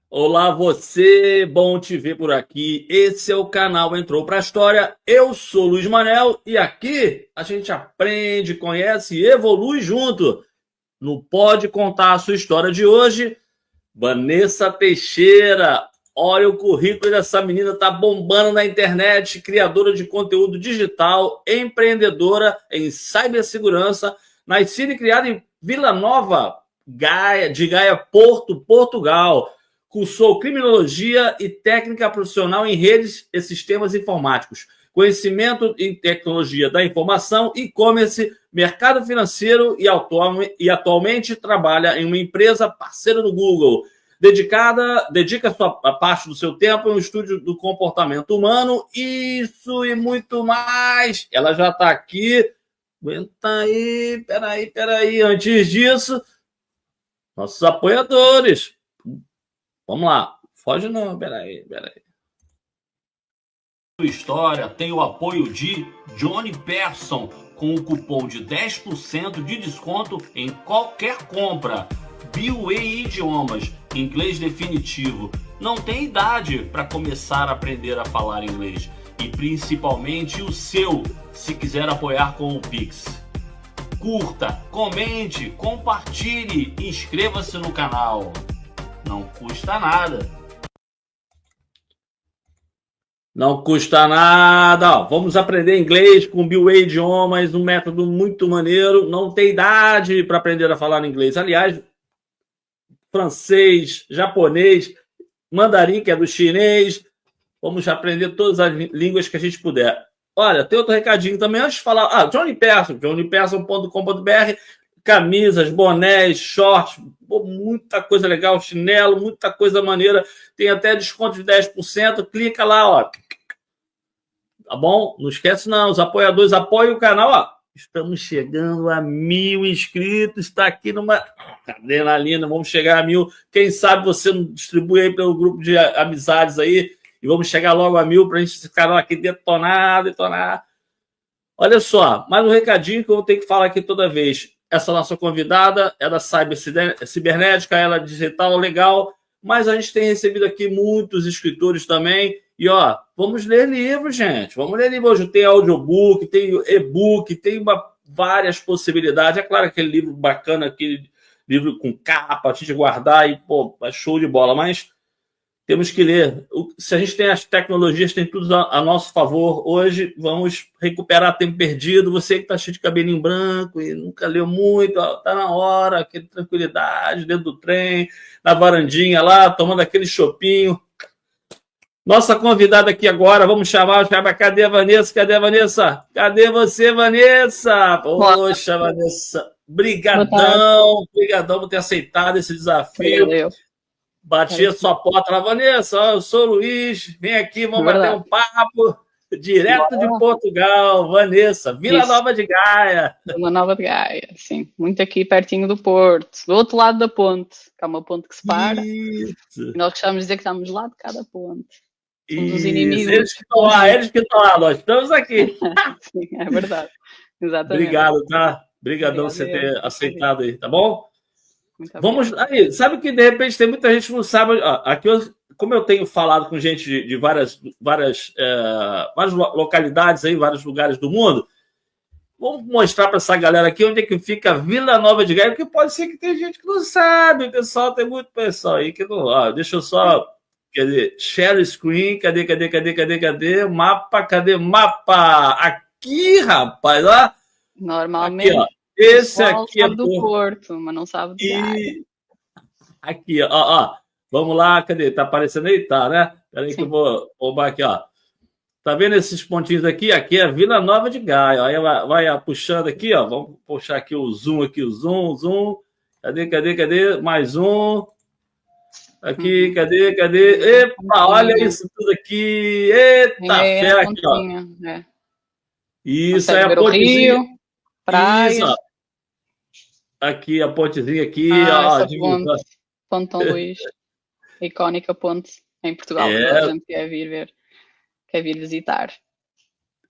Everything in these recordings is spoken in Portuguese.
Olá você, bom te ver por aqui. Esse é o canal Entrou pra História. Eu sou Luiz Manel e aqui a gente aprende, conhece e evolui junto. No Pode Contar a Sua História de hoje, Vanessa Teixeira. Olha o currículo dessa menina, tá bombando na internet, criadora de conteúdo digital, empreendedora em cibersegurança, nascida e criada em Vila Nova de Gaia, Portugal. Cursou criminologia e técnica profissional em redes e sistemas informáticos, conhecimento em tecnologia da informação, e-commerce, mercado financeiro e atualmente trabalha em uma empresa parceira do Google. Dedica a parte do seu tempo em um estudo do comportamento humano, isso e muito mais. Ela já está aqui. Aguenta aí, peraí. Antes disso, nossos apoiadores. Vamos lá. Foge não, peraí. História tem o apoio de Johnny Persson, com o cupom de 10% de desconto em qualquer compra. BioWay Idiomas, inglês definitivo. Não tem idade para começar a aprender a falar inglês. E principalmente o seu, se quiser apoiar com o Pix. Curta, comente, compartilhe, inscreva-se no canal. Não custa nada. Não custa nada. Vamos aprender inglês com BioWay Idiomas, um método muito maneiro. Não tem idade para aprender a falar inglês. Aliás, francês, japonês, mandarim, que é do chinês. Vamos aprender todas as línguas que a gente puder. Olha, tem outro recadinho também antes de falar. Johnny Persson, johnnypersson.com.br, camisas, bonés, shorts, muita coisa legal, chinelo, muita coisa maneira. Tem até desconto de 10%. Clica lá, ó. Tá bom? Não esquece não, os apoiadores apoiem o canal, ó. Estamos chegando a 1.000 inscritos, está aqui numa adrenalina, vamos chegar a 1.000. Quem sabe você não distribui aí pelo grupo de amizades aí e vamos chegar logo a 1.000 para a gente ficar aqui detonar. Olha só, mais um recadinho que eu vou ter que falar aqui toda vez. Essa nossa convidada é da cibernética, ela é digital, legal, mas a gente tem recebido aqui muitos escritores também. E, ó, vamos ler livros, gente. Vamos ler livros. Hoje tem audiobook, tem e-book, tem várias possibilidades. É claro, aquele livro bacana, aquele livro com capa, a gente guardar e, pô, é show de bola. Mas temos que ler. Se a gente tem as tecnologias, tem tudo a nosso favor. Hoje, vamos recuperar tempo perdido. Você que está cheio de cabelinho branco e nunca leu muito, está na hora, aquele tranquilidade, dentro do trem, na varandinha lá, tomando aquele chopinho. Nossa convidada aqui agora, vamos chamar. Cadê a Vanessa? Cadê você, Vanessa? Poxa, Vanessa, brigadão por ter aceitado esse desafio. Bati a sua porta lá, Vanessa, eu sou o Luiz, vem aqui, vamos bater um papo direto de Portugal. Vanessa, Vila Nova de Gaia. Vila Nova de Gaia, sim, muito aqui pertinho do Porto, do outro lado da ponte, que é uma ponte que separa. Isso. E nós gostamos de dizer que estamos lá de cada ponte. Somos os inimigos. Eles que estão lá, nós estamos aqui. Sim, é verdade. Exatamente. Obrigado, tá? Obrigadão por você ter aceitado aí, tá bom? Vamos aí. Sabe que de repente tem muita gente que não sabe. Aqui, como eu tenho falado com gente de várias localidades aí, vários lugares do mundo, vamos mostrar para essa galera aqui onde é que fica Vila Nova de Gaia, porque pode ser que tem gente que não sabe, pessoal, tem muito pessoal aí que não. Deixa eu só. Quer dizer, share screen, cadê? Mapa, cadê mapa? Aqui, rapaz, ó. Normalmente, aqui, ó. Esse aqui é do Porto, mas não sabe de Gaia. Aqui, ó. Vamos lá, cadê? Tá aparecendo aí? Tá, né? Peraí que eu vou roubar aqui, ó. Tá vendo esses pontinhos aqui? Aqui é Vila Nova de Gaia. Aí vai puxando aqui, ó. Vamos puxar aqui o zoom, o zoom. Cadê? Mais um. Aqui, cadê? Epa, olha isso tudo aqui. Eita, fé aqui, ó. Isso, é a pontezinha. Rio, praia. Isso, ó. Aqui, a pontezinha aqui, ó. Ponte São Luís. Icónica ponte em Portugal. A gente quer vir visitar.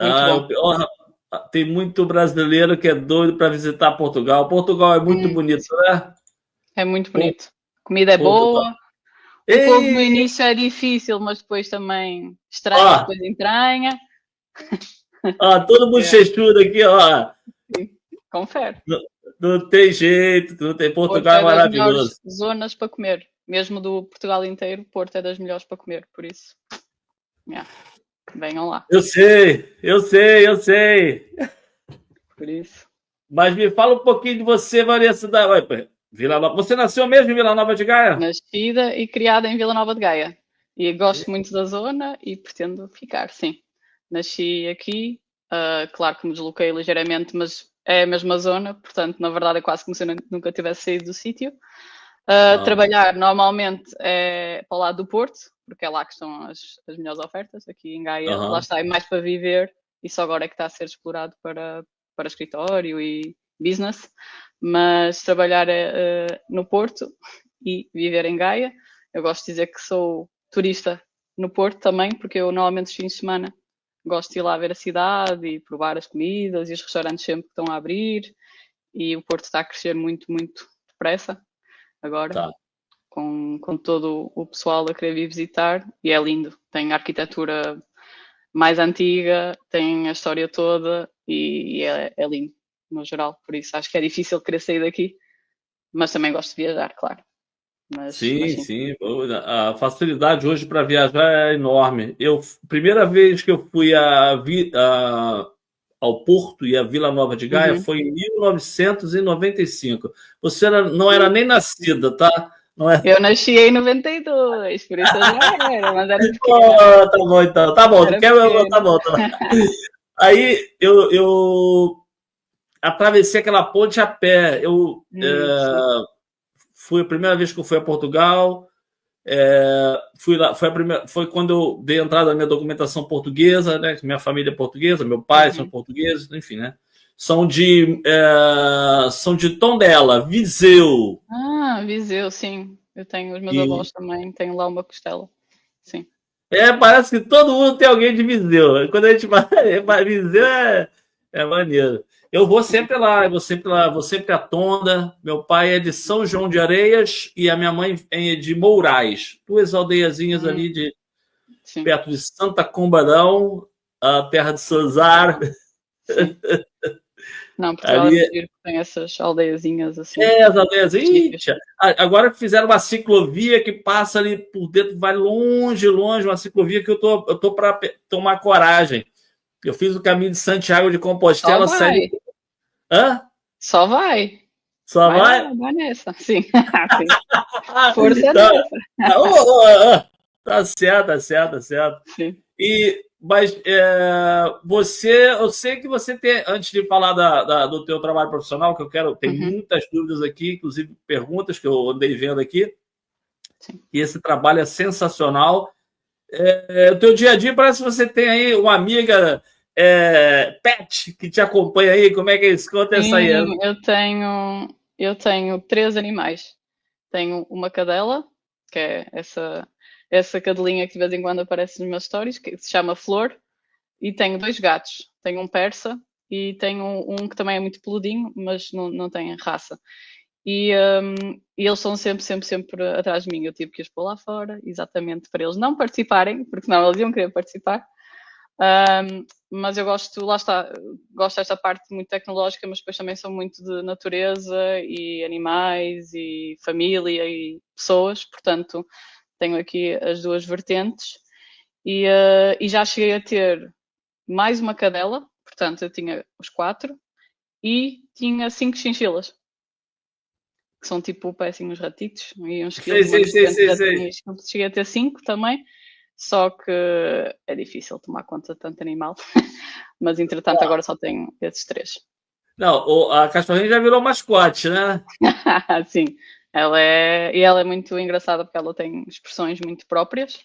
Muito bom. Tem muito brasileiro que é doido para visitar Portugal. Portugal é muito bonito, né? É muito bonito. Comida é boa. O povo no início é difícil, mas depois também estranha, depois entranha. Todo bochechudo aqui, ó. Sim, confere. Não tem jeito, não tem. Portugal é maravilhoso. Das melhores zonas para comer, mesmo do Portugal inteiro, Porto é das melhores para comer, por isso. Venham lá. Eu sei. Por isso. Mas me fala um pouquinho de você, Vanessa da Vila Nova. Você nasceu mesmo em Vila Nova de Gaia? Nascida e criada em Vila Nova de Gaia. E gosto muito da zona e pretendo ficar, sim. Nasci aqui, claro que me desloquei ligeiramente, mas é a mesma zona, portanto, na verdade é quase como se eu nunca tivesse saído do sítio. Trabalhar normalmente é para o lado do Porto, porque é lá que estão as melhores ofertas. Aqui em Gaia, lá está, é mais para viver e só agora é que está a ser explorado para escritório e business. Mas trabalhar no Porto e viver em Gaia. Eu gosto de dizer que sou turista no Porto também, porque eu normalmente os fins de semana gosto de ir lá ver a cidade e provar as comidas e os restaurantes sempre que estão a abrir. E o Porto está a crescer muito, muito depressa agora, com todo o pessoal a querer vir visitar. E é lindo. Tem a arquitetura mais antiga, tem a história toda e é lindo, no geral. Por isso acho que é difícil querer sair daqui, mas também gosto de viajar, claro. Sim. A facilidade hoje para viajar é enorme. Primeira vez que eu fui ao Porto e à Vila Nova de Gaia foi em 1995. Você não era nem nascida, tá? Não é? Eu nasci em 92, por isso eu já era, mas era pequena. Tá bom, então. Tá bom, tá bom. Aí eu atravessei aquela ponte a pé. Foi a primeira vez que eu fui a Portugal. Fui lá, foi quando eu dei entrada na minha documentação portuguesa, né? Minha família é portuguesa, meu pai são portugueses, enfim, né? São de Tondela, Viseu. Viseu, sim. Eu tenho os meus avós também, tenho lá uma costela. Sim. Parece que todo mundo tem alguém de Viseu. Quando a gente vai, Viseu é maneiro. Eu vou sempre lá, vou sempre a Tonda. Meu pai é de São João de Areias e a minha mãe é de Mourais. 2 aldeiazinhas ali perto de Santa Combadão, a terra de Sozar. Não, Portugal é muito tem essas aldeiazinhas assim. As aldeiazinhas. Agora que fizeram uma ciclovia que passa ali por dentro, vai longe, uma ciclovia que eu tô para tomar coragem. Eu fiz o caminho de Santiago de Compostela. Só vai. Só vai? Vai nessa, sim. Força nessa. Tá certo. Sim. Mas eu sei que você tem, antes de falar do teu trabalho profissional, que eu quero, tem muitas dúvidas aqui, inclusive perguntas que eu andei vendo aqui. Sim. E esse trabalho é sensacional. O teu dia a dia parece que você tem aí uma amiga pet que te acompanha aí. Como é que é isso? Conta essa aí. Eu tenho 3 animais. Tenho uma cadela, que é essa cadelinha que de vez em quando aparece nos meus stories, que se chama Flor, e tenho 2 gatos. Tenho um persa e tenho um que também é muito peludinho, mas não tem raça. E eles são sempre atrás de mim. Eu tive que os pôr lá fora, exatamente para eles não participarem, porque senão eles iam querer participar. Mas eu gosto desta parte muito tecnológica, mas depois também sou muito de natureza e animais e família e pessoas, portanto tenho aqui as 2 vertentes e já cheguei a ter mais uma cadela, portanto eu tinha os 4 e tinha 5 chinchilas, que são tipo péssimos ratitos e uns quilos. Cheguei a ter 5 também. Só que é difícil tomar conta de tanto animal. Mas, entretanto, agora só tenho esses 3. Não, a cachorrinha já virou mascote, né? Sim. Ela é muito engraçada porque ela tem expressões muito próprias.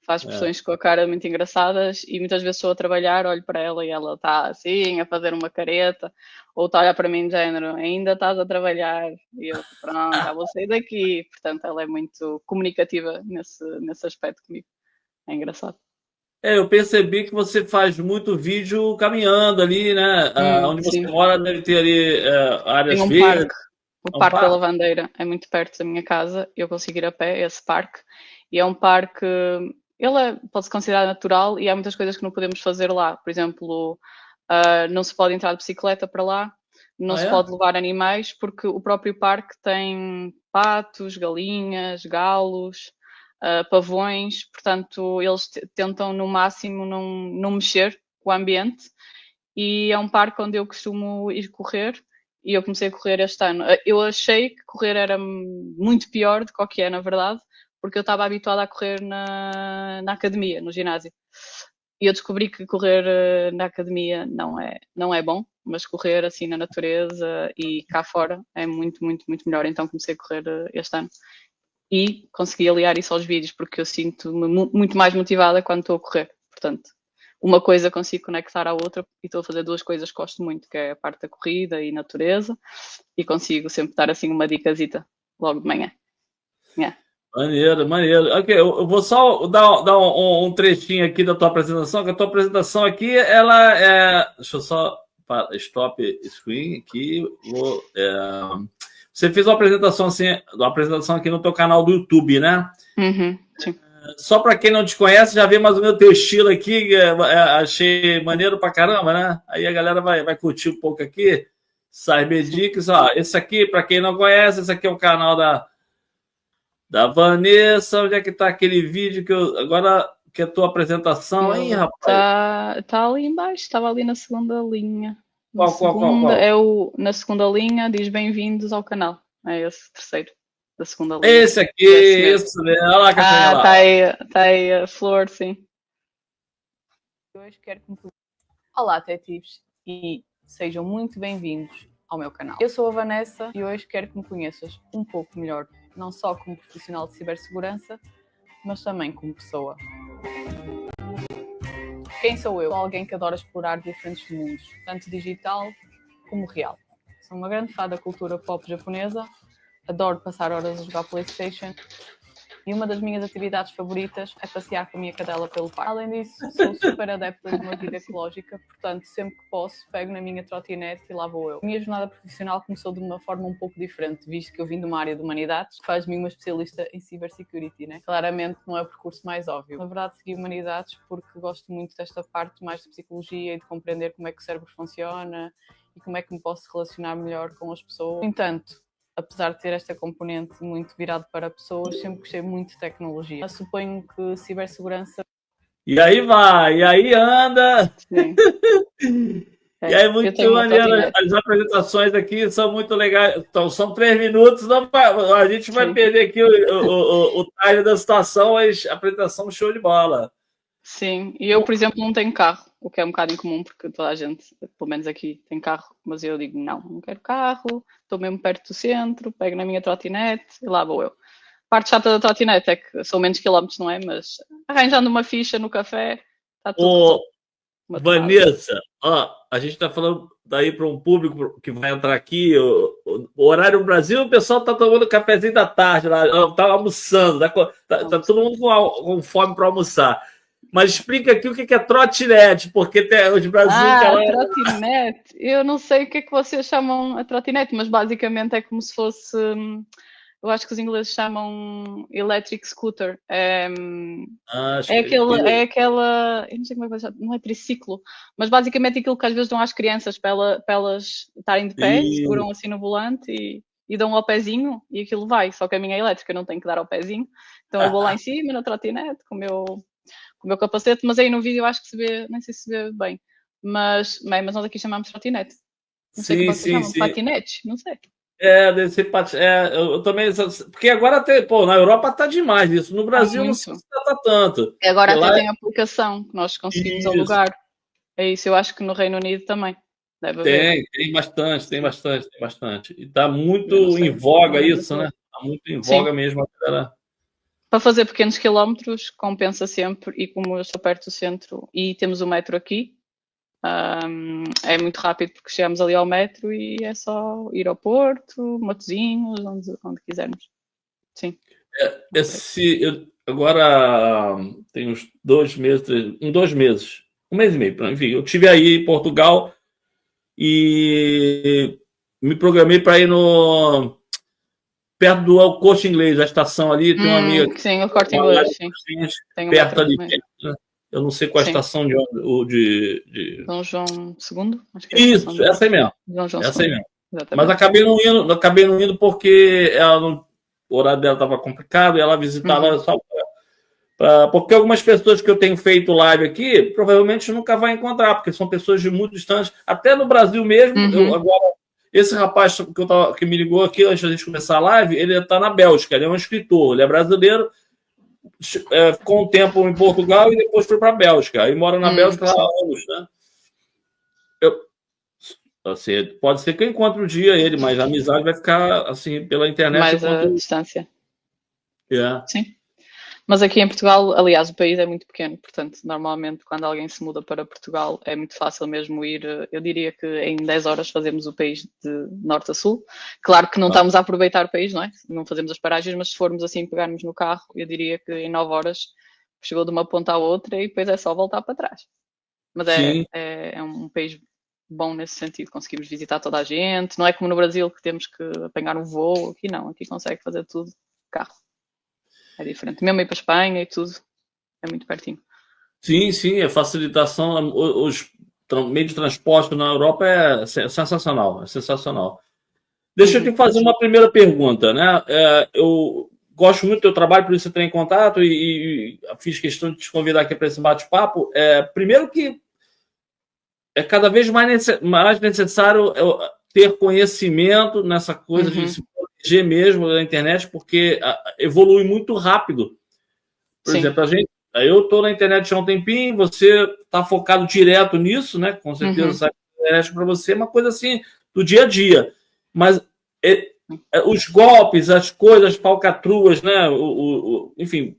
Faz expressões com a cara muito engraçadas e muitas vezes estou a trabalhar, olho para ela e ela está assim, a fazer uma careta. Ou está a olhar para mim de género, ainda estás a trabalhar. E eu, pronto, já vou sair daqui. Portanto, ela é muito comunicativa nesse aspecto comigo. É engraçado. Eu percebi que você faz muito vídeo caminhando ali, né? Onde você mora deve ter ali áreas verdes. O Parque da Lavandeira é muito perto da minha casa. Eu consigo ir a pé, esse parque. E é um parque, pode-se considerar natural e há muitas coisas que não podemos fazer lá. Por exemplo, não se pode entrar de bicicleta para lá, não se pode levar animais, porque o próprio parque tem patos, galinhas, galos, pavões, portanto, eles tentam no máximo não mexer com o ambiente. E é um parque onde eu costumo ir correr e eu comecei a correr este ano. Eu achei que correr era muito pior do que o que é, na verdade, porque eu estava habituada a correr na academia, no ginásio. E eu descobri que correr na academia não é bom, mas correr assim na natureza e cá fora é muito, muito, muito melhor. Então comecei a correr este ano. E consegui aliar isso aos vídeos, porque eu sinto-me muito mais motivada quando estou a correr. Portanto, uma coisa consigo conectar à outra e estou a fazer duas coisas que gosto muito, que é a parte da corrida e natureza, e consigo sempre dar assim uma dicazita logo de manhã. Yeah. Maneiro, maneiro. Ok, eu vou só dar um trechinho aqui da tua apresentação, que a tua apresentação aqui, ela é... Deixa eu só... Stop screen aqui. Você fez uma apresentação aqui no teu canal do YouTube, né? Uhum, sim. Só para quem não te conhece, já vê mais ou menos o teu estilo aqui, achei maneiro pra caramba, né? Aí a galera vai curtir um pouco aqui, saber dicas. Ó, esse aqui, para quem não conhece, esse aqui é o canal da Vanessa. Onde é que tá aquele vídeo agora que é a tua apresentação aí, rapaz? Tá ali embaixo, estava ali na segunda linha. Qual? Na segunda linha diz bem-vindos ao canal. É esse terceiro da segunda linha. Esse aqui, esse mesmo. Olha lá, Catarina. Tá aí a flor, sim. Hoje quero concluir. Olá, detetives, e sejam muito bem-vindos ao meu canal. Eu sou a Vanessa e hoje quero que me conheças um pouco melhor, não só como profissional de cibersegurança, mas também como pessoa. Quem sou eu? Sou alguém que adora explorar diferentes mundos, tanto digital como real. Sou uma grande fã da cultura pop japonesa, adoro passar horas a jogar PlayStation e uma das minhas atividades favoritas é passear com a minha cadela pelo parque. Além disso, sou super adepta de uma vida ecológica, portanto, sempre que posso, pego na minha trotinete e lá vou eu. A minha jornada profissional começou de uma forma um pouco diferente, visto que eu vim de uma área de humanidades, que faz-me uma especialista em cybersecurity, né? Claramente não é o percurso mais óbvio. Na verdade, segui humanidades porque gosto muito desta parte mais de psicologia e de compreender como é que o cérebro funciona e como é que me posso relacionar melhor com as pessoas. No entanto, apesar de ter esta componente muito virado para pessoas, sempre gostei muito de tecnologia. Eu suponho que cibersegurança... E aí vai, e aí anda. Sim. E aí, muito maneiro. As apresentações aqui são muito legais. Então, são 3 minutos. A gente vai perder aqui o time da situação, mas a apresentação show de bola. Sim, e eu, por exemplo, não tenho carro, o que é um bocado incomum, porque toda a gente, pelo menos aqui, tem carro, mas eu digo, não quero carro, estou mesmo perto do centro, pego na minha trotinete e lá vou eu. A parte chata da trotinete é que são menos quilómetros, não é? Mas arranjando uma ficha no café, está tudo... Vanessa, ó, a gente está falando daí para um público que vai entrar aqui, o horário no Brasil, o pessoal está tomando cafezinho da tarde, está almoçando, tá todo mundo com fome para almoçar. Mas explica aqui o que é trotinete, porque tem os brasileiros... trotinete. Eu não sei o que é que vocês chamam a trotinete, mas basicamente é como se fosse... Eu acho que os ingleses chamam electric scooter. É aquela... Eu não sei como é que vai chamar. Não é triciclo, mas basicamente aquilo que às vezes dão às crianças para elas estarem de pé, seguram assim no volante e dão ao pezinho e aquilo vai. Só que a minha é elétrica, não tenho que dar ao pezinho. Então eu vou lá em cima na trotinete com o meu capacete, mas aí no vídeo eu acho que se vê, nem sei se se vê bem, mas nós aqui chamamos trotinete. Não sei como se chama, patinetes, não sei. Eu também, porque agora tem, na Europa tá demais isso, no Brasil não se trata tanto. E agora até tem aplicação que nós conseguimos alugar. É isso, eu acho que no Reino Unido também. Deve haver. Tem bastante. E tá muito em voga isso, né? Tá muito em voga mesmo, galera. Para fazer pequenos quilómetros, compensa sempre, e como eu estou perto do centro e temos o metro aqui, é muito rápido porque chegamos ali ao metro e é só ir ao Porto, Matosinhos, onde quisermos. Sim. Agora tem uns 2 meses, 2 meses, 1 mês e meio, enfim, eu estive aí em Portugal e me programei para ir perto do Corte Inglês, a estação ali, tem uma amiga... Sim, o Corte Inglês, sim. Perto ali. Eu não sei qual a estação de... Dom João II? Acho que é Isso, essa aí mesmo. Dom João essa aí II. mesmo. Exatamente. Mas acabei não indo porque o horário dela estava complicado e ela visitava só porque algumas pessoas que eu tenho feito live aqui provavelmente nunca vai encontrar, porque são pessoas de muito distantes, até no Brasil mesmo. Agora, esse rapaz que me ligou aqui antes da gente começar a live, ele está na Bélgica, ele é um escritor, ele é brasileiro, ficou um tempo em Portugal e depois foi para a Bélgica, aí mora na Bélgica há anos, né? Assim, pode ser que eu encontre um dia ele, mas a amizade vai ficar assim pela internet. Mais a distância. Yeah. Sim. Mas aqui em Portugal, aliás, o país é muito pequeno, portanto, normalmente quando alguém se muda para Portugal é muito fácil mesmo ir, eu diria que em 10 horas fazemos o país de norte a sul. Claro que não estamos a aproveitar o país, não é? Não fazemos as paragens, mas se formos assim pegarmos no carro, eu diria que em 9 horas chegou de uma ponta à outra e depois é só voltar para trás. Mas é um país bom nesse sentido, conseguimos visitar toda a gente, não é como no Brasil que temos que apanhar um voo, aqui não, aqui consegue fazer tudo de carro. É diferente, mesmo ir para a Espanha e tudo, é muito pertinho. Sim, a facilitação, os meios de transporte na Europa é sensacional, Deixa eu te fazer uma primeira pergunta, né? Eu gosto muito do teu trabalho, por isso eu entrei em contato e fiz questão de te convidar aqui para esse bate-papo. Primeiro que é cada vez mais necessário ter conhecimento nessa coisa de se proteger mesmo da internet, porque evolui muito rápido. Por exemplo, eu estou na internet já há um tempinho, você está focado direto nisso, né? Com certeza sabe que a internet para você é uma coisa assim do dia a dia. Mas os golpes, as coisas, falcatruas, né? Enfim,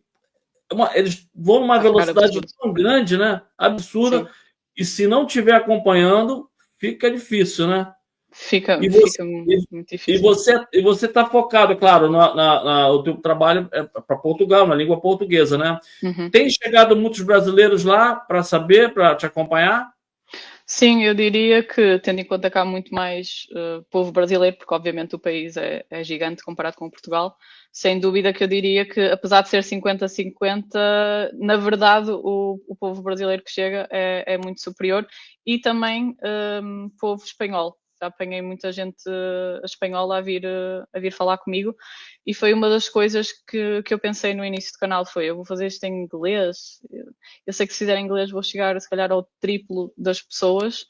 eles vão numa velocidade tão grande, né? Absurda. Sim. E se não estiver acompanhando, fica difícil, né? Fica muito difícil. E você está focado, claro, o teu trabalho é para Portugal, na língua portuguesa, né? Tem chegado muitos brasileiros lá para saber, para te acompanhar? Sim, eu diria que, tendo em conta que há muito mais povo brasileiro, porque obviamente o país é gigante comparado com Portugal, sem dúvida que eu diria que, apesar de ser 50-50, na verdade o povo brasileiro que chega é muito superior, e também povo espanhol. Já apanhei muita gente espanhola a vir falar comigo, e foi uma das coisas que eu pensei no início do canal, eu vou fazer isto em inglês, eu sei que se fizer em inglês vou chegar se calhar ao triplo das pessoas,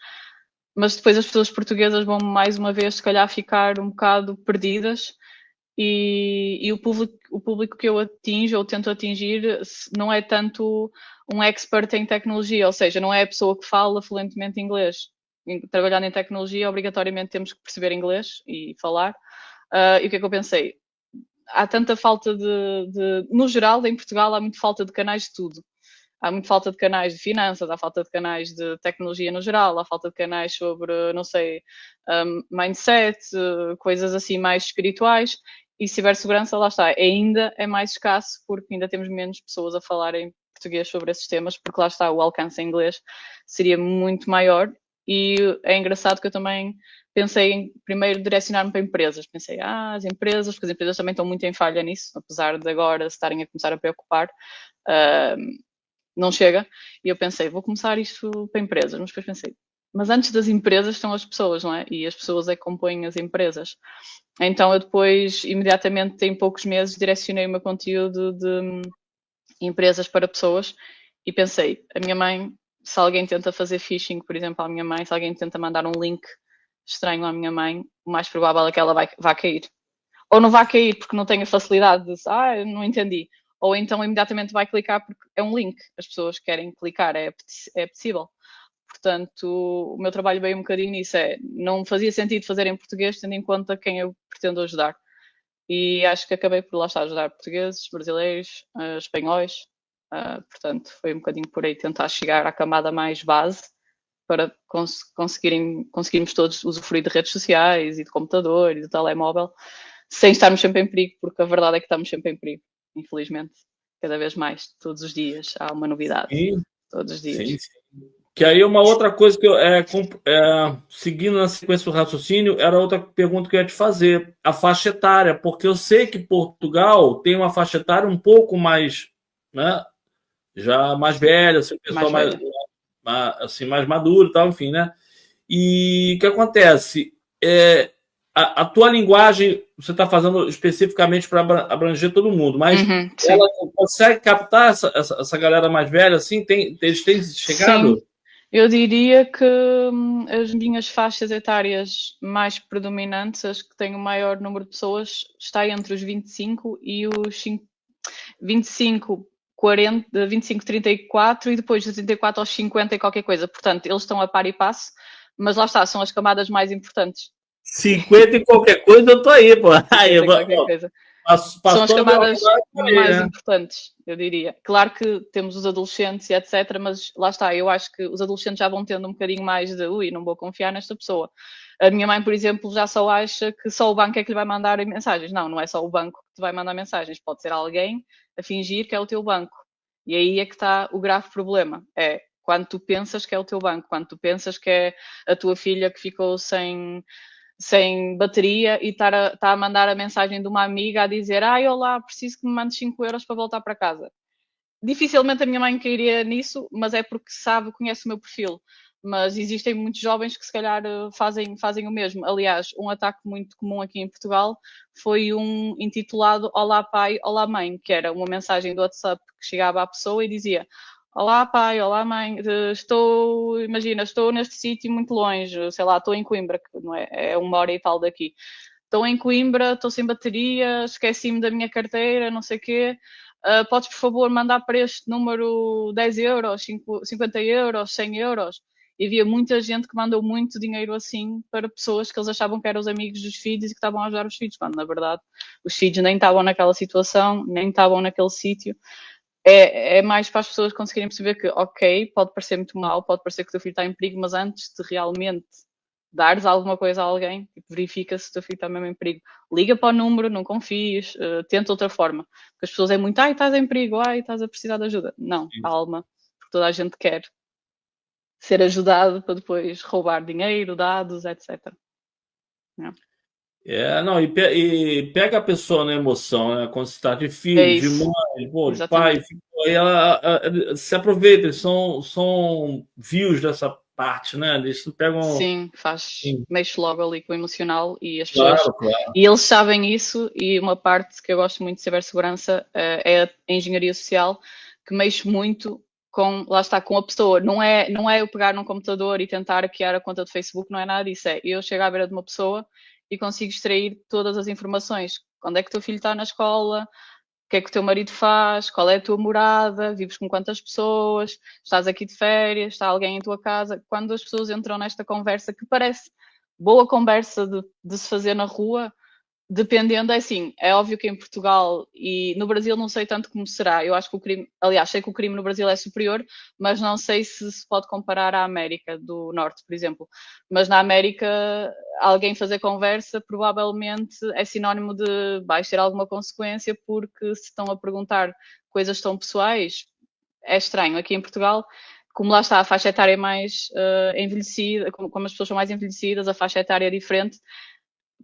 mas depois as pessoas portuguesas vão mais uma vez se calhar ficar um bocado perdidas, e o público que eu atinjo ou tento atingir não é tanto um expert em tecnologia, ou seja, não é a pessoa que fala fluentemente inglês. Trabalhando em tecnologia, obrigatoriamente temos que perceber inglês e falar. E o que é que eu pensei? Há tanta falta no geral, em Portugal, há muita falta de canais de tudo. Há muita falta de canais de finanças, há falta de canais de tecnologia no geral, há falta de canais sobre, não sei, mindset, coisas assim mais espirituais. E cibersegurança, lá está, ainda é mais escasso, porque ainda temos menos pessoas a falar em português sobre esses temas, porque lá está, o alcance em inglês seria muito maior. E é engraçado que eu também pensei em primeiro direcionar-me para empresas. Pensei, as empresas, porque as empresas também estão muito em falha nisso, apesar de agora se estarem a começar a preocupar, não chega. E eu pensei, vou começar isto para empresas, mas depois pensei, mas antes das empresas estão as pessoas, não é? E as pessoas é que compõem as empresas. Então eu depois, imediatamente, em poucos meses, direcionei o meu conteúdo de empresas para pessoas e pensei, a minha mãe, se alguém tenta fazer phishing, por exemplo, à minha mãe, se alguém tenta mandar um link estranho à minha mãe, o mais provável é que ela vá cair. Ou não vai cair porque não tem a facilidade de, eu não entendi. Ou então imediatamente vai clicar porque é um link. As pessoas querem clicar, é possível. Portanto, o meu trabalho veio um bocadinho nisso. Não fazia sentido fazer em português, tendo em conta quem eu pretendo ajudar. E acho que acabei por lá estar a ajudar portugueses, brasileiros, espanhóis. Portanto, foi um bocadinho por aí tentar chegar à camada mais base para conseguirmos todos usufruir de redes sociais e de computador e de telemóvel, sem estarmos sempre em perigo, porque a verdade é que estamos sempre em perigo, infelizmente. Cada vez mais, todos os dias, há uma novidade. Sim. Todos os dias. Sim. Que aí uma outra coisa que seguindo na sequência do raciocínio, era outra pergunta que eu ia te fazer, a faixa etária, porque eu sei que Portugal tem uma faixa etária um pouco mais, né, já mais velha, assim, pessoal Mais velha. assim, mais maduro e tal, enfim, né? E o que acontece? A tua linguagem você está fazendo especificamente para abranger todo mundo, mas Sim. ela consegue captar essa galera mais velha, assim? Eles têm chegado? Sim. Eu diria que as minhas faixas etárias mais predominantes, as que têm o maior número de pessoas, está entre os 25 e os 25, 40, 25, 34 e depois dos 34 aos 50 e qualquer coisa. Portanto, eles estão a par e passo, mas lá está, são as camadas mais importantes. 50 e qualquer coisa, eu tô aí, pô. 50 Aí, e qualquer coisa. São as camadas mais importantes, eu diria. Claro que temos os adolescentes e etc, mas lá está, eu acho que os adolescentes já vão tendo um bocadinho mais de ui, não vou confiar nesta pessoa. A minha mãe, por exemplo, já só acha que só o banco é que lhe vai mandar mensagens. Não, não é só o banco que te vai mandar mensagens, pode ser alguém a fingir que é o teu banco. E aí é que está o grave problema. É quando tu pensas que é o teu banco, quando tu pensas que é a tua filha que ficou sem bateria e tá a mandar a mensagem de uma amiga a dizer olá, preciso que me mandes 5 euros para voltar para casa. Dificilmente a minha mãe cairia nisso, mas é porque conhece o meu perfil. Mas existem muitos jovens que se calhar fazem o mesmo. Aliás, um ataque muito comum aqui em Portugal foi um intitulado Olá pai, olá mãe, que era uma mensagem do WhatsApp que chegava à pessoa e dizia: olá pai, olá mãe, estou neste sítio muito longe, sei lá, estou em Coimbra, que não é 1 hora e tal daqui. Estou em Coimbra, estou sem bateria, esqueci-me da minha carteira, não sei o quê. Podes, por favor, mandar para este número 10 euros, 50 euros, 100 euros? E havia muita gente que mandou muito dinheiro assim para pessoas que eles achavam que eram os amigos dos filhos e que estavam a ajudar os filhos, quando na verdade os filhos nem estavam naquela situação, nem estavam naquele sítio. É mais para as pessoas conseguirem perceber que, ok, pode parecer muito mal, pode parecer que o teu filho está em perigo, mas antes de realmente dares alguma coisa a alguém, verifica se o teu filho está mesmo em perigo. Liga para o número, não confies, tenta outra forma. Porque as pessoas é muito, estás em perigo, estás a precisar de ajuda. Não, calma, porque toda a gente quer ser ajudado para depois roubar dinheiro, dados, etc. Não, e pega a pessoa na emoção, né? Quando se está de filho, de mãe, de pai, aí ela se aproveita, eles são views dessa parte, né? Eles pegam. Sim, mexe logo ali com o emocional e as pessoas. Claro. E eles sabem isso, e uma parte que eu gosto muito de cibersegurança é a engenharia social, que mexe muito com, lá está, com a pessoa. Não é eu pegar num computador e tentar hackear a conta do Facebook, não é nada disso. É eu chegar à beira de uma pessoa e consigo extrair todas as informações. Quando é que o teu filho está na escola? O que é que o teu marido faz? Qual é a tua morada? Vives com quantas pessoas? Estás aqui de férias? Está alguém em tua casa? Quando as pessoas entram nesta conversa, que parece boa conversa de se fazer na rua, dependendo, é assim, é óbvio que em Portugal e no Brasil não sei tanto como será. Eu acho que o crime, aliás, sei que o crime no Brasil é superior, mas não sei se pode comparar à América do Norte, por exemplo. Mas na América, alguém fazer conversa provavelmente é sinónimo de vais ter alguma consequência, porque se estão a perguntar coisas tão pessoais, é estranho. Aqui em Portugal, como lá está, a faixa etária é mais envelhecida, como as pessoas são mais envelhecidas, a faixa etária é diferente.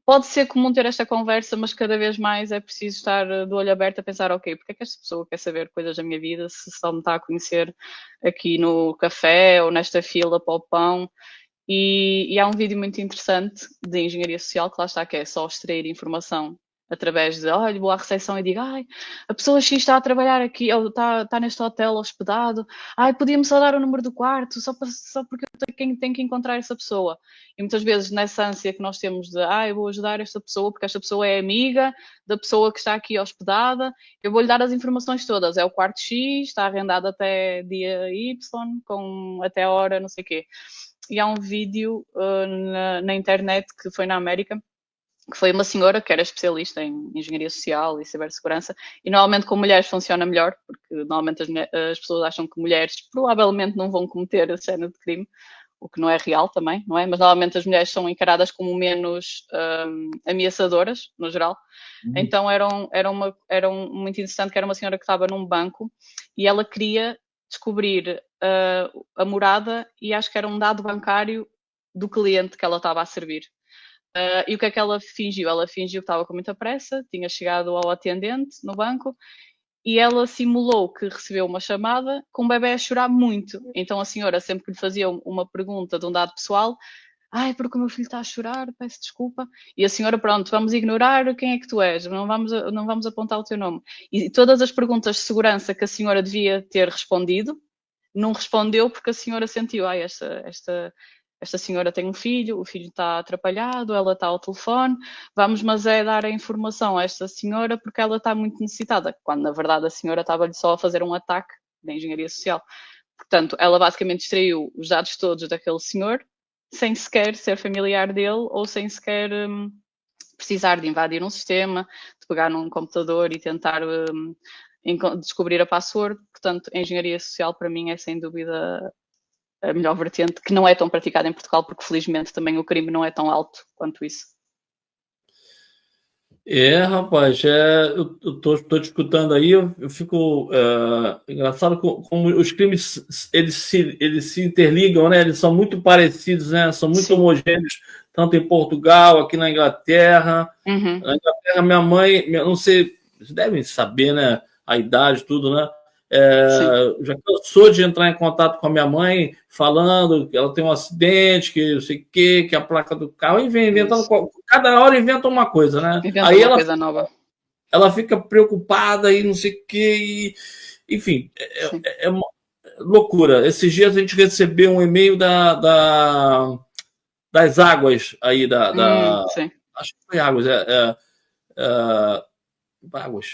Pode ser comum ter esta conversa, mas cada vez mais é preciso estar de olho aberto a pensar, ok, porque é que esta pessoa quer saber coisas da minha vida se só me está a conhecer aqui no café ou nesta fila para o pão? E há um vídeo muito interessante de engenharia social que lá está, que é só extrair informação através de, olha, vou à recepção e digo, a pessoa X está a trabalhar aqui, ou está neste hotel hospedado, podia-me só dar o número do quarto, só porque eu tenho que encontrar essa pessoa. E muitas vezes nessa ânsia que nós temos de, eu vou ajudar esta pessoa porque esta pessoa é amiga da pessoa que está aqui hospedada, eu vou-lhe dar as informações todas, é o quarto X, está arrendado até dia Y, com até a hora, não sei o quê. E há um vídeo na internet que foi na América, que foi uma senhora que era especialista em engenharia social e cibersegurança, e normalmente com mulheres funciona melhor, porque normalmente as pessoas acham que mulheres provavelmente não vão cometer esse género de crime, o que não é real também, não é? Mas normalmente as mulheres são encaradas como menos ameaçadoras, no geral. Então era muito interessante, que era uma senhora que estava num banco e ela queria descobrir a morada e acho que era um dado bancário do cliente que ela estava a servir. E o que é que ela fingiu? Ela fingiu que estava com muita pressa, tinha chegado ao atendente no banco e ela simulou que recebeu uma chamada com o bebê a chorar muito. Então a senhora, sempre que lhe fazia uma pergunta de um dado pessoal, ai, porque o meu filho está a chorar, peço desculpa. E a senhora, pronto, vamos ignorar quem é que tu és, não vamos apontar o teu nome. E todas as perguntas de segurança que a senhora devia ter respondido, não respondeu porque a senhora sentiu, ai, esta senhora tem um filho, o filho está atrapalhado, ela está ao telefone, vamos mas é dar a informação a esta senhora porque ela está muito necessitada, quando na verdade a senhora estava-lhe só a fazer um ataque da engenharia social. Portanto, ela basicamente extraiu os dados todos daquele senhor, sem sequer ser familiar dele ou sem sequer precisar de invadir um sistema, de pegar num computador e tentar descobrir a password. Portanto, a engenharia social para mim é sem dúvida a melhor vertente, que não é tão praticada em Portugal, porque felizmente também o crime não é tão alto quanto isso. Rapaz, eu tô te escutando aí, eu fico engraçado como os crimes eles se interligam, né? Eles são muito parecidos, né? São muito homogêneos, tanto em Portugal, aqui na Inglaterra. Uhum. Na Inglaterra, minha mãe, não sei, vocês devem saber, né? A idade, tudo, né? Já cansou de entrar em contato com a minha mãe, falando que ela tem um acidente, que eu sei que a placa do carro, e vem inventando, cada hora inventa uma coisa, né? Inventa aí uma coisa nova. Ela fica preocupada e não sei o que, enfim, é uma loucura. Esses dias a gente recebeu um e-mail das águas aí, acho que foi águas, águas,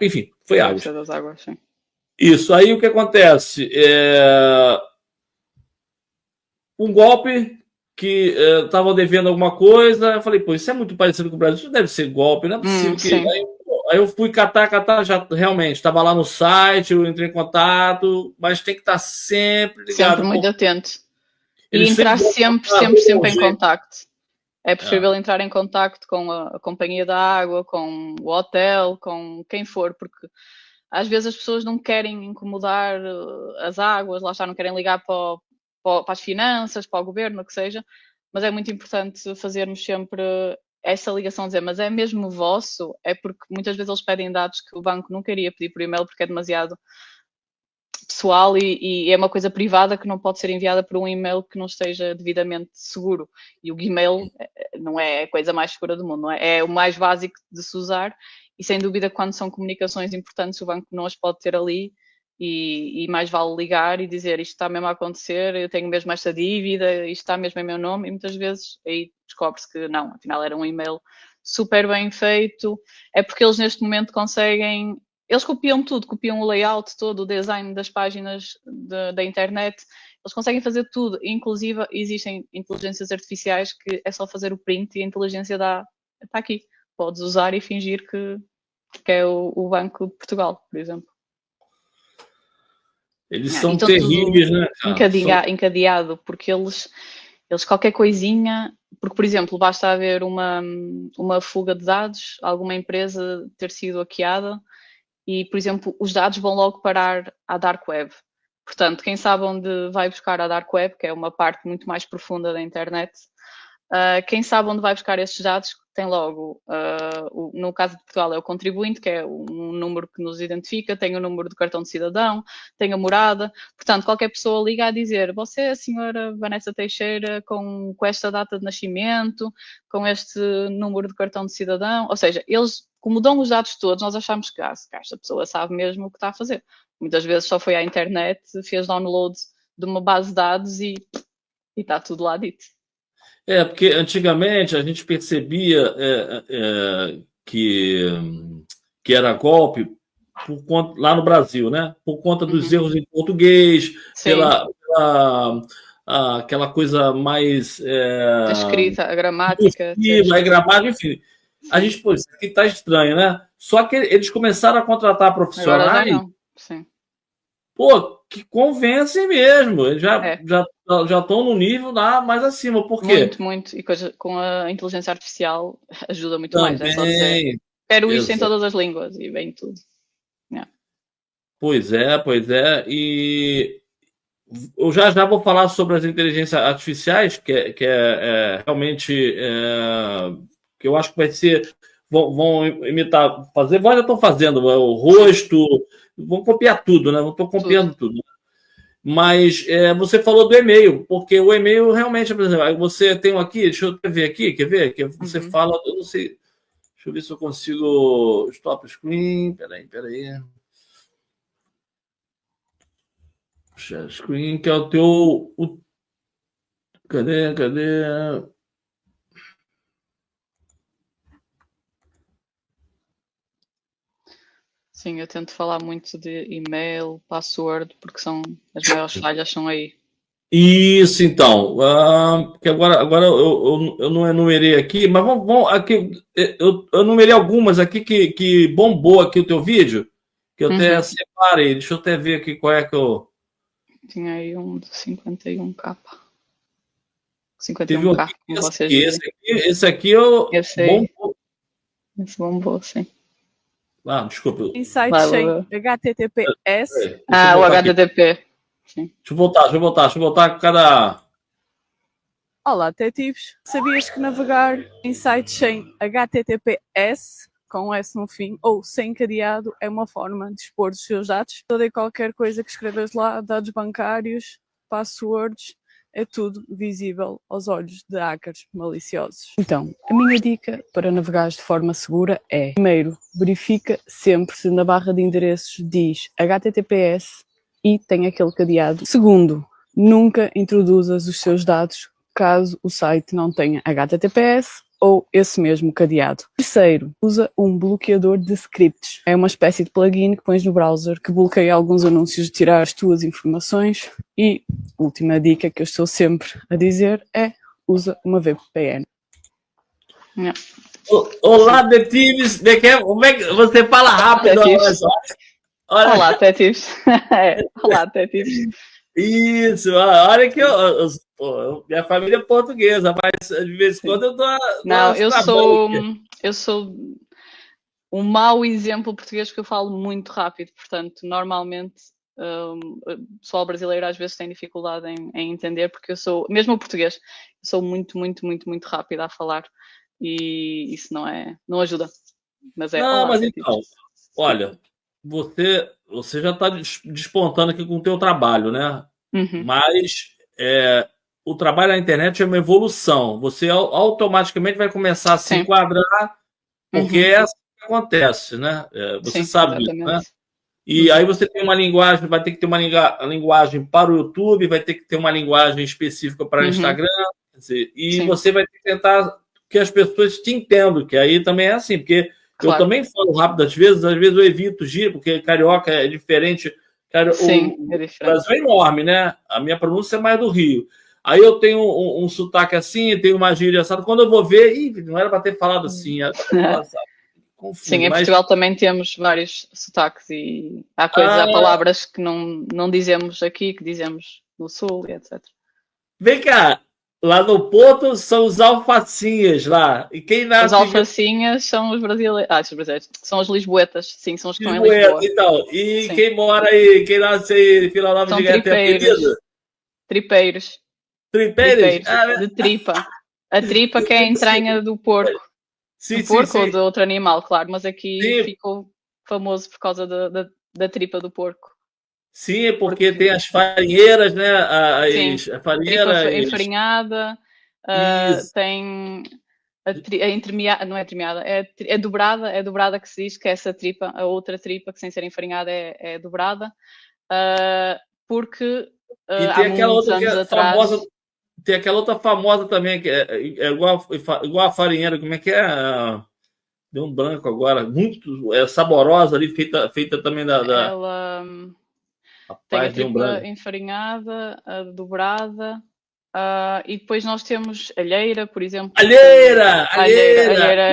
enfim, foi águas. Das águas, sim. Isso, aí o que acontece? Um golpe que estava devendo alguma coisa, eu falei, pô, isso é muito parecido com o Brasil, isso deve ser golpe, não é possível que... Aí eu fui catar, já realmente, estava lá no site, eu entrei em contato, mas tem que estar sempre ligado. Sempre muito atento. E entrar sempre em contacto. É preferível entrar em contacto com a companhia da água, com o hotel, com quem for, porque às vezes as pessoas não querem incomodar as águas, lá está, não querem ligar para as finanças, para o governo, o que seja, mas é muito importante fazermos sempre essa ligação, dizer, mas é mesmo vosso? É porque muitas vezes eles pedem dados que o banco não queria pedir por e-mail porque é demasiado pessoal e é uma coisa privada que não pode ser enviada por um e-mail que não esteja devidamente seguro. E o Gmail não é a coisa mais segura do mundo, não é? É o mais básico de se usar e sem dúvida quando são comunicações importantes o banco não as pode ter ali e mais vale ligar e dizer isto está mesmo a acontecer, eu tenho mesmo esta dívida, isto está mesmo em meu nome e muitas vezes aí descobre-se que não, afinal era um e-mail super bem feito, é porque eles neste momento conseguem, eles copiam tudo, copiam o layout todo, o design das páginas da internet, eles conseguem fazer tudo, inclusive existem inteligências artificiais que é só fazer o print e a inteligência está aqui, podes usar e fingir que é o Banco de Portugal, por exemplo. Eles são terríveis, né? Encadeado, porque eles qualquer coisinha, porque, por exemplo, basta haver uma fuga de dados, alguma empresa ter sido hackeada e, por exemplo, os dados vão logo parar à Dark Web. Portanto, quem sabe onde vai buscar a Dark Web, que é uma parte muito mais profunda da internet, quem sabe onde vai buscar esses dados tem logo, no caso de Portugal é o contribuinte, que é um número que nos identifica, tem o número do cartão de cidadão, tem a morada, portanto qualquer pessoa liga a dizer, você é a senhora Vanessa Teixeira com esta data de nascimento, com este número de cartão de cidadão, ou seja, eles como dão os dados todos, nós achamos que esta pessoa sabe mesmo o que está a fazer. Muitas vezes só foi à internet, fez download de uma base de dados e está tudo lá dito. Porque antigamente a gente percebia que era golpe por conta, lá no Brasil, né? Por conta dos erros em português, aquela coisa mais... a escrita, a gramática. A gramática, enfim. A gente, pô, isso aqui tá estranho, né? Só que eles começaram a contratar profissionais... Agora já não. Sim. Pô, que convencem mesmo. Eles já estão no nível lá mais acima. Por quê? Muito. E com a inteligência artificial ajuda muito mais. É só dizer, quero isto em todas as línguas e vem tudo. Pois é, pois é. E eu já vou falar sobre as inteligências artificiais, que é realmente que eu acho que vai ser. Vão imitar, fazer, já estão fazendo o rosto, vão copiar tudo, né? Estão copiando tudo. Mas você falou do e-mail, porque o e-mail realmente, por exemplo, você tem um aqui, deixa eu ver aqui, quer ver? Que você fala, eu não sei, deixa eu ver se eu consigo stop screen, peraí. Share screen, que é o teu. Cadê? Sim, eu tento falar muito de e-mail, password, porque são as maiores falhas são aí. Isso, então. Que agora eu não enumerei aqui, mas vamos aqui. Eu enumerei algumas aqui que bombou aqui o teu vídeo, que eu até separei. Deixa eu até ver aqui qual é que eu. Tinha aí um de 51K. Teve um 51K, como vocês dizem. Esse aqui eu. Bombou. Esse bombou, sim. Desculpa. Insight sem HTTPS. O HTTP. Sim. Deixa eu voltar cada. Olá, detetives. Sabias que navegar em sites sem HTTPS, com S no fim, ou sem cadeado, é uma forma de expor os seus dados? Toda e qualquer coisa que escreves lá, dados bancários, passwords, é tudo visível aos olhos de hackers maliciosos. Então, a minha dica para navegar de forma segura é: primeiro, verifica sempre se na barra de endereços diz HTTPS e tem aquele cadeado. Segundo, nunca introduzas os seus dados caso o site não tenha HTTPS ou esse mesmo cadeado. Terceiro, usa um bloqueador de scripts. É uma espécie de plugin que pões no browser que bloqueia alguns anúncios de tirar as tuas informações. E última dica que eu estou sempre a dizer é: usa uma VPN. Olá, detetives. Como é que você fala rápido? Olá, detetives. Olá, detetives. Isso, olha que minha família é portuguesa, mas de vez em quando eu tô. Não, eu sou um mau exemplo português porque eu falo muito rápido, portanto, normalmente o pessoal brasileiro às vezes tem dificuldade em entender, porque eu sou, mesmo o português, eu sou muito rápida a falar e isso não ajuda. Mas mas então, olha, você já está despontando aqui com o teu trabalho, né? Mas o trabalho na internet é uma evolução. Você automaticamente vai começar a se enquadrar, porque é assim que acontece, né? Você sabe disso, né? E aí você tem uma linguagem, vai ter que ter uma linguagem para o YouTube, vai ter que ter uma linguagem específica para o Instagram, quer dizer, você vai ter que tentar que as pessoas te entendam, que aí também é assim, porque eu também falo rápido às vezes eu evito gíria, porque carioca é diferente. Cara, o Brasil é enorme, né? A minha pronúncia é mais do Rio. Aí eu tenho um sotaque assim, tenho uma gíria assada. Quando eu vou ver, não era para ter falado assim. Sim, em Portugal também temos vários sotaques e há palavras que não dizemos aqui, que dizemos no Sul, etc. Vem cá, lá no Porto são os alfacinhas lá. E quem nasce... Os alfacinhas são os brasileiros. Os brasileiros. São os lisboetas, sim, são os que estão em Lisboa. Então, e sim. Quem mora aí, quem nasce aí, Vila Nova são de Gaia, tem apelido? Tripeiros. Tripeiros? De tripa. A tripa que é a entranha do porco. Sim, do porco ou de outro animal, claro, mas aqui ficou famoso por causa da tripa do porco. Sim, porque tem as farinheiras, né? A farinheira enfarinhada, tem a entremeada, não é entremeada, é dobrada que se diz que é essa tripa, a outra tripa que sem ser enfarinhada é dobrada, porque há muitos anos atrás... Famosa, tem aquela outra famosa também, que é igual a farinheira, como é que é? Deu um branco agora, muito saborosa ali, feita também Ela tem a tripa enfarinhada, a dobrada, e depois nós temos alheira, por exemplo. Alheira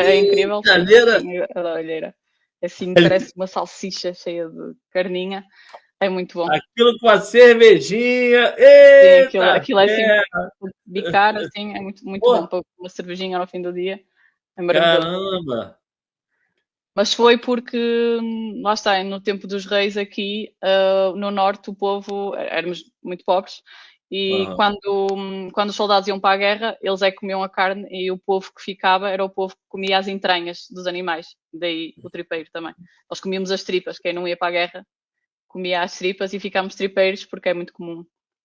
é incrível. Alheira. Assim, parece uma salsicha cheia de carninha. É muito bom. Aquilo com a cervejinha. Sim, aquilo é assim, bicar, assim, é muito bom para uma cervejinha no fim do dia. É maravilhoso. Caramba! Mas foi porque, lá está, no tempo dos reis aqui, no norte, o povo, éramos muito pobres, e Aham. quando os soldados iam para a guerra, eles é que comiam a carne e o povo que ficava era o povo que comia as entranhas dos animais, daí o tripeiro também. Nós comíamos as tripas, quem não ia para a guerra comia as tripas e ficámos tripeiros porque é muito comum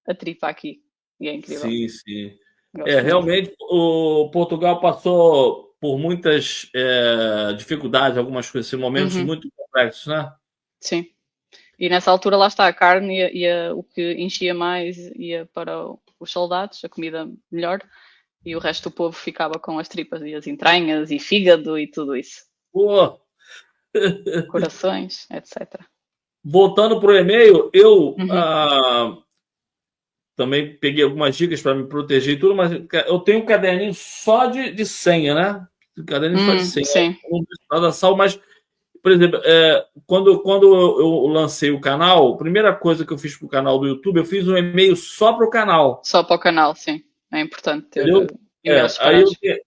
a tripa aqui e é incrível, Sim, sim. gosto muito. Realmente, o Portugal passou por muitas dificuldades, algumas coisas, assim, momentos Uhum, muito complexos, né? sim. E nessa altura lá está, a carne o que enchia mais ia para os soldados, a comida melhor, e o resto do povo ficava com as tripas e as entranhas e fígado e tudo isso. Pô, Corações, etc. voltando para o e-mail, eu Uhum. também peguei algumas dicas para me proteger e tudo, mas eu tenho um caderninho só de senha, né? Um caderninho só de senha. Sim. Eu não deixo nada salvo, mas, por exemplo, quando eu lancei o canal, a primeira coisa que eu fiz para o canal do YouTube, eu fiz um e-mail só para o canal, Só para o canal, sim. É importante ter entendeu? e-mails Aí separados.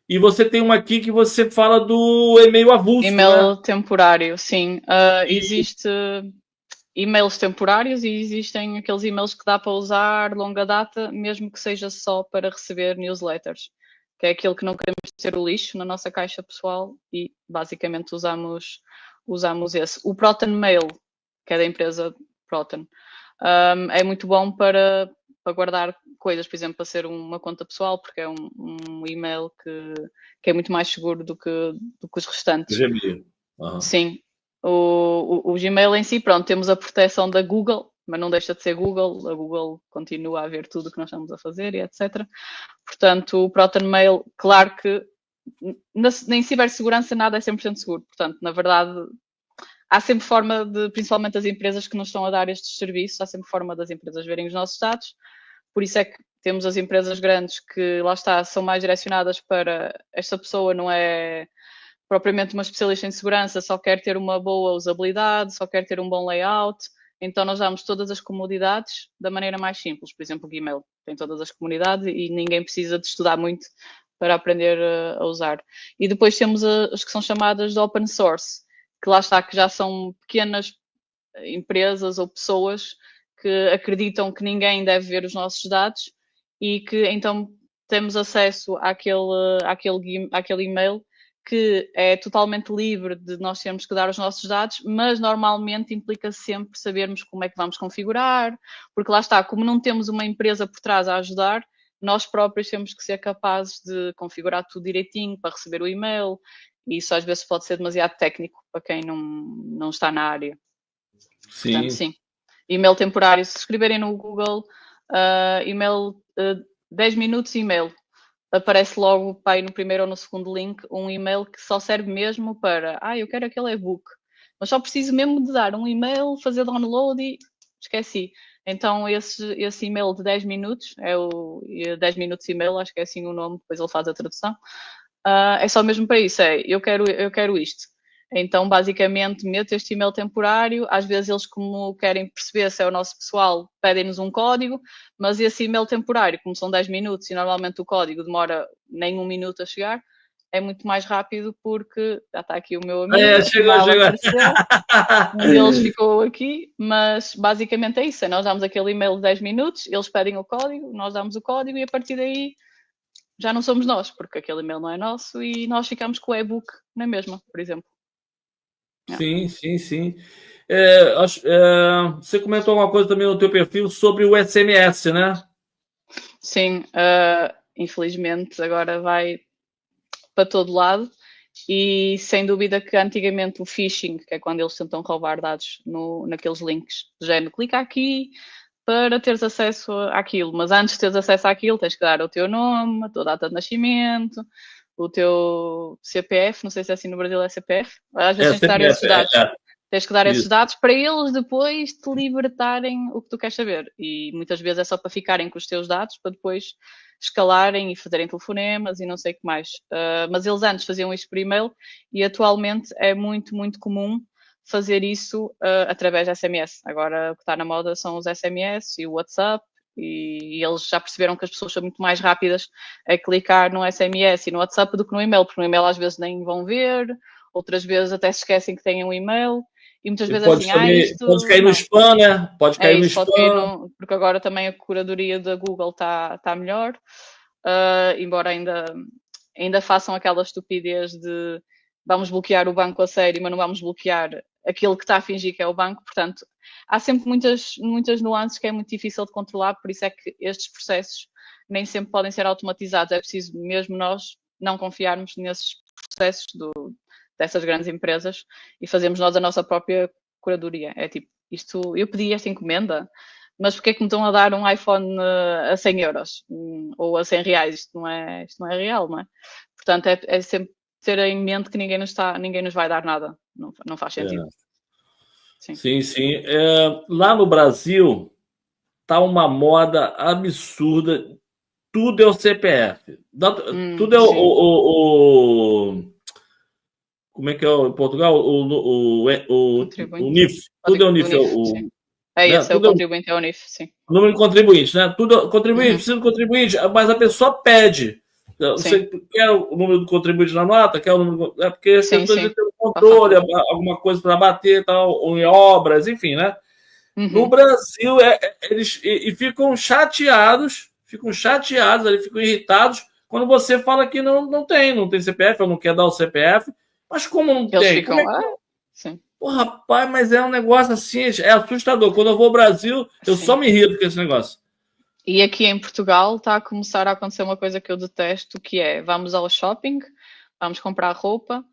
e você tem uma aqui que você fala do e-mail avulso, né? E-mail temporário, sim. E, Existe e-mails temporários e existem aqueles e-mails que dá para usar longa data, mesmo que seja só para receber newsletters, que é aquilo que não queremos ter o lixo na nossa caixa pessoal e basicamente usamos esse. O Proton Mail, que é da empresa Proton, é muito bom para guardar coisas, por exemplo, para ser uma conta pessoal, porque é um e-mail que é muito mais seguro do que os restantes. Gmail. Aham. Sim, o Gmail em si, pronto, temos a proteção da Google, mas não deixa de ser Google, a Google continua a ver tudo o que nós estamos a fazer e etc. Portanto, o Proton Mail, claro que em cibersegurança nada é 100% seguro, portanto, na verdade, há sempre forma de, principalmente as empresas que nos estão a dar estes serviços, há sempre forma das empresas verem os nossos dados, por isso é que temos as empresas grandes que, lá está, são mais direcionadas para esta pessoa não é propriamente uma especialista em segurança, só quer ter uma boa usabilidade, só quer ter um bom layout. Então nós damos todas as comodidades da maneira mais simples. Por exemplo, o Gmail tem todas as comodidades e ninguém precisa de estudar muito para aprender a usar. E depois temos as que são chamadas de open source, que lá está, que já são pequenas empresas ou pessoas que acreditam que ninguém deve ver os nossos dados e que então temos acesso àquele e-mail que é totalmente livre de nós termos que dar os nossos dados, mas normalmente implica sempre sabermos como é que vamos configurar, porque lá está, como não temos uma empresa por trás a ajudar, nós próprios temos que ser capazes de configurar tudo direitinho para receber o e-mail, e isso às vezes pode ser demasiado técnico para quem não está na área. Portanto, Sim. sim. E-mail temporário, se escreverem no Google, e-mail, 10 minutos e-mail, aparece logo para aí no primeiro ou no segundo link um e-mail que só serve mesmo para, eu quero aquele e-book, mas só preciso mesmo de dar um e-mail, fazer download e esqueci. Então esse e-mail de 10 minutos, é o 10 minutos e-mail, acho que é assim o nome, depois ele faz a tradução, é só mesmo para isso, eu quero isto. Então, basicamente, meto este e-mail temporário. Às vezes, eles, como querem perceber se é o nosso pessoal, pedem-nos um código, mas esse e-mail temporário, como são 10 minutos e normalmente o código demora nem um minuto a chegar, é muito mais rápido porque já está aqui o meu amigo, Chegou, afinal chegou. apareceu, um deles ficou aqui, mas basicamente é isso. Nós damos aquele e-mail de 10 minutos, eles pedem o código, nós damos o código e a partir daí já não somos nós, porque aquele e-mail não é nosso e nós ficamos com o e-book na mesma, por exemplo. Yeah. Sim, sim, sim. Você comentou uma coisa também no teu perfil sobre o SMS, né? Sim, infelizmente agora vai para todo lado e sem dúvida que antigamente o phishing, que é quando eles tentam roubar dados naqueles links do género, clica aqui para teres acesso àquilo, mas antes de teres acesso àquilo tens que dar o teu nome, a tua data de nascimento, o teu CPF, não sei se é assim no Brasil é CPF, às vezes tens que dar esses CPF, dados. Tens que dar esses isso. dados para eles depois te libertarem o que tu queres saber. E muitas vezes é só para ficarem com os teus dados, para depois escalarem e fazerem telefonemas e não sei o que mais. Mas eles antes faziam isto por e-mail e atualmente é muito, muito comum fazer isso através de SMS. Agora o que está na moda são os SMS e o WhatsApp. E eles já perceberam que as pessoas são muito mais rápidas a clicar no SMS e no WhatsApp do que no e-mail, porque no e-mail às vezes nem vão ver, outras vezes até se esquecem que têm um e-mail, e muitas vezes Pode, assim, isto... pode cair no não. spam, né? Pode cair no Isso, pode cair spam. porque agora também a curadoria da Google está melhor, embora ainda façam aquela estupidez de vamos bloquear o banco a sério, mas não vamos bloquear aquele que está a fingir que é o banco. Portanto, há sempre muitas nuances que é muito difícil de controlar, por isso é que estes processos nem sempre podem ser automatizados. É preciso mesmo nós não confiarmos nesses processos dessas grandes empresas e fazermos nós a nossa própria curadoria. É tipo, isto, eu pedi esta encomenda, mas porquê é que me estão a dar um iPhone a 100 euros ou a 100 reais? Isto não é real, não é? Portanto, é sempre ter em mente que ninguém nos vai dar nada. Não faz sentido. Sim. Sim. Lá no Brasil, tá uma moda absurda. Tudo é o CPF. Tudo é como é que é em Portugal? O NIF. Tudo é o NIF. Sim. Esse é o contribuinte, é o NIF, sim. O número de contribuintes, né? Tudo contribuinte, precisa de contribuinte, mas a pessoa pede. Você quer o número do contribuinte na nota? Quer o número do... porque as pessoas têm um controle, alguma coisa para bater, tal, ou em obras, enfim, né? No Brasil, eles ficam chateados, eles ficam irritados quando você fala que não tem CPF, ou não quer dar o CPF. Mas como não eles tem? Ficam sim. Pô, rapaz, mas é um negócio assim, é assustador. Quando eu vou ao Brasil, eu só me irrito com esse negócio. E aqui em Portugal está a começar a acontecer uma coisa que eu detesto, que é, vamos ao shopping, vamos comprar roupa,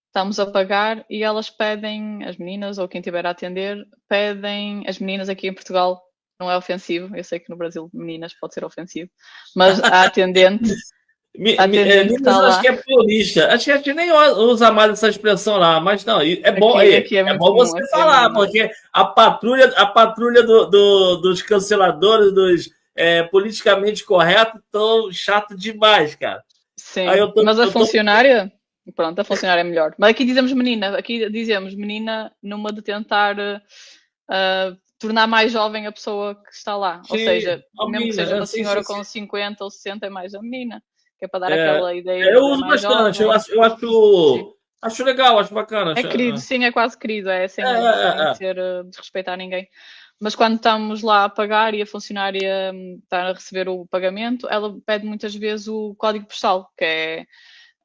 estamos a pagar e elas pedem, as meninas ou quem estiver a atender, pedem, as meninas aqui em Portugal, não é ofensivo, eu sei que no Brasil meninas pode ser ofensivo, mas a atendente... Meninas, acho que é piorista. Acho que a gente nem usa mais essa expressão lá, mas não, é bom, aqui é bom você falar, porque a patrulha dos canceladores, dos politicamente corretos, estão chato demais, cara. Sim, mas a funcionária, pronto, a funcionária é melhor. Mas aqui dizemos menina numa de tentar tornar mais jovem a pessoa que está lá. Sim, ou seja, mesmo que seja uma senhora com 50 ou 60, é mais a menina. Que é para dar aquela ideia. Eu uso bastante, eu acho legal, acho bacana. É querido, sim, é quase querido, sem ser desrespeitar ninguém. Mas quando estamos lá a pagar e a funcionária está a receber o pagamento, ela pede muitas vezes o código postal, que é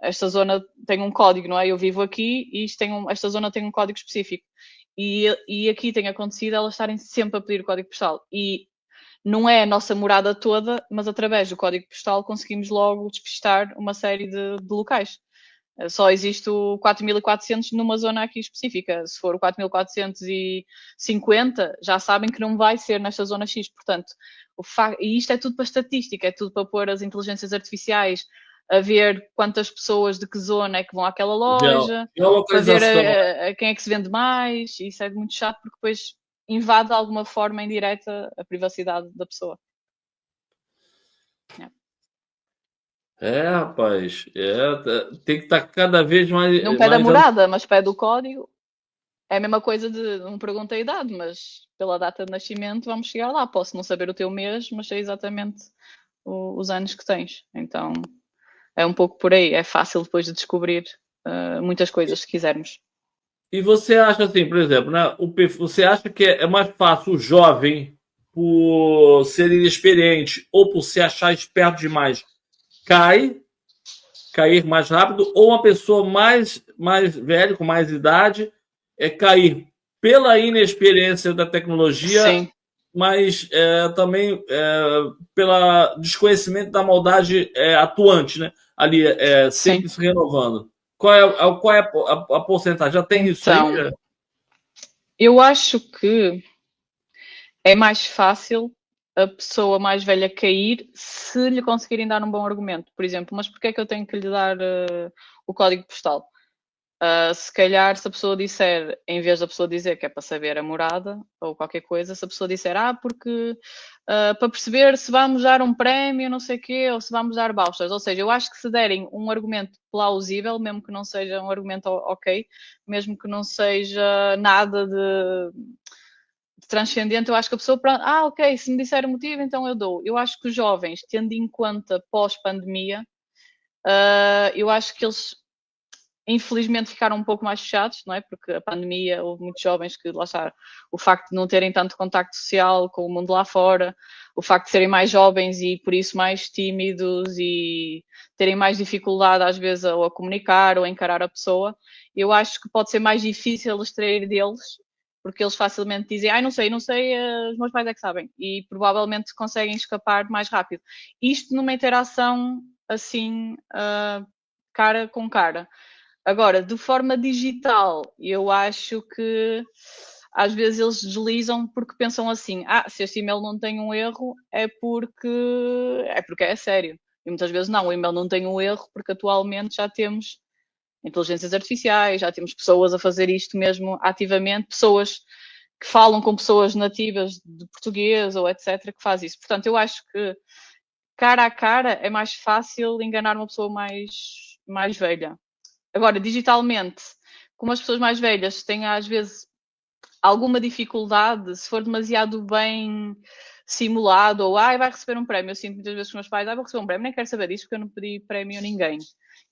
esta zona tem um código, não é? Eu vivo aqui e esta zona tem um código específico. E aqui tem acontecido elas estarem sempre a pedir o código postal. E não é a nossa morada toda, mas através do código postal conseguimos logo despistar uma série de locais. Só existe o 4400 numa zona aqui específica. Se for o 4450, já sabem que não vai ser nesta zona X. Portanto, e isto é tudo para estatística, é tudo para pôr as inteligências artificiais a ver quantas pessoas de que zona é que vão àquela loja, para ver a quem é que se vende mais. Isso é muito chato, porque depois invade de alguma forma indireta a privacidade da pessoa. Rapaz, tem que estar cada vez mais... Não pede a morada, mas pede o código. É a mesma coisa de, não pergunta a idade, mas pela data de nascimento vamos chegar lá. Posso não saber o teu mês, mas sei exatamente os anos que tens. Então, é um pouco por aí. É fácil depois de descobrir muitas coisas, se quisermos. E você acha assim, por exemplo, né, você acha que é mais fácil o jovem, por ser inexperiente ou por se achar esperto demais, cair mais rápido, ou uma pessoa mais velha, com mais idade, cair pela inexperiência da tecnologia, sim, mas também pelo desconhecimento da maldade atuante, né? Ali, sempre se renovando. Qual é a porcentagem? Já tem isso aí? Eu acho que é mais fácil a pessoa mais velha cair se lhe conseguirem dar um bom argumento. Por exemplo, mas porquê é que eu tenho que lhe dar o código postal? Se calhar, se a pessoa disser, em vez da pessoa dizer que é para saber a morada ou qualquer coisa, se a pessoa disser, porque para perceber se vamos dar um prémio, não sei o quê, ou se vamos dar vouchers. Ou seja, eu acho que se derem um argumento plausível, mesmo que não seja um argumento ok, mesmo que não seja nada de transcendente, eu acho que a pessoa, ok, se me disser o motivo, então eu dou. Eu acho que os jovens, tendo em conta pós-pandemia, eu acho que infelizmente ficaram um pouco mais fechados, não é? Porque a pandemia, houve muitos jovens que, lá está, o facto de não terem tanto contacto social com o mundo lá fora, o facto de serem mais jovens e por isso mais tímidos e terem mais dificuldade às vezes a comunicar ou a encarar a pessoa, eu acho que pode ser mais difícil extrair deles, porque eles facilmente dizem, não sei, os meus pais é que sabem, e provavelmente conseguem escapar mais rápido. Isto numa interação assim, cara com cara. Agora, de forma digital, eu acho que às vezes eles deslizam porque pensam assim, se este e-mail não tem um erro é porque é sério. E muitas vezes não, o e-mail não tem um erro porque atualmente já temos inteligências artificiais, já temos pessoas a fazer isto mesmo ativamente, pessoas que falam com pessoas nativas de português ou etc, que faz isso. Portanto, eu acho que cara a cara é mais fácil enganar uma pessoa mais velha. Agora, digitalmente, como as pessoas mais velhas têm às vezes alguma dificuldade, se for demasiado bem simulado, ou vai receber um prémio, eu sinto muitas vezes com os meus pais, vou receber um prémio, nem quero saber disso porque eu não pedi prémio a ninguém.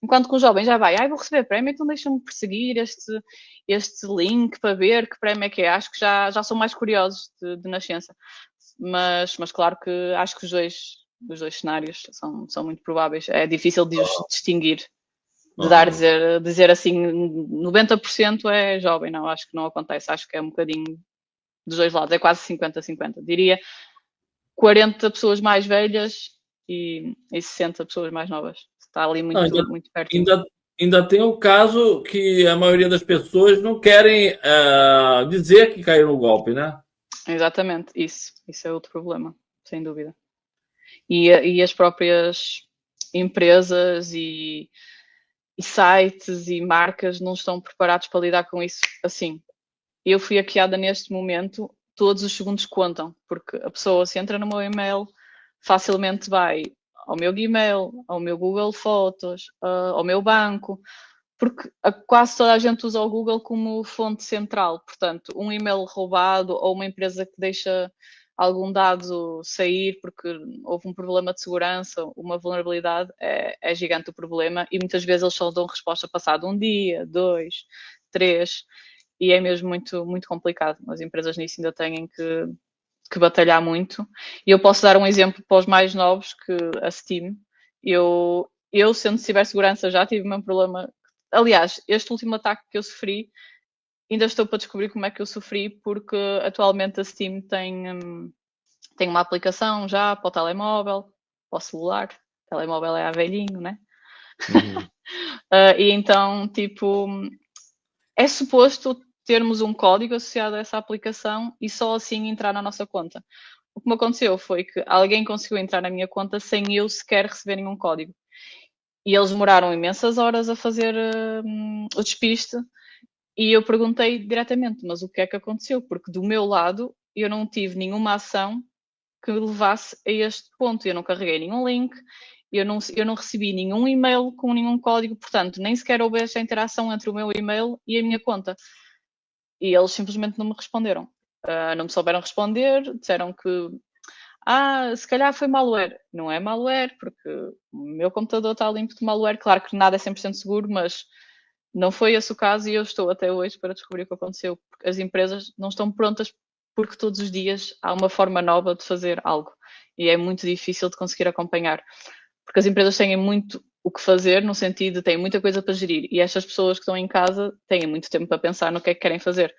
Enquanto com os jovens já vou receber prémio, então deixa-me perseguir este link para ver que prémio é que é. Acho que já são mais curiosos de nascença. Mas claro que acho que os dois cenários são muito prováveis. É difícil de os distinguir. Dizer assim, 90% é jovem, não, acho que não acontece, acho que é um bocadinho dos dois lados, é quase 50-50, diria 40 pessoas mais velhas e 60 pessoas mais novas, está ali muito perto. Ainda tem o caso que a maioria das pessoas não querem dizer que caiu no golpe, né? Exatamente, isso é outro problema, sem dúvida. E as próprias empresas e sites e marcas não estão preparados para lidar com isso assim. Eu fui hackeada neste momento, todos os segundos contam, porque a pessoa se entra no meu e-mail, facilmente vai ao meu Gmail, ao meu Google Fotos, ao meu banco, porque quase toda a gente usa o Google como fonte central. Portanto, um e-mail roubado ou uma empresa que deixa algum dado sair porque houve um problema de segurança, uma vulnerabilidade, é gigante o problema e muitas vezes eles só dão resposta passado 1 dia, 2, 3 e é mesmo muito, muito complicado. As empresas nisso ainda têm que batalhar muito. E eu posso dar um exemplo para os mais novos, que a Steam, eu sendo cibersegurança já tive o mesmo problema. Aliás, este último ataque que eu sofri, ainda estou para descobrir como é que eu sofri, porque atualmente a Steam tem uma aplicação já para o telemóvel, para o celular. O telemóvel é a velhinho, né? Uhum. E então, tipo, é suposto termos um código associado a essa aplicação e só assim entrar na nossa conta. O que me aconteceu foi que alguém conseguiu entrar na minha conta sem eu sequer receber nenhum código. E eles demoraram imensas horas a fazer o despiste. E eu perguntei diretamente, mas o que é que aconteceu? Porque do meu lado eu não tive nenhuma ação que levasse a este ponto. Eu não carreguei nenhum link, eu não recebi nenhum e-mail com nenhum código, portanto, nem sequer houve esta interação entre o meu e-mail e a minha conta. E eles simplesmente não me responderam. Não me souberam responder, disseram que se calhar foi malware. Não é malware, porque o meu computador está limpo de malware. Claro que nada é 100% seguro, mas não foi esse o caso e eu estou até hoje para descobrir o que aconteceu. Porque as empresas não estão prontas porque todos os dias há uma forma nova de fazer algo. E é muito difícil de conseguir acompanhar. Porque as empresas têm muito o que fazer, no sentido de têm muita coisa para gerir. E estas pessoas que estão em casa têm muito tempo para pensar no que é que querem fazer.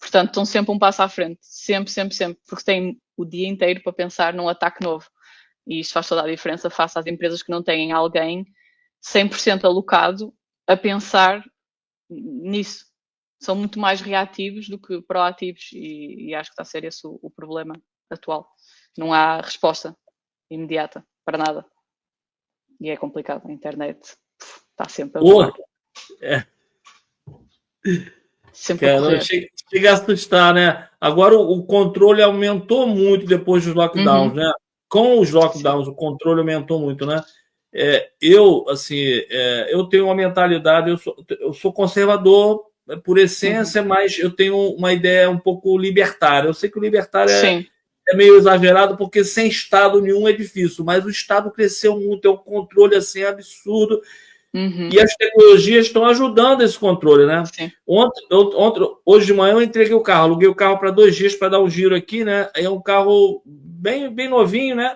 Portanto, estão sempre um passo à frente. Sempre, sempre, sempre. Porque têm o dia inteiro para pensar num ataque novo. E isto faz toda a diferença face às empresas que não têm alguém 100% alocado a pensar nisso. São muito mais reativos do que proativos e acho que está a ser esse o problema atual. Não há resposta imediata para nada. E é complicado. A internet está sempre a voar. Sempre a correr. Chega a assustar, né? Agora o controle aumentou muito depois dos lockdowns, né? Com os lockdowns, o controle aumentou muito, né? Eu tenho uma mentalidade, eu sou conservador por essência, mas eu tenho uma ideia um pouco libertária. Eu sei que o libertário é meio exagerado, porque sem Estado nenhum é difícil, mas o Estado cresceu muito, é um controle assim absurdo. Uhum. E as tecnologias estão ajudando esse controle, né? Sim. Hoje de manhã eu entreguei o carro, aluguei o carro para 2 dias para dar um giro aqui, né? É um carro bem, bem novinho, né?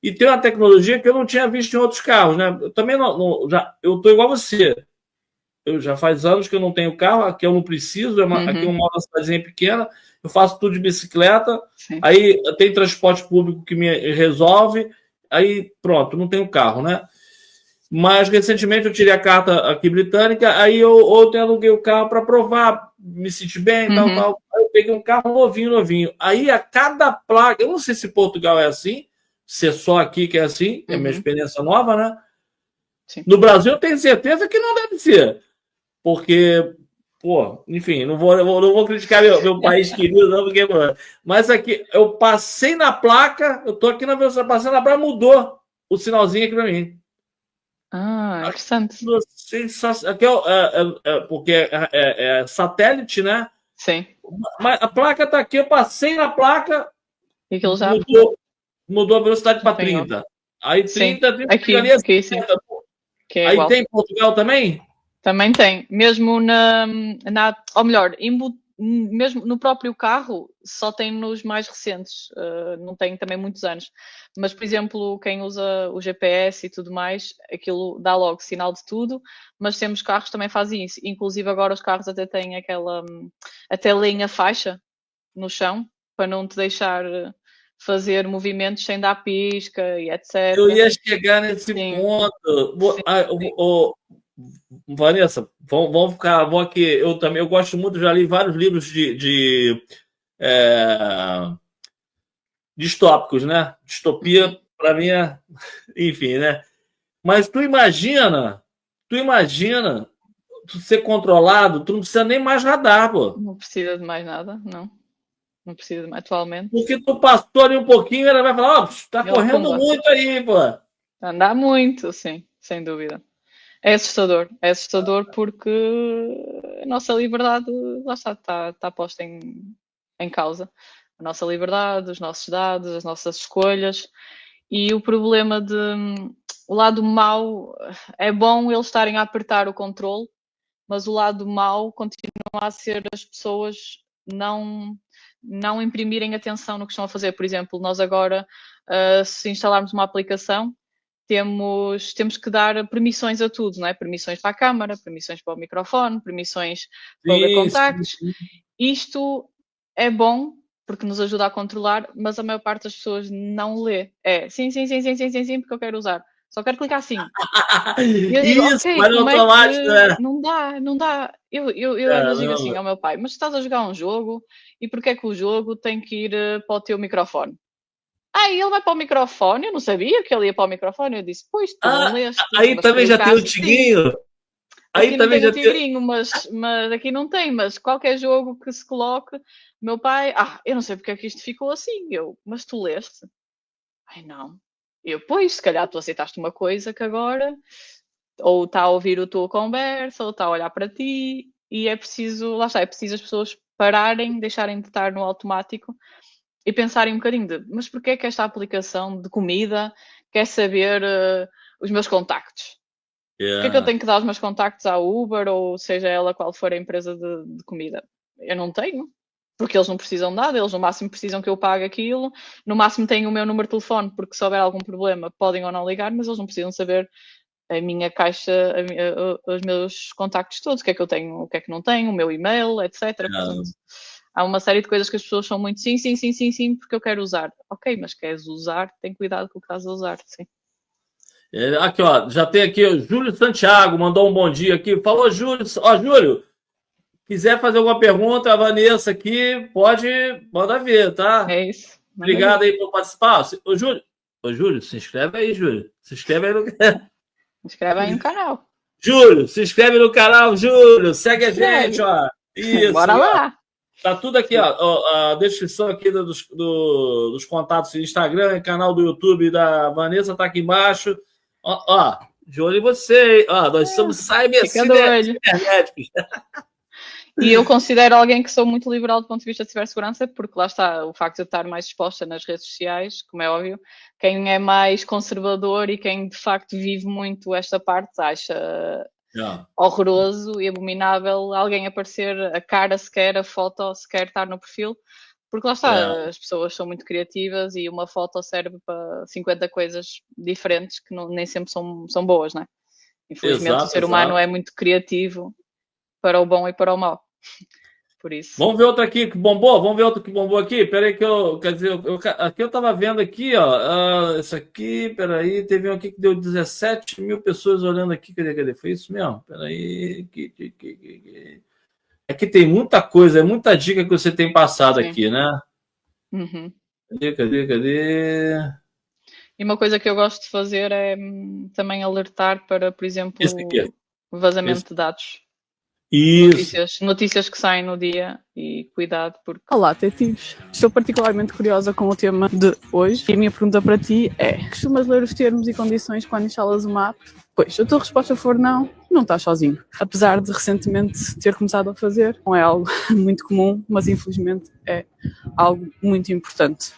E tem uma tecnologia que eu não tinha visto em outros carros, né? Eu também eu tô igual você. Eu já faz anos que eu não tenho carro, aqui eu não preciso, aqui eu moro numa cidadezinha pequena, eu faço tudo de bicicleta, Sim. aí tem transporte público que me resolve, aí pronto, não tenho carro, né? Mas recentemente eu tirei a carta aqui britânica, aí ontem eu aluguei o carro para provar, me sentir bem, tal. Aí eu peguei um carro novinho. Aí a cada placa, eu não sei se Portugal é assim, se é só aqui que é assim, é minha experiência nova, né? Sim. No Brasil eu tenho certeza que não deve ser, porque, pô, enfim, não vou criticar meu país querido, não, porque, mas aqui eu passei na placa, eu tô aqui na velocidade, passei na placa, mudou o sinalzinho aqui para mim. Interessante. Aqui porque é satélite, né? Sim. Mas a placa está aqui, eu passei na placa, E aquilo já mudou a velocidade para apanhou. 30. Aí Sim. 30 Aqui, sim. Que é aí igual. tem em Portugal também? Também tem. Mesmo ou melhor, mesmo no próprio carro, só tem nos mais recentes. Não tem também muitos anos. Mas, por exemplo, quem usa o GPS e tudo mais, aquilo dá logo sinal de tudo. Mas temos carros que também fazem isso. Inclusive agora os carros até têm até leem a faixa no chão para não te deixar fazer movimentos sem dar pisca e etc. Eu ia chegar nesse Sim. ponto. Vanessa, vamos aqui. Eu gosto muito, já li vários livros de distópicos, né? Distopia, para mim, enfim, né? Mas tu imagina tu ser controlado, tu não precisa nem mais radar, pô. Não precisa de mais nada, não. Não precisa de mais atualmente. Porque tu passou ali um pouquinho, ela vai falar, tá correndo pumba. muito aí, pô. Andar muito, sim, sem dúvida. É assustador porque a nossa liberdade, lá está posta em causa. A nossa liberdade, os nossos dados, as nossas escolhas. E o problema o lado mau, é bom eles estarem a apertar o controle, mas o lado mau continua a ser as pessoas não imprimirem atenção no que estão a fazer. Por exemplo, nós agora, se instalarmos uma aplicação, temos que dar permissões a tudo, não é? Permissões para a câmara, permissões para o microfone, permissões para ver contactos. Sim. Isto é bom porque nos ajuda a controlar, mas a maior parte das pessoas não lê. Sim, porque eu quero usar. Só quero clicar sim. E eu digo, isso, okay, mas não automático, né? Não dá. Eu digo assim ao meu pai, mas estás a jogar um jogo e porquê é que o jogo tem que ir para o teu microfone? Ele vai para o microfone, eu não sabia que ele ia para o microfone, eu disse, pois, tu não leste. Aí também já tem o tigrinho. Aqui não tem o tigrinho, mas aqui não tem, mas qualquer jogo que se coloque, meu pai, eu não sei porque é que isto ficou assim, mas tu leste? Não. Pois, se calhar tu aceitaste uma coisa que agora ou está a ouvir a tua conversa, ou está a olhar para ti, e é preciso as pessoas pararem, deixarem de estar no automático e pensarem um bocadinho mas porquê é que esta aplicação de comida quer saber os meus contactos? Porquê é que eu tenho que dar os meus contactos à Uber, ou seja ela qual for a empresa de comida? Eu não tenho. Porque eles não precisam de nada, eles no máximo precisam que eu pague aquilo, no máximo têm o meu número de telefone, porque se houver algum problema podem ou não ligar, mas eles não precisam saber a minha caixa, os meus contactos todos, o que é que eu tenho, o que é que não tenho, o meu e-mail, etc. Portanto, há uma série de coisas que as pessoas são muito sim, porque eu quero usar. Ok, mas queres usar, tem cuidado com o que estás a usar, sim. Aqui, ó, já tem aqui o Júlio Santiago, mandou um bom dia aqui. Falou, Júlio. Júlio, quiser fazer alguma pergunta, a Vanessa aqui, manda ver, tá? É isso. Obrigado aí por participar. Ô, Júlio, se inscreve aí, Júlio. Se inscreve aí no canal. Se inscreve aí no canal. Júlio, se inscreve no canal, Júlio. Segue a gente, ó. Isso. Bora lá. Tá tudo aqui, ó. A descrição aqui dos contatos do Instagram, canal do YouTube da Vanessa tá aqui embaixo. Ó, de olho em você. Ó, nós somos cybercibernéticos. E eu considero alguém que sou muito liberal do ponto de vista de cibersegurança, porque lá está, o facto de eu estar mais exposta nas redes sociais, como é óbvio, quem é mais conservador e quem de facto vive muito esta parte acha Yeah. horroroso e abominável alguém aparecer a cara sequer, a foto sequer estar no perfil, porque lá está, as pessoas são muito criativas e uma foto serve para 50 coisas diferentes que nem sempre são boas, não é? Infelizmente Exato, o ser humano exato. é muito criativo para o bom e para o mau. Por isso. Vamos ver outro aqui que bombou? Vamos ver outro que bombou aqui? Peraí que quer dizer, aqui eu tava vendo aqui, ó, esse aqui, peraí, teve um aqui que deu 17 mil pessoas olhando aqui, cadê? Foi isso mesmo? Peraí, aqui tem muita coisa, é muita dica que você tem passado Sim. aqui, né? Uhum. Cadê? E uma coisa que eu gosto de fazer é também alertar para, por exemplo, vazamento de dados. Isso. Notícias que saem no dia e cuidado porque... Olá, detetives. Estou particularmente curiosa com o tema de hoje e a minha pergunta para ti é: costumas ler os termos e condições quando instalas uma app? Pois, se a tua resposta for não estás sozinho. Apesar de recentemente ter começado a fazer, não é algo muito comum, mas infelizmente é algo muito importante.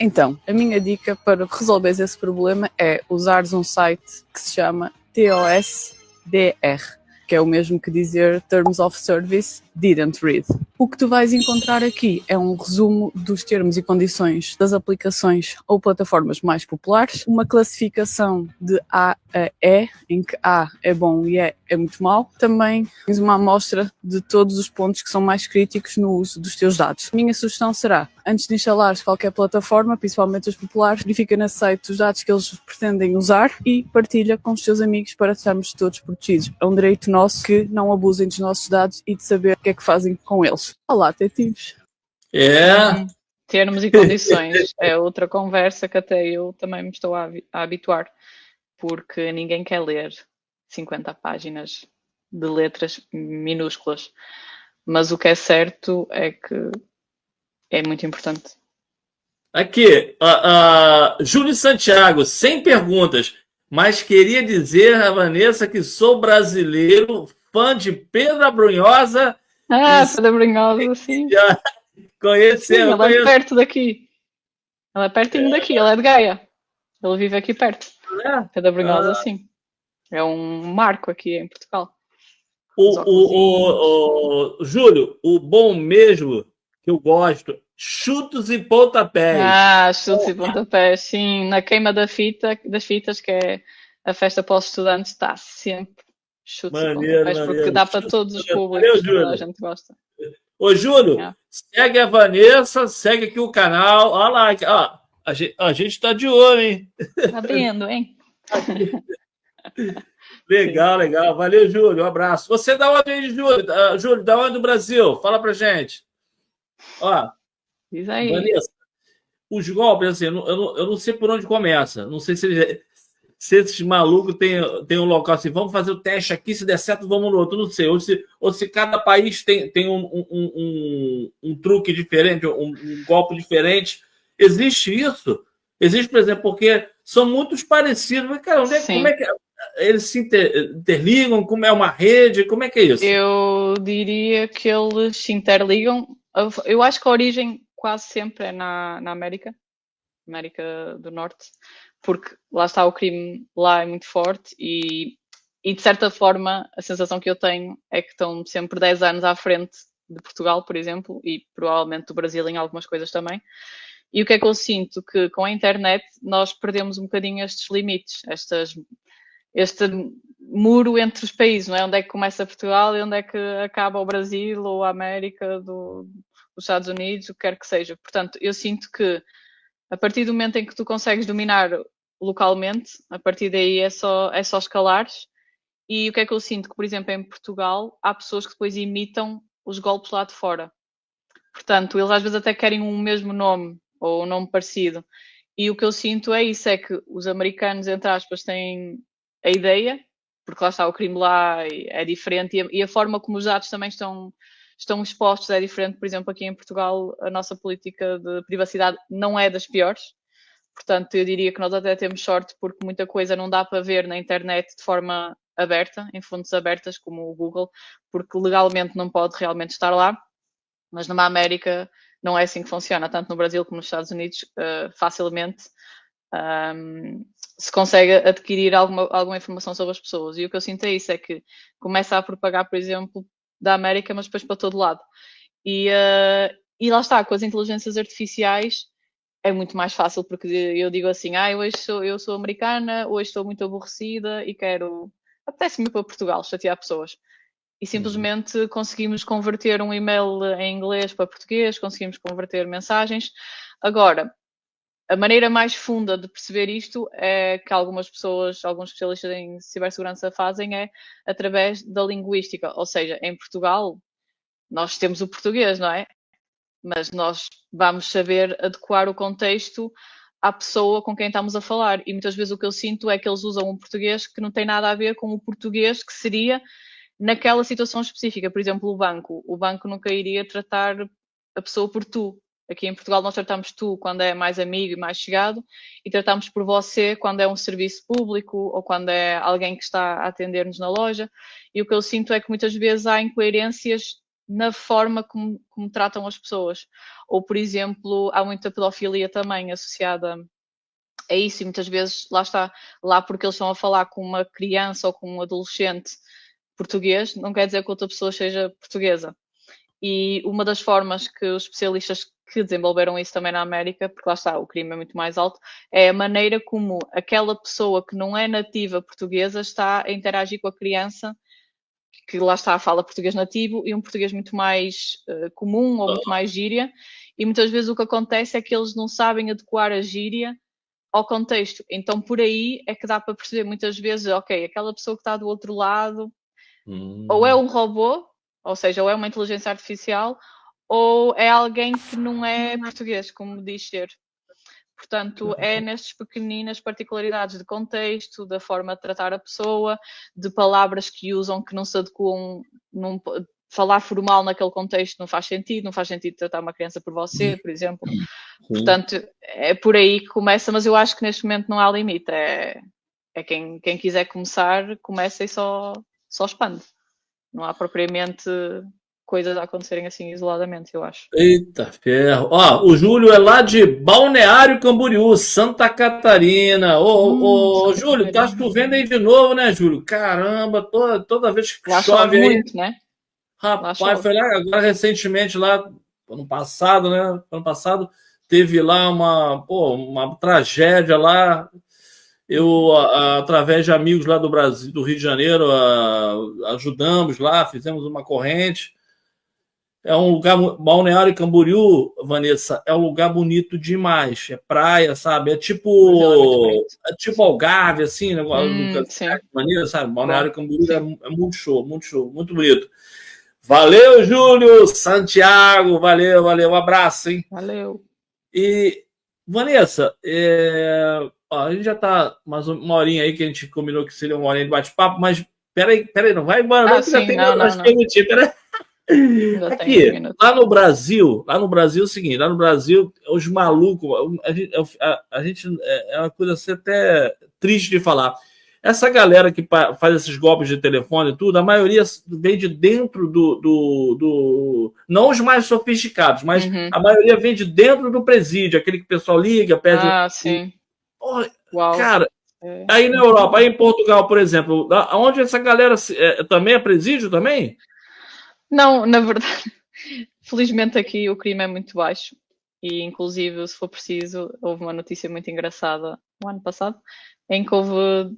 Então, a minha dica para resolveres esse problema é usares um site que se chama TOSDR, que é o mesmo que dizer Terms of Service Didn't Read. O que tu vais encontrar aqui é um resumo dos termos e condições das aplicações ou plataformas mais populares, uma classificação de A a E, em que A é bom e E é muito mau. Também tens uma amostra de todos os pontos que são mais críticos no uso dos teus dados. A minha sugestão será, antes de instalares qualquer plataforma, principalmente as populares, verifica nesse site os dados que eles pretendem usar e partilha com os teus amigos para estarmos todos protegidos. É um direito nosso que não abusem dos nossos dados e de saber o que é que fazem com eles. Olá, detetives. Termos e condições é outra conversa que até eu também me estou a habituar, porque ninguém quer ler 50 páginas de letras minúsculas. Mas o que é certo é que é muito importante. Aqui, Júlio Santiago, sem perguntas, mas queria dizer a Vanessa que sou brasileiro, fã de Pedro Abrunhosa. Pedro Abrunhosa, sim. Ela é perto daqui. Ela é pertinho daqui, ela é de Gaia. Ele vive aqui perto. Pedro Abrunhosa, sim. É um marco aqui em Portugal. Júlio, o bom mesmo que eu gosto, chutos e pontapés. Chutos e pontapés, sim. Na queima das fitas, que é a festa para os estudantes, está sempre chutos e pontapés, porque dá para todos os públicos, toda a gente gosta. Ô, Júlio, segue a Vanessa, segue aqui o canal. Olha lá, a gente tá de olho, hein? Tá vendo, hein? Legal. Valeu, Júlio. Um abraço. Você da onde aí, Júlio? Júlio, da onde do Brasil? Fala pra gente. Diz aí. Vanessa, os golpes, assim, eu não sei por onde começa. Não sei se esses malucos tem um local assim, vamos fazer o teste aqui, se der certo, vamos no outro. Não sei. Ou se cada país tem um truque diferente, um golpe diferente. Existe isso? Existe, por exemplo, porque são muito parecidos. Mas, cara, como é que eles se interligam? Como é uma rede? Como é que é isso? Eu diria que eles se interligam. Eu acho que a origem quase sempre é na América do Norte, porque lá está, o crime lá é muito forte e de certa forma a sensação que eu tenho é que estão sempre 10 anos à frente de Portugal, por exemplo, e provavelmente do Brasil em algumas coisas também. E o que é que eu sinto? Que com a internet nós perdemos um bocadinho estes limites, este muro entre os países, não é? Onde é que começa Portugal e onde é que acaba o Brasil ou a América dos Estados Unidos, o que quer que seja. Portanto, eu sinto que a partir do momento em que tu consegues dominar localmente, a partir daí é só escalares. E o que é que eu sinto? Que, por exemplo, em Portugal há pessoas que depois imitam os golpes lá de fora. Portanto, eles às vezes até querem um mesmo nome ou um nome parecido. E o que eu sinto é isso, é que os americanos, entre aspas, têm a ideia, porque lá está, o crime lá é diferente e a forma como os dados também estão expostos é diferente. Por exemplo, aqui em Portugal a nossa política de privacidade não é das piores, portanto eu diria que nós até temos sorte porque muita coisa não dá para ver na internet de forma aberta, em fontes abertas como o Google, porque legalmente não pode realmente estar lá, mas numa América não é assim que funciona, tanto no Brasil como nos Estados Unidos, facilmente se consegue adquirir alguma informação sobre as pessoas. E o que eu sinto é isso, é que começa a propagar, por exemplo, da América, mas depois para todo lado. E lá está, com as inteligências artificiais é muito mais fácil, porque eu digo assim, hoje eu sou americana, hoje estou muito aborrecida e apetece-me ir para Portugal, chatear pessoas. E simplesmente conseguimos converter um e-mail em inglês para português, conseguimos converter mensagens. Agora, a maneira mais funda de perceber isto é que algumas pessoas, alguns especialistas em cibersegurança fazem é através da linguística. Ou seja, em Portugal, nós temos o português, não é? Mas nós vamos saber adequar o contexto à pessoa com quem estamos a falar. E muitas vezes o que eu sinto é que eles usam um português que não tem nada a ver com o português que seria naquela situação específica. Por exemplo, o banco. O banco nunca iria tratar a pessoa por tu. Aqui em Portugal nós tratamos tu quando é mais amigo e mais chegado e tratamos por você quando é um serviço público ou quando é alguém que está a atender-nos na loja. E o que eu sinto é que muitas vezes há incoerências na forma como tratam as pessoas. Ou, por exemplo, há muita pedofilia também associada a isso e muitas vezes, lá está, lá porque eles estão a falar com uma criança ou com um adolescente português, não quer dizer que outra pessoa seja portuguesa. E uma das formas que os especialistas que desenvolveram isso também na América, porque lá está, o crime é muito mais alto, é a maneira como aquela pessoa que não é nativa portuguesa está a interagir com a criança que lá está, fala português nativo e um português muito mais comum ou muito mais gíria. E muitas vezes o que acontece é que eles não sabem adequar a gíria ao contexto. Então, por aí é que dá para perceber muitas vezes, ok, aquela pessoa que está do outro lado ou é um robô, ou seja, ou é uma inteligência artificial, ou é alguém que não é português, como diz ser. Portanto, é nestas pequeninas particularidades de contexto, da forma de tratar a pessoa, de palavras que usam que não se adequam, falar formal naquele contexto não faz sentido tratar uma criança por você, por exemplo. Portanto, é por aí que começa, mas eu acho que neste momento não há limite. É quem quiser começar, começa e só expande. Não há propriamente coisas a acontecerem assim isoladamente, eu acho. Eita ferro. Ó, o Júlio é lá de Balneário Camboriú, Santa Catarina. Ô, Júlio, tá chovendo aí de novo, né, Júlio? Caramba, toda vez que lá chove aí. Muito, né? Rapaz, foi lá agora recentemente, lá, ano passado, né? Ano passado, teve lá uma tragédia lá. Eu, através de amigos lá do Brasil, do Rio de Janeiro, ajudamos lá, fizemos uma corrente. É um lugar, Balneário Camboriú, Vanessa, é um lugar bonito demais. É praia, sabe? É tipo Algarve, assim, né? Maneiro, sabe? Balneário Camboriú é muito show, muito bonito. Valeu, Júlio, Santiago, valeu, um abraço, hein? Valeu. E, Vanessa, a gente já tá mais uma horinha aí que a gente combinou que seria uma horinha de bate-papo, mas peraí, não vai embora, não, sim, tem não. Peraí. Aqui, lá no Brasil é o seguinte, lá no Brasil, os malucos, a gente é uma coisa assim, até triste de falar. Essa galera que faz esses golpes de telefone e tudo, a maioria vem de dentro não os mais sofisticados, mas a maioria vem de dentro do presídio, aquele que o pessoal liga, pede. Sim. Cara, aí na Europa, aí em Portugal, por exemplo, onde essa galera também é presídio também? Não, na verdade, felizmente aqui o crime é muito baixo e inclusive, se for preciso, houve uma notícia muito engraçada no ano passado, em que houve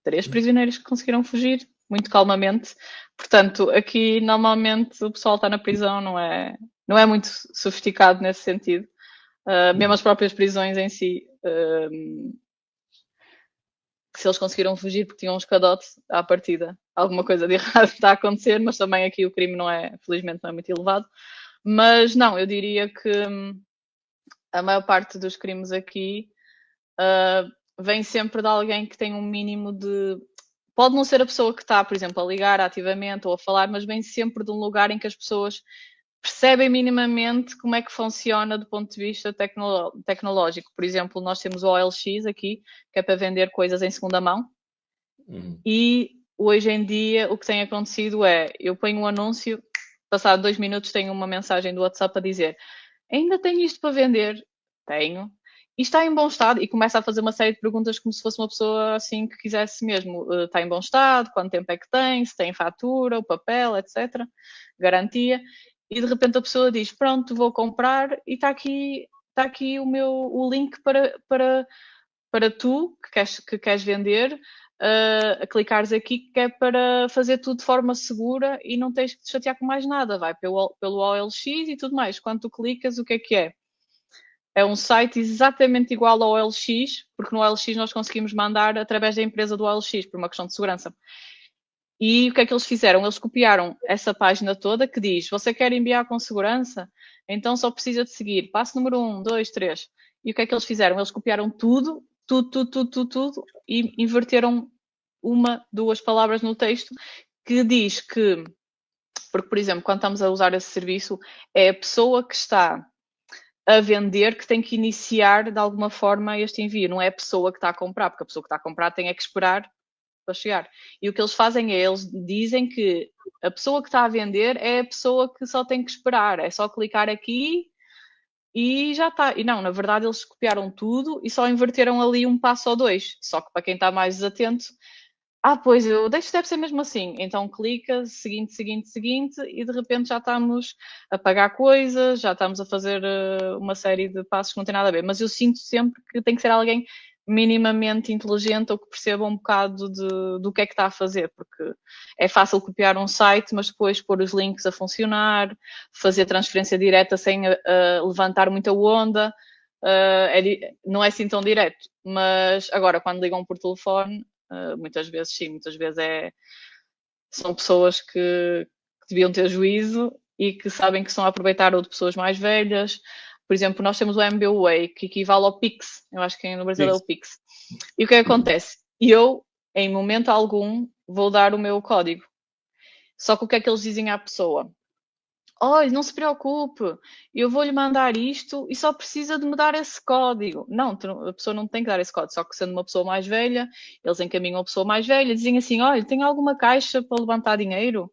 3 prisioneiros que conseguiram fugir muito calmamente. Portanto, aqui normalmente o pessoal está na prisão, não é muito sofisticado nesse sentido. Mesmo as próprias prisões em si, que se eles conseguiram fugir porque tinham um escadote à partida, alguma coisa de errado está a acontecer, mas também aqui o crime felizmente não é muito elevado. Mas não, eu diria que a maior parte dos crimes aqui vem sempre de alguém que tem um mínimo de... Pode não ser a pessoa que está, por exemplo, a ligar ativamente ou a falar, mas vem sempre de um lugar em que as pessoas percebem minimamente como é que funciona do ponto de vista tecnológico. Por exemplo, nós temos o OLX aqui, que é para vender coisas em segunda mão. E hoje em dia o que tem acontecido é, eu ponho um anúncio, passado 2 minutos tenho uma mensagem do WhatsApp a dizer ainda tenho isto para vender? Tenho. E está em bom estado? E começa a fazer uma série de perguntas como se fosse uma pessoa assim que quisesse mesmo. Está em bom estado? Quanto tempo é que tem? Se tem fatura, o papel, etc. Garantia. E de repente a pessoa diz, pronto, vou comprar e está aqui o link para tu, que queres vender, a clicares aqui, que é para fazer tudo de forma segura e não tens que te chatear com mais nada. Vai pelo OLX e tudo mais. Quando tu clicas, o que é? É um site exatamente igual ao OLX, porque no OLX nós conseguimos mandar através da empresa do OLX, por uma questão de segurança. E o que é que eles fizeram? Eles copiaram essa página toda que diz, você quer enviar com segurança? Então só precisa de seguir. Passo número 1, 2, 3. E o que é que eles fizeram? Eles copiaram tudo e inverteram uma, 2 palavras no texto que diz que, porque, por exemplo, quando estamos a usar esse serviço, é a pessoa que está a vender que tem que iniciar de alguma forma este envio, não é a pessoa que está a comprar, porque a pessoa que está a comprar tem é que esperar para chegar. E o que eles fazem é, eles dizem que a pessoa que está a vender é a pessoa que só tem que esperar, é só clicar aqui e já está. E não, na verdade eles copiaram tudo e só inverteram ali um passo ou 2. Só que para quem está mais desatento, pois eu deixo, deve ser mesmo assim. Então clica, seguinte, e de repente já estamos a pagar coisas, já estamos a fazer uma série de passos que não tem nada a ver. Mas eu sinto sempre que tem que ser alguém minimamente inteligente ou que perceba um bocado do que é que está a fazer, porque é fácil copiar um site, mas depois pôr os links a funcionar, fazer transferência direta sem levantar muita onda, não é assim tão direto. Mas agora, quando ligam por telefone, muitas vezes sim, muitas vezes são pessoas que deviam ter juízo e que sabem que estão a aproveitar ou de pessoas mais velhas. Por exemplo, nós temos o MBWay, que equivale ao Pix. Eu acho que no Brasil é o Pix. E o que é que acontece? Eu, em momento algum, vou dar o meu código. Só que o que é que eles dizem à pessoa? Olha, não se preocupe, eu vou-lhe mandar isto e só precisa de me dar esse código. Não, a pessoa não tem que dar esse código, só que sendo uma pessoa mais velha, eles encaminham a pessoa mais velha, dizem assim, olha, tem alguma caixa para levantar dinheiro?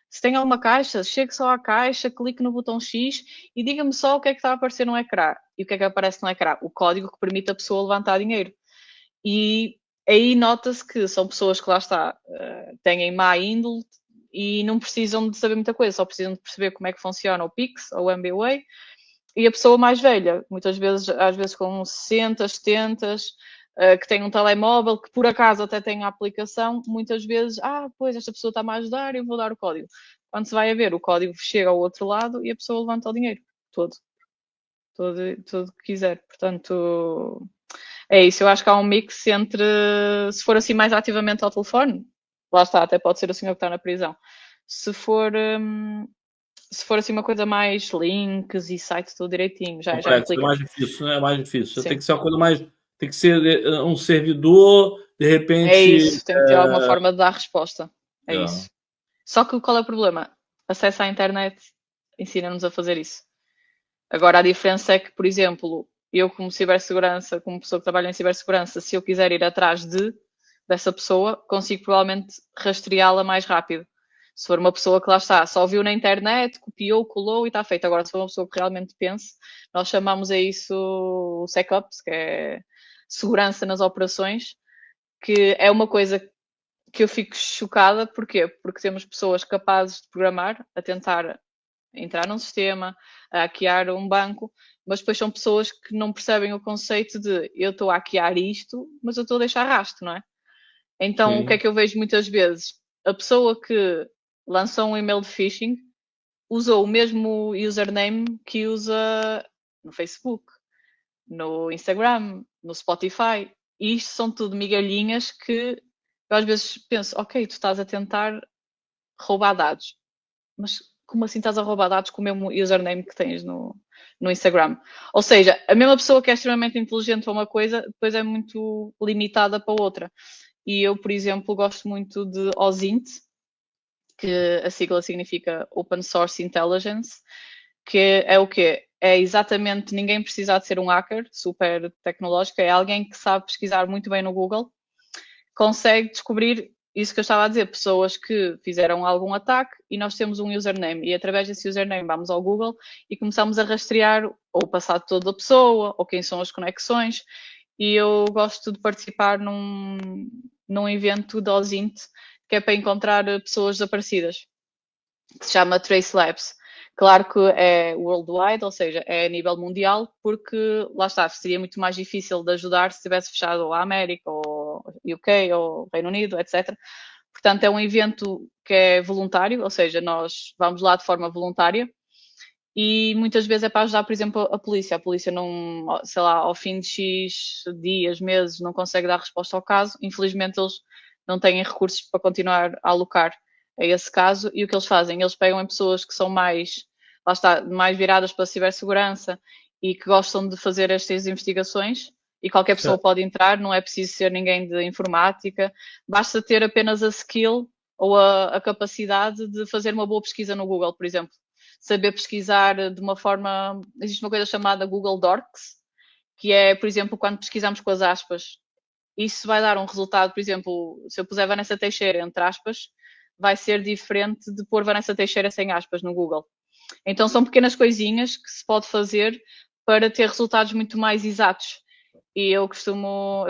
Se tem alguma caixa, chegue só à caixa, clique no botão X e diga-me só o que é que está a aparecer no ecrã. E o que é que aparece no ecrã? O código que permite a pessoa levantar dinheiro. E aí nota-se que são pessoas que lá está, têm má índole e não precisam de saber muita coisa, só precisam de perceber como é que funciona o Pix ou o MBWay. E a pessoa mais velha, muitas vezes, às vezes com 60, 70, que tem um telemóvel, que por acaso até tem a aplicação, muitas vezes, pois esta pessoa está-me a ajudar e eu vou dar o código. Quando se vai a ver, o código chega ao outro lado e a pessoa levanta o dinheiro, todo que quiser. Portanto, é isso. Eu acho que há um mix entre, se for assim mais ativamente ao telefone, lá está, até pode ser o senhor que está na prisão. Se for assim uma coisa mais links e site tudo direitinho, já Complexo, implica. é mais difícil, né? É mais difícil. Sim. Tem que ser uma coisa mais. Tem que ser um servidor, de repente. É isso, tem que ter alguma forma de dar resposta. É isso. Só que qual é o problema? Acesso à internet ensina-nos a fazer isso. Agora, a diferença é que, por exemplo, eu como cibersegurança, como pessoa que trabalha em cibersegurança, se eu quiser ir atrás dessa pessoa, consigo provavelmente rastreá-la mais rápido. Se for uma pessoa que lá está, só viu na internet, copiou, colou e está feito. Agora, se for uma pessoa que realmente pense, nós chamamos a isso SecOps, que é segurança nas operações, que é uma coisa que eu fico chocada. Porquê? Porque temos pessoas capazes de programar, a tentar entrar num sistema, a hackear um banco, mas depois são pessoas que não percebem o conceito de eu estou a hackear isto, mas eu estou a deixar rastro, não é? Então, Sim. O que é que eu vejo muitas vezes? A pessoa que lançou um e-mail de phishing usou o mesmo username que usa no Facebook, no Instagram, no Spotify. E isto são tudo migalhinhas que eu às vezes penso, ok, tu estás a tentar roubar dados, mas como assim estás a roubar dados com o mesmo username que tens no Instagram? Ou seja, a mesma pessoa que é extremamente inteligente para uma coisa, depois é muito limitada para outra. E eu, por exemplo, gosto muito de OSINT, que a sigla significa Open Source Intelligence, que é o quê? É exatamente ninguém precisar de ser um hacker super tecnológico, é alguém que sabe pesquisar muito bem no Google, consegue descobrir isso que eu estava a dizer, pessoas que fizeram algum ataque e nós temos um username e através desse username vamos ao Google e começamos a rastrear ou o passado todo da pessoa ou quem são as conexões. E eu gosto de participar num evento da OSINT que é para encontrar pessoas desaparecidas, que se chama Trace Labs. Claro que é worldwide, ou seja, é a nível mundial, porque lá está, seria muito mais difícil de ajudar se tivesse fechado a América, ou UK, ou Reino Unido, etc. Portanto, é um evento que é voluntário, ou seja, nós vamos lá de forma voluntária e muitas vezes é para ajudar, por exemplo, a polícia. A polícia não, sei lá, ao fim de X dias, meses, não consegue dar resposta ao caso. Infelizmente, eles não têm recursos para continuar a alocar a esse caso, e o que eles fazem? Eles pegam em pessoas que são mais, lá está, mais viradas para a cibersegurança e que gostam de fazer estas investigações, e qualquer pessoa pode entrar, não é preciso ser ninguém de informática, basta ter apenas a skill ou a capacidade de fazer uma boa pesquisa no Google, por exemplo. Saber pesquisar de uma forma... Existe uma coisa chamada Google Docs, que é, por exemplo, quando pesquisamos com as aspas, isso vai dar um resultado, por exemplo, se eu puser Vanessa Teixeira entre aspas, vai ser diferente de pôr Vanessa Teixeira sem aspas no Google. Então são pequenas coisinhas que se pode fazer para ter resultados muito mais exatos. E eu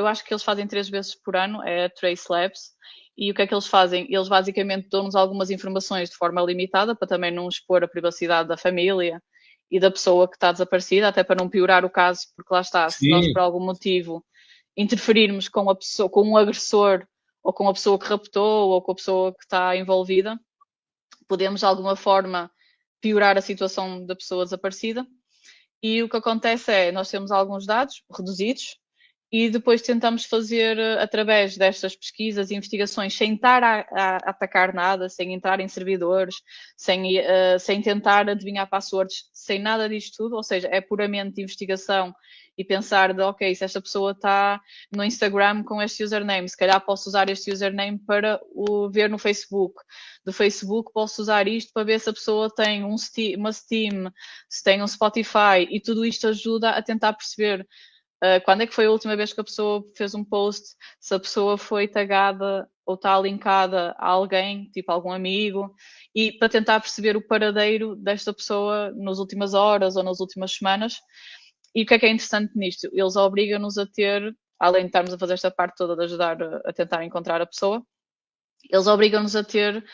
acho que eles fazem 3 vezes por ano, é a Trace Labs, e o que é que eles fazem? Eles basicamente dão-nos algumas informações de forma limitada, para também não expor a privacidade da família e da pessoa que está desaparecida, até para não piorar o caso, porque lá está, se nós por algum motivo interferirmos com a pessoa, com um agressor, ou com a pessoa que raptou, ou com a pessoa que está envolvida, podemos de alguma forma piorar a situação da pessoa desaparecida. E o que acontece é, nós temos alguns dados reduzidos e depois tentamos fazer, através destas pesquisas e investigações, sem estar a atacar nada, sem entrar em servidores, sem tentar adivinhar passwords, sem nada disto tudo, ou seja, é puramente investigação e pensar de, ok, se esta pessoa está no Instagram com este username, se calhar posso usar este username para o ver no Facebook. Do Facebook posso usar isto para ver se a pessoa tem uma Steam, se tem um Spotify, e tudo isto ajuda a tentar perceber quando é que foi a última vez que a pessoa fez um post, se a pessoa foi tagada ou está linkada a alguém, tipo algum amigo, e para tentar perceber o paradeiro desta pessoa nas últimas horas ou nas últimas semanas. E o que é interessante nisto? Eles obrigam-nos a ter, além de estarmos a fazer esta parte toda de ajudar a tentar encontrar a pessoa, eles obrigam-nos a ter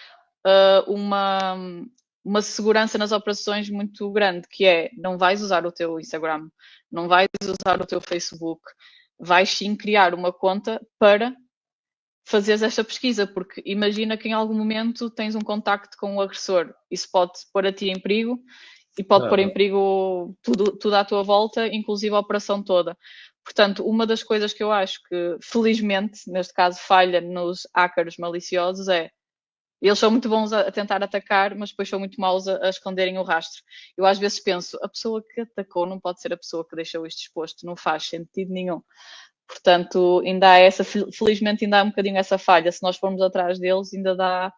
uma segurança nas operações muito grande, que é, não vais usar o teu Instagram, não vais usar o teu Facebook, vais sim criar uma conta para fazeres esta pesquisa, porque imagina que em algum momento tens um contacto com o agressor, isso pode pôr a ti em perigo e pode pôr em perigo tudo à tua volta, inclusive a operação toda. Portanto, uma das coisas que eu acho que, felizmente, neste caso falha nos hackers maliciosos é, eles são muito bons a tentar atacar, mas depois são muito maus a esconderem o rastro. Eu às vezes penso, a pessoa que atacou não pode ser a pessoa que deixou isto exposto, não faz sentido nenhum. Portanto, ainda há felizmente ainda há um bocadinho essa falha. Se nós formos atrás deles, ainda dá.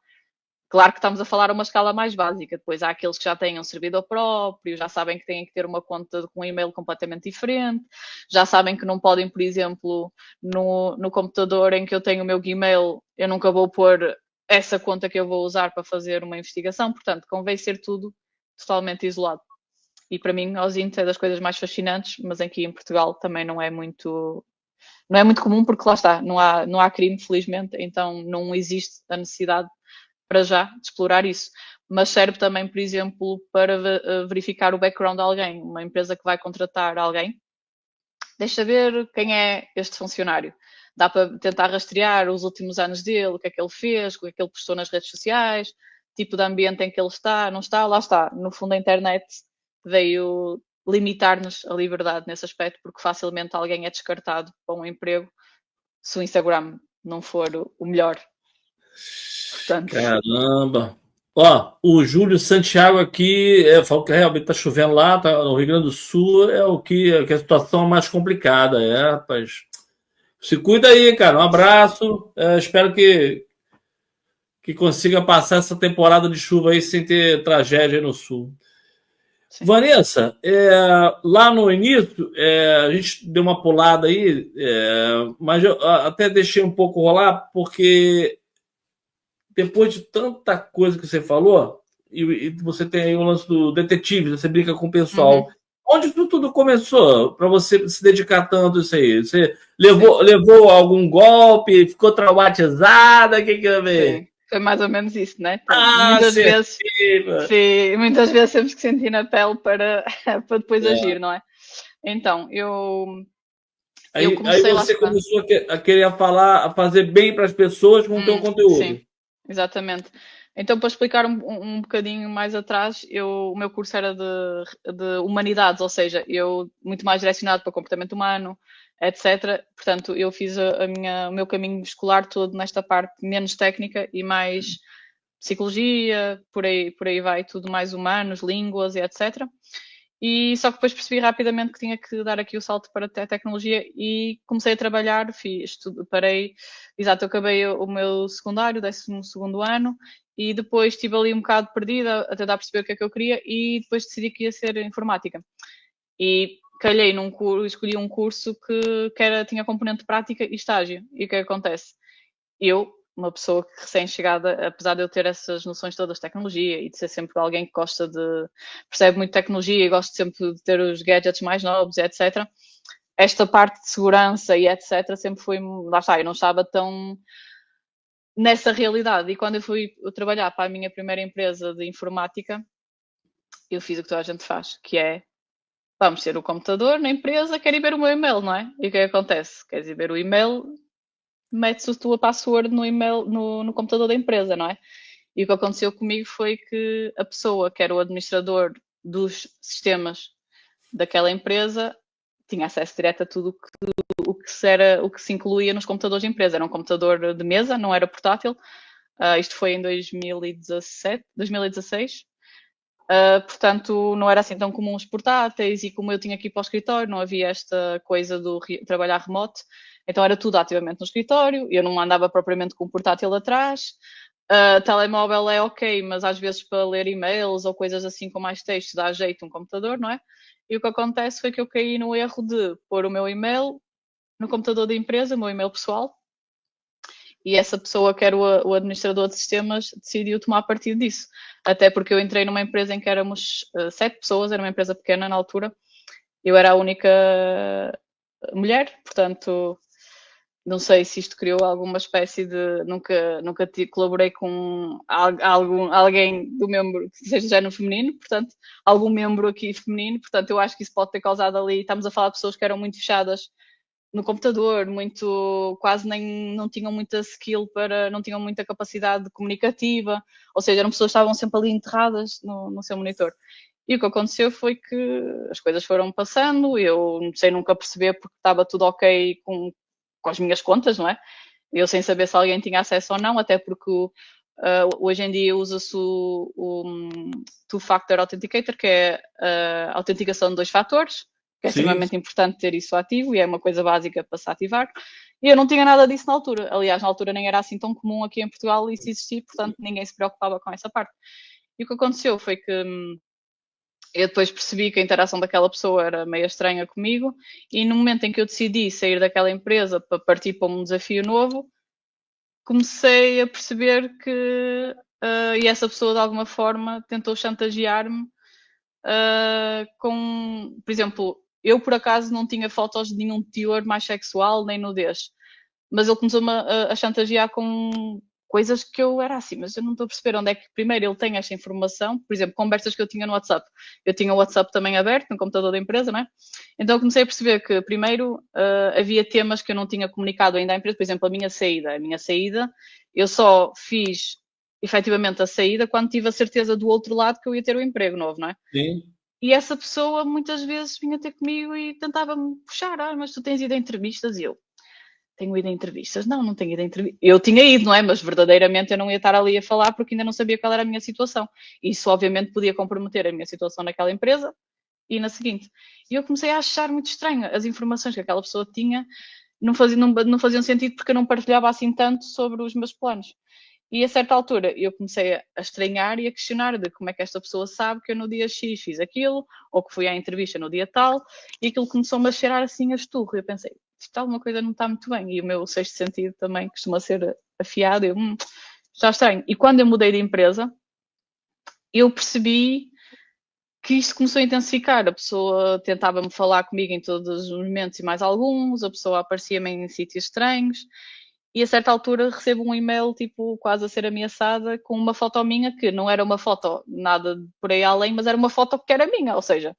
Claro que estamos a falar a uma escala mais básica. Depois há aqueles que já têm um servidor próprio, já sabem que têm que ter uma conta com um e-mail completamente diferente, já sabem que não podem, por exemplo, no computador em que eu tenho o meu Gmail, eu nunca vou pôr essa conta que eu vou usar para fazer uma investigação. Portanto, convém ser tudo totalmente isolado. E para mim, a OSINT é das coisas mais fascinantes, mas aqui em Portugal também não é muito comum, porque lá está, não há crime, felizmente, então não existe a necessidade para já de explorar isso. Mas serve também, por exemplo, para verificar o background de alguém. Uma empresa que vai contratar alguém, deixa ver quem é este funcionário. Dá para tentar rastrear os últimos anos dele, o que é que ele fez, o que é que ele postou nas redes sociais, tipo de ambiente em que ele está, não está, lá está. No fundo, a internet veio limitar-nos a liberdade nesse aspecto, porque facilmente alguém é descartado para um emprego se o Instagram não for o melhor. Portanto... Caramba! Ó, o Júlio Santiago aqui falou que realmente está chovendo lá, tá, no Rio Grande do Sul que a situação é mais complicada, rapaz. Se cuida aí, cara. Um abraço. Espero que consiga passar essa temporada de chuva aí sem ter tragédia no Sul. Sim. Vanessa, lá no início, a gente deu uma pulada aí, mas eu até deixei um pouco rolar, porque depois de tanta coisa que você falou, e você tem aí o lance do detetive, você brinca com o pessoal. Onde isso tudo começou para você se dedicar tanto a isso aí? Você levou algum golpe, ficou traumatizada? O que que eu ver? Sim, foi mais ou menos isso, né? Então, Ah, muitas vezes, certeza. sim, muitas vezes temos que sentir na pele para, para depois agir, não é? Então, eu Aí comecei, lá você está. começou a querer falar, a fazer bem para as pessoas com o teu conteúdo. Sim, exatamente. Então, para explicar um bocadinho mais atrás, o meu curso era de humanidades, ou seja, eu muito mais direcionado para o comportamento humano, etc. Portanto, eu fiz o meu caminho escolar todo nesta parte menos técnica e mais psicologia, por aí vai, tudo mais humanos, línguas e etc. E só que depois percebi rapidamente que tinha que dar aqui o salto para a tecnologia e comecei a trabalhar, fiz tudo, parei, exato, eu acabei o meu secundário, 12º ano, e depois estive ali um bocado perdida a tentar perceber o que é que eu queria e depois decidi que ia ser informática. E calhei num curso, escolhi um curso que tinha componente de prática e estágio. E o que é que acontece? Eu, uma pessoa que recém-chegada, apesar de eu ter essas noções todas de tecnologia e de ser sempre alguém que percebe muito tecnologia e gosto sempre de ter os gadgets mais novos, etc. Esta parte de segurança e etc. sempre foi, lá está, eu não estava tão nessa realidade. E quando eu fui trabalhar para a minha primeira empresa de informática, eu fiz o que toda a gente faz, que é vamos ter o computador na empresa, quero ir ver o meu e-mail, não é? E o que é que acontece? Queres ir ver o e-mail, metes a tua password no e-mail, no computador da empresa, não é? E o que aconteceu comigo foi que a pessoa que era o administrador dos sistemas daquela empresa tinha acesso direto a tudo o que se incluía nos computadores de empresa. Era um computador de mesa, não era portátil. Isto foi em 2017, 2016. Portanto, não era assim tão comum os portáteis e como eu tinha aqui para o escritório, não havia esta coisa do trabalhar remoto, então era tudo ativamente no escritório, eu não andava propriamente com um portátil atrás. Telemóvel é ok, mas às vezes para ler e-mails ou coisas assim com mais texto dá jeito um computador, não é? E o que acontece foi que eu caí no erro de pôr o meu e-mail no computador da empresa, o meu e-mail pessoal, e essa pessoa que era o administrador de sistemas decidiu tomar partido disso. Até porque eu entrei numa empresa em que éramos 7 pessoas, era uma empresa pequena na altura, eu era a única mulher, portanto, não sei se isto criou alguma espécie de. Nunca colaborei com alguém do membro que seja género feminino, portanto, algum membro aqui feminino, portanto, eu acho que isso pode ter causado ali. Estamos a falar de pessoas que eram muito fechadas no computador, quase nem não tinham muita skill não tinham muita capacidade comunicativa, ou seja, eram pessoas que estavam sempre ali enterradas no seu monitor. E o que aconteceu foi que as coisas foram passando, eu não sei nunca perceber porque estava tudo ok com as minhas contas, não é? Eu sem saber se alguém tinha acesso ou não, até porque hoje em dia usa-se o Two-Factor Authenticator, que é a autenticação de 2 fatores, que é Sim. extremamente importante ter isso ativo e é uma coisa básica para se ativar. E eu não tinha nada disso na altura. Aliás, na altura nem era assim tão comum aqui em Portugal isso existir, portanto ninguém se preocupava com essa parte. E o que aconteceu foi que eu depois percebi que a interação daquela pessoa era meio estranha comigo e no momento em que eu decidi sair daquela empresa para partir para um desafio novo, comecei a perceber que e essa pessoa de alguma forma tentou chantagear-me por exemplo, eu por acaso não tinha fotos de nenhum teor mais sexual nem nudez, mas ele começou-me a chantagear com coisas que eu era assim, mas eu não estou a perceber onde é que primeiro ele tem esta informação, por exemplo, conversas que eu tinha no WhatsApp. Eu tinha o WhatsApp também aberto no computador da empresa, não é? Então eu comecei a perceber que primeiro havia temas que eu não tinha comunicado ainda à empresa, por exemplo, a minha saída. A minha saída, eu só fiz efetivamente a saída quando tive a certeza do outro lado que eu ia ter o emprego novo, não é? Sim. E essa pessoa muitas vezes vinha ter comigo e tentava-me puxar, mas tu tens ido a entrevistas? E eu, tenho ido a entrevistas? Não tenho ido a entrevistas. Eu tinha ido, não é? Mas verdadeiramente eu não ia estar ali a falar porque ainda não sabia qual era a minha situação. Isso obviamente podia comprometer a minha situação naquela empresa e na seguinte. E eu comecei a achar muito estranho as informações que aquela pessoa tinha não faziam sentido porque eu não partilhava assim tanto sobre os meus planos. E a certa altura eu comecei a estranhar e a questionar de como é que esta pessoa sabe que eu no dia X fiz aquilo, ou que fui à entrevista no dia tal, e aquilo começou-me a cheirar assim a esturro. Eu pensei, isto alguma coisa não está muito bem. E o meu sexto sentido também costuma ser afiado. já estranho. E quando eu mudei de empresa, eu percebi que isto começou a intensificar. A pessoa tentava-me falar comigo em todos os momentos e mais alguns, a pessoa aparecia-me em sítios estranhos, e a certa altura recebo um e-mail, tipo, quase a ser ameaçada, com uma foto minha, que não era uma foto nada por aí além, mas era uma foto que era minha, ou seja,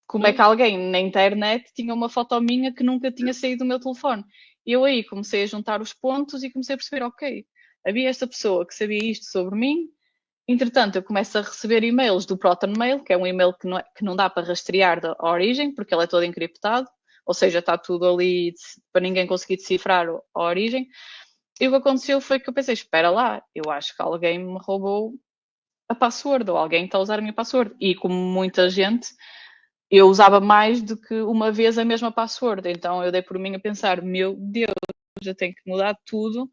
como é que alguém na internet tinha uma foto minha que nunca tinha saído do meu telefone? E eu aí comecei a juntar os pontos e comecei a perceber, ok, havia esta pessoa que sabia isto sobre mim. Entretanto, eu começo a receber e-mails do Proton Mail, que é um e-mail que não dá para rastrear da origem, porque ele é todo encriptado, ou seja, está tudo ali para ninguém conseguir decifrar a origem. E o que aconteceu foi que eu pensei, espera lá, eu acho que alguém me roubou a password, ou alguém está a usar a minha password. E como muita gente, eu usava mais do que uma vez a mesma password. Então eu dei por mim a pensar, meu Deus, eu tenho que mudar tudo,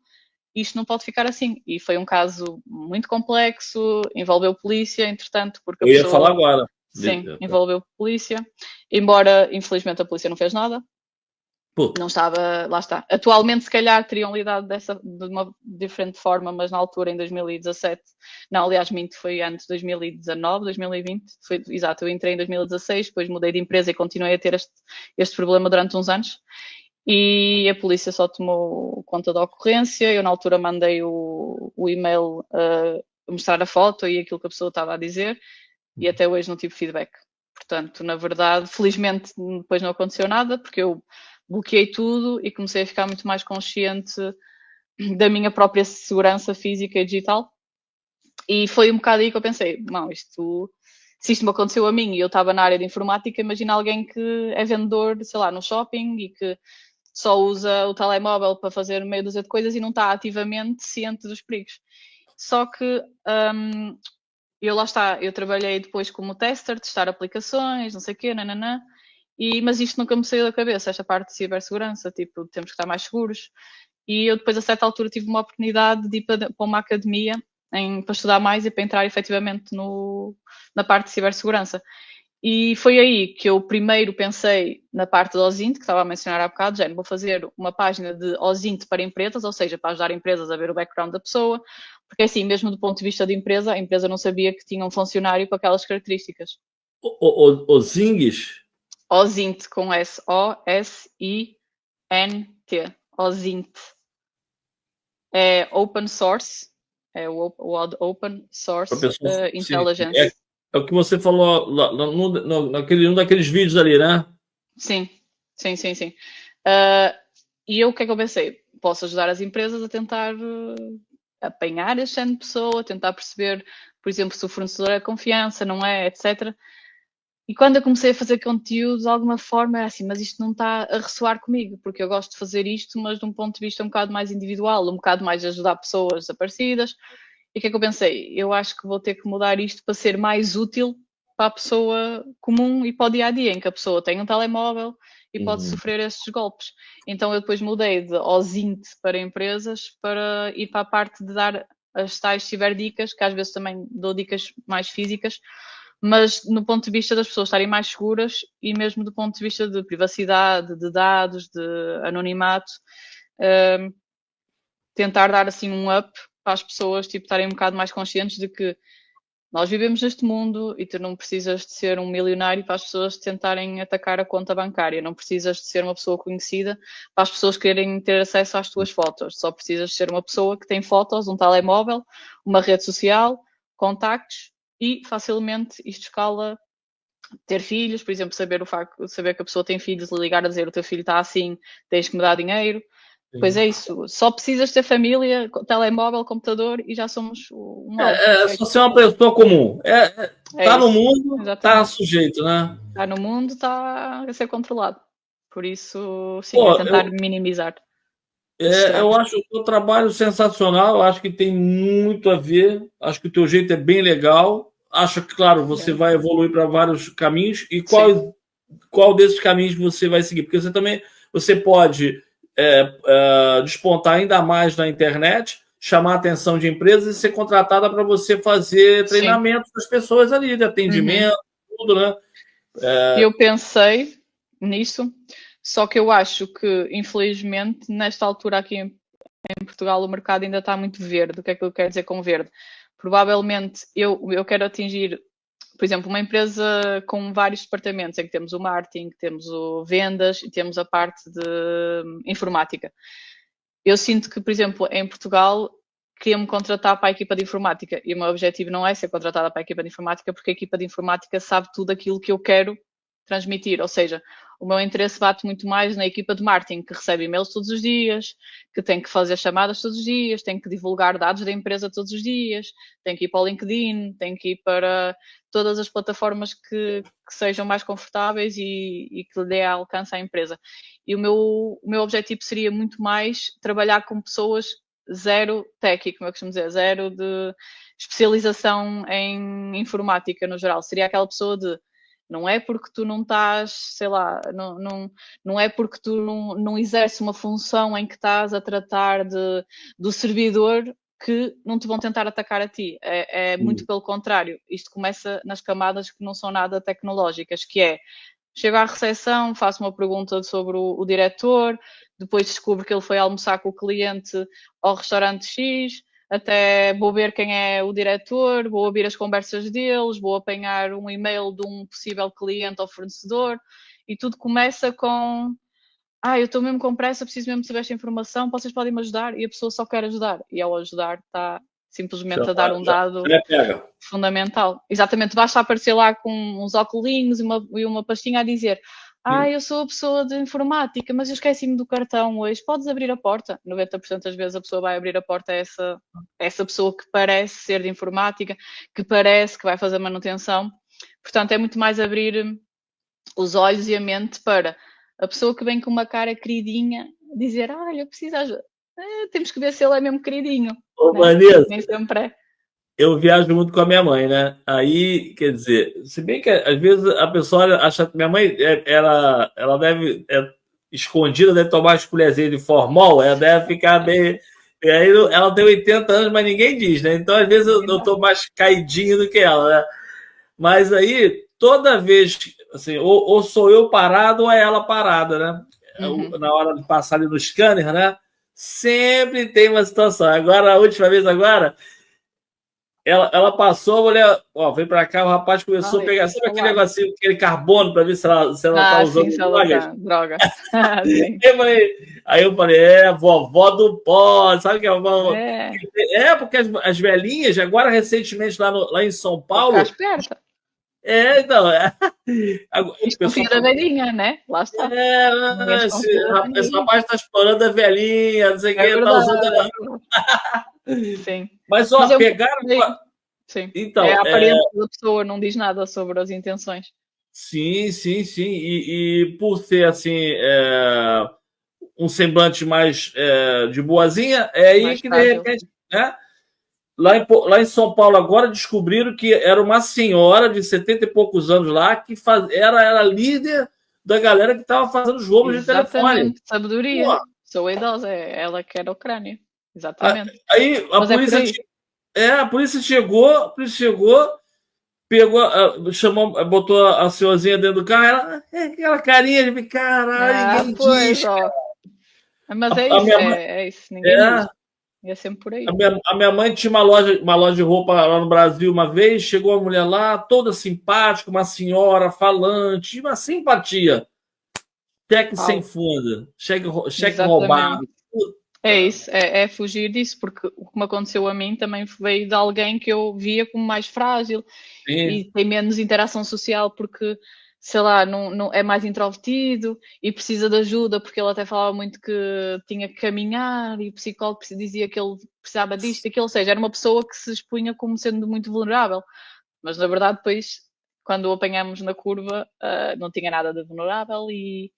isto não pode ficar assim. E foi um caso muito complexo, envolveu polícia, entretanto, porque a Eu ia pessoa... falar agora. Sim, envolveu polícia. Embora, infelizmente, a polícia não fez nada. Pô. Não estava... Lá está. Atualmente, se calhar, teriam lidado de uma diferente forma, mas na altura, em 2017... Não, aliás, minto, foi antes de 2019, 2020. Foi, exato, eu entrei em 2016, depois mudei de empresa e continuei a ter este problema durante uns anos. E a polícia só tomou conta da ocorrência. Eu, na altura, mandei o e-mail a mostrar a foto e aquilo que a pessoa estava a dizer, e até hoje não tive feedback. Portanto, na verdade, felizmente, depois não aconteceu nada, porque eu bloqueei tudo e comecei a ficar muito mais consciente da minha própria segurança física e digital. E foi um bocado aí que eu pensei, não, se isto me aconteceu a mim e eu estava na área de informática, imagina alguém que é vendedor, sei lá, no shopping e que só usa o telemóvel para fazer meia dúzia de coisas e não está ativamente ciente dos perigos. Só que eu lá está, eu trabalhei depois como tester, testar aplicações, não sei o quê, nananã, mas isto nunca me saiu da cabeça, esta parte de cibersegurança, tipo, temos que estar mais seguros. E eu depois, a certa altura, tive uma oportunidade de ir para uma academia para estudar mais e para entrar efetivamente na parte de cibersegurança. E foi aí que eu primeiro pensei na parte do OSINT, que estava a mencionar há bocado, já vou fazer uma página de OSINT para empresas, ou seja, para ajudar empresas a ver o background da pessoa, porque assim, mesmo do ponto de vista da empresa, a empresa não sabia que tinha um funcionário com aquelas características. Os Zings? OSINT, com S-O-S-I-N-T. OSINT. É open source, é o Open Source Intelligence. É o que você falou naquele um daqueles vídeos ali, né? Sim. E eu, o que é que eu pensei? Posso ajudar as empresas a tentar apanhar este género de pessoa, tentar perceber, por exemplo, se o fornecedor é de confiança, não é, etc. E quando eu comecei a fazer conteúdo, de alguma forma era assim, mas isto não está a ressoar comigo, porque eu gosto de fazer isto, mas de um ponto de vista um bocado mais individual, um bocado mais de ajudar pessoas desaparecidas. E o que é que eu pensei? Eu acho que vou ter que mudar isto para ser mais útil para a pessoa comum e para o dia-a-dia, em que a pessoa tem um telemóvel e pode sofrer estes golpes. Então eu depois mudei de OSINT para empresas para ir para a parte de dar as tais ciberdicas, que às vezes também dou dicas mais físicas, mas no ponto de vista das pessoas estarem mais seguras e mesmo do ponto de vista de privacidade, de dados, de anonimato, tentar dar assim um up para as pessoas, tipo, estarem um bocado mais conscientes de que nós vivemos neste mundo e tu não precisas de ser um milionário para as pessoas tentarem atacar a conta bancária, não precisas de ser uma pessoa conhecida para as pessoas quererem ter acesso às tuas fotos, só precisas de ser uma pessoa que tem fotos, um telemóvel, uma rede social, contactos e facilmente isto escala ter filhos, por exemplo, saber que a pessoa tem filhos e ligar a dizer o teu filho está assim, tens que me dar dinheiro. Pois é isso, só precisas ter família, telemóvel, computador e já somos um alvo. É só ser uma pessoa comum. Tá no mundo, tá sujeito, né? Tá no mundo, tá a ser controlado. Por isso, sim, é tentar minimizar. Eu acho o teu trabalho sensacional, eu acho que tem muito a ver, acho que o teu jeito é bem legal, acho que, claro, você vai evoluir para vários caminhos, e qual desses caminhos você vai seguir? Porque você pode despontar ainda mais na internet, chamar a atenção de empresas e ser contratada para você fazer treinamento das pessoas ali, de atendimento, tudo, né? Eu pensei nisso, só que eu acho que, infelizmente, nesta altura aqui em Portugal o mercado ainda está muito verde. O que é que eu quero dizer com verde? Provavelmente eu quero atingir, por exemplo, uma empresa com vários departamentos, em que temos o marketing, temos o vendas e temos a parte de informática. Eu sinto que, por exemplo, em Portugal, queria-me contratar para a equipa de informática e o meu objetivo não é ser contratada para a equipa de informática, porque a equipa de informática sabe tudo aquilo que eu quero transmitir, ou seja, o meu interesse bate muito mais na equipa de marketing, que recebe e-mails todos os dias, que tem que fazer chamadas todos os dias, tem que divulgar dados da empresa todos os dias, tem que ir para o LinkedIn, tem que ir para todas as plataformas que sejam mais confortáveis e que lhe dê alcance à empresa. E o meu objetivo seria muito mais trabalhar com pessoas zero tech, como eu costumo dizer, zero de especialização em informática no geral. Seria aquela pessoa de não é porque tu não estás, sei lá, não é porque tu não exerces uma função em que estás a tratar do servidor que não te vão tentar atacar a ti. É muito pelo contrário. Isto começa nas camadas que não são nada tecnológicas, que é, chego à recepção, faço uma pergunta sobre o diretor, depois descubro que ele foi almoçar com o cliente ao restaurante X, até vou ver quem é o diretor, vou ouvir as conversas deles, vou apanhar um e-mail de um possível cliente ou fornecedor, e tudo começa com eu estou mesmo com pressa, preciso mesmo saber esta informação, vocês podem me ajudar? E a pessoa só quer ajudar, e ao ajudar está simplesmente a dar um dado fundamental. Exatamente, basta aparecer lá com uns óculos e uma pastinha a dizer eu sou a pessoa de informática, mas eu esqueci-me do cartão hoje, podes abrir a porta? 90% das vezes a pessoa vai abrir a porta a essa pessoa que parece ser de informática, que parece que vai fazer manutenção. Portanto, é muito mais abrir os olhos e a mente para a pessoa que vem com uma cara queridinha dizer, olha, preciso de ajuda. Temos que ver se ele é mesmo queridinho. Vanessa, nem sempre é. eu viajo muito com a minha mãe, né? Aí, quer dizer, se bem que às vezes a pessoa acha que minha mãe, ela deve, escondida, deve tomar as colherzinhas de formol, ela deve ficar bem. E aí ela tem 80 anos, mas ninguém diz, né? Então, às vezes, eu tô mais caidinho do que ela, né? Mas aí, toda vez, assim, ou sou eu parado ou é ela parada, né? Na hora de passar ali no scanner, né? Sempre tem uma situação. Agora, a última vez agora. Ela passou, a mulher, veio pra cá, o rapaz começou a pegar, sabe aquele negocinho, aquele carbono, para ver se ela tá usando droga. Aí eu falei, vovó do pó, sabe que é vovó? Porque as velhinhas, agora recentemente lá em São Paulo. Ficar esperta. Então. Desconfia da velhinha, né? Lá está. Esse rapaz está explorando a velhinha, não sei o que, tá usando ela. Sim. Mas pegaram. Sim. Então, a aparência da pessoa não diz nada sobre as intenções. Sim. E por ser assim, um semblante mais de boazinha, é aí mais que de repente, né? Lá em São Paulo agora descobriram que era uma senhora de 70 e poucos anos lá que era líder da galera que estava fazendo os roubos de telefone. Sabedoria. Pô. Sou idosa, ela que era Ucrânia. Exatamente. Aí a polícia chegou, pegou, botou a senhorzinha dentro do carro, aquela carinha de caralho, ninguém diz. Mas é isso, ninguém diz. É sempre por aí. A minha mãe tinha uma loja de roupa lá no Brasil uma vez, chegou uma mulher lá, toda simpática, uma senhora falante, uma simpatia. Cheque sem fundo, cheque roubado. É isso, é fugir disso, porque o que me aconteceu a mim também veio de alguém que eu via como mais frágil. Sim. E tem menos interação social porque, sei lá, não é mais introvertido e precisa de ajuda, porque ele até falava muito que tinha que caminhar e o psicólogo dizia que ele precisava disto e aquilo, ou seja, era uma pessoa que se expunha como sendo muito vulnerável, mas na verdade depois, quando o apanhamos na curva, não tinha nada de vulnerável e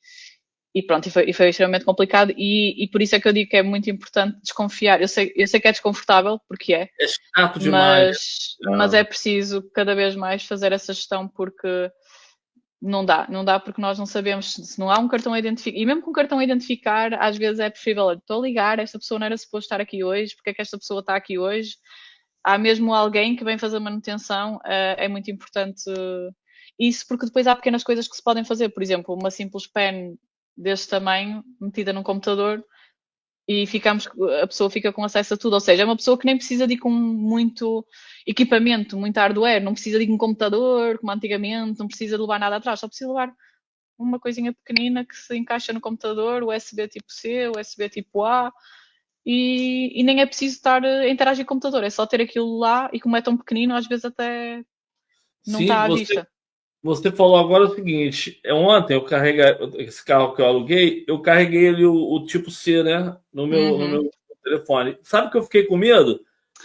pronto, e foi extremamente complicado e por isso é que eu digo que é muito importante desconfiar. Eu sei que é desconfortável, porque é chato demais. Mas é preciso cada vez mais fazer essa gestão, porque não dá porque nós não sabemos se não há um cartão a identificar, e mesmo com um cartão a identificar, às vezes é preferível, estou a ligar, esta pessoa não era suposto estar aqui hoje, porque é que esta pessoa está aqui hoje? Há mesmo alguém que vem fazer manutenção, é muito importante isso, porque depois há pequenas coisas que se podem fazer, por exemplo, uma simples pen deste tamanho, metida num computador, e a pessoa fica com acesso a tudo. Ou seja, é uma pessoa que nem precisa de ir com muito equipamento, muito hardware, não precisa de ir com um computador, como antigamente, não precisa de levar nada atrás, só precisa levar uma coisinha pequenina que se encaixa no computador, USB tipo C, USB tipo A, e nem é preciso estar a interagir com o computador, é só ter aquilo lá, e como é tão pequenino, às vezes até não Sim, está à vista. você falou agora o seguinte: ontem eu carreguei esse carro que eu aluguei, eu carreguei ele o tipo C, né? No Uhum. meu telefone. Sabe que eu fiquei com medo?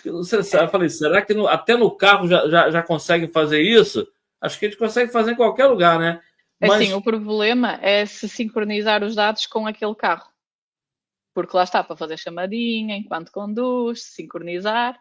Eu falei, será que até no carro já consegue fazer isso? Acho que a gente consegue fazer em qualquer lugar, né? É assim, o Mas problema é se sincronizar os dados com aquele carro. Porque lá está, para fazer chamadinha, enquanto conduz, sincronizar,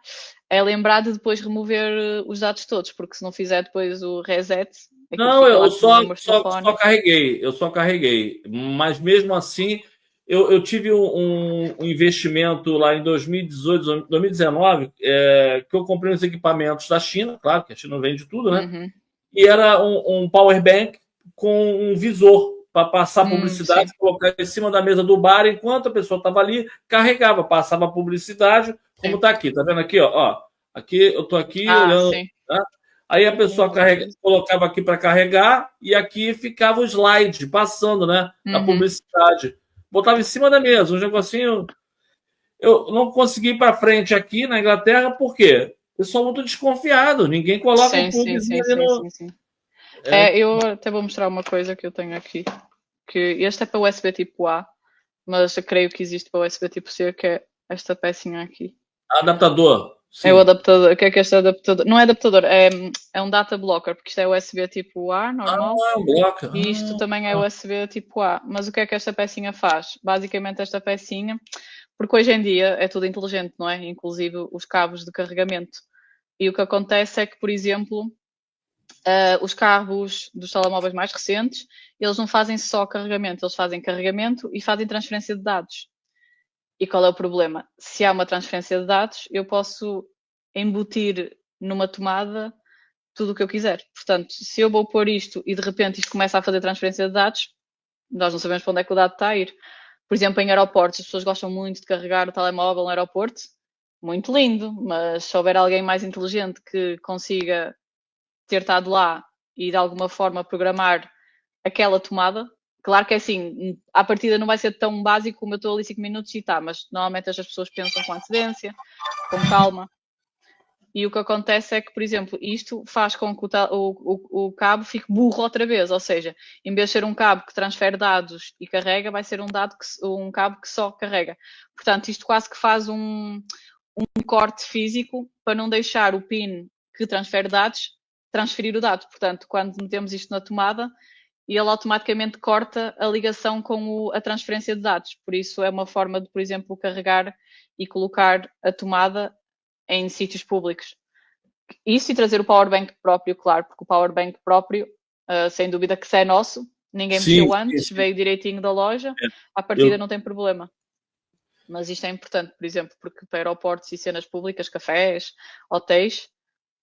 é lembrar de depois remover os dados todos, porque se não fizer depois o reset, aquilo não, fica lá eu com o número de telefone. eu só carreguei. Mas mesmo assim, eu tive um investimento lá em 2018, 2019, que eu comprei uns equipamentos da China, claro que a China vende tudo, né? Uhum. E era um power bank com um visor para passar publicidade, Sim. colocar em cima da mesa do bar enquanto a pessoa estava ali, carregava, passava a publicidade, como Sim. está aqui, tá vendo aqui, ó, aqui eu estou aqui olhando, Sim. tá? Aí a pessoa colocava aqui para carregar e aqui ficava o slide passando, né, a Uhum. publicidade. Botava em cima da mesa, um negocinho. Eu não consegui ir para frente aqui na Inglaterra, por quê? Pessoal muito desconfiado, ninguém coloca um plugzinho ali no. Sim. É, Eu até vou mostrar uma coisa que eu tenho aqui, que este é para USB tipo A, mas eu creio que existe para USB tipo C, que é esta pecinha aqui. adaptador, É o sim. adaptador. O que é este adaptador? Não é adaptador, é um data blocker, porque isto é USB tipo A, normal, Ah, bloco. e isto também é USB tipo A. Mas o que é que esta pecinha faz? Basicamente, esta pecinha, porque hoje em dia é tudo inteligente, não é? Inclusive os cabos de carregamento. E o que acontece é que, por exemplo, os cabos dos telemóveis mais recentes, eles não fazem só carregamento, eles fazem carregamento e fazem transferência de dados. E qual é o problema? Se há uma transferência de dados, eu posso embutir numa tomada tudo o que eu quiser. Portanto, se eu vou pôr isto e de repente isto começa a fazer transferência de dados, nós não sabemos para onde é que o dado está a ir. Por exemplo, em aeroportos, as pessoas gostam muito de carregar o telemóvel no aeroporto. Muito lindo, mas se houver alguém mais inteligente que consiga ter estado lá e de alguma forma programar aquela tomada. Claro que é assim, à partida não vai ser tão básico como eu estou ali 5 minutos e tá, mas normalmente as pessoas pensam com antecedência, com calma. E o que acontece é que, por exemplo, isto faz com que o cabo fique burro outra vez, ou seja, em vez de ser um cabo que transfere dados e carrega, vai ser um cabo que só carrega. Portanto, isto quase que faz um corte físico para não deixar o pin que transfere dados transferir o dado. Portanto, quando metemos isto na tomada, ele automaticamente corta a ligação com a transferência de dados. Por isso é uma forma de, por exemplo, carregar e colocar a tomada em sítios públicos. Isso e trazer o powerbank próprio, claro, porque o powerbank próprio, sem dúvida que se é nosso, ninguém mexeu antes, veio direitinho da loja, à partida não tem problema. Mas isto é importante, por exemplo, porque para aeroportos e cenas públicas, cafés, hotéis,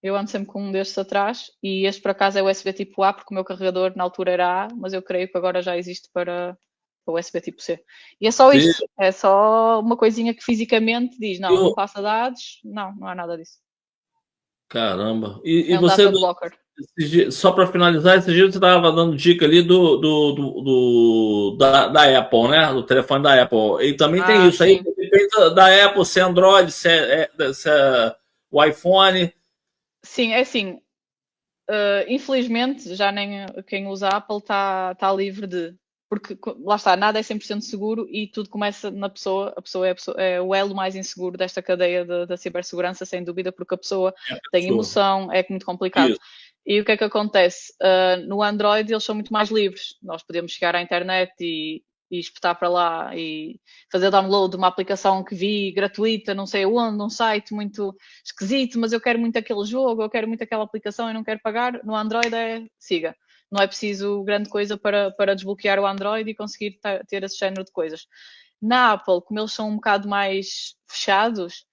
eu ando sempre com um destes atrás e este por acaso é USB tipo A, porque o meu carregador na altura era A, mas eu creio que agora já existe para USB tipo C. E é só Sim. isso, é só uma coisinha que fisicamente diz, não passa dados, não há nada disso. Caramba. E É um você, data blocker. só para finalizar, esse dia você estava dando dica ali da Apple, né? Do telefone da Apple. E também tem isso aí, Sim. depende da Apple, se é Android, se é o iPhone. Sim, é assim. Infelizmente, já nem quem usa Apple está livre de. Porque lá está, nada é 100% seguro e tudo começa na pessoa. A pessoa é o elo mais inseguro desta cadeia da cibersegurança, sem dúvida, porque a pessoa tem emoção, é muito complicado. Isso. E o que é que acontece? No Android eles são muito mais livres. Nós podemos chegar à internet e espetar para lá e fazer download de uma aplicação que vi gratuita, não sei onde, num site muito esquisito, mas eu quero muito aquele jogo, eu quero muito aquela aplicação e não quero pagar. No Android siga. Não é preciso grande coisa para desbloquear o Android e conseguir ter esse género de coisas. Na Apple, como eles são um bocado mais fechados,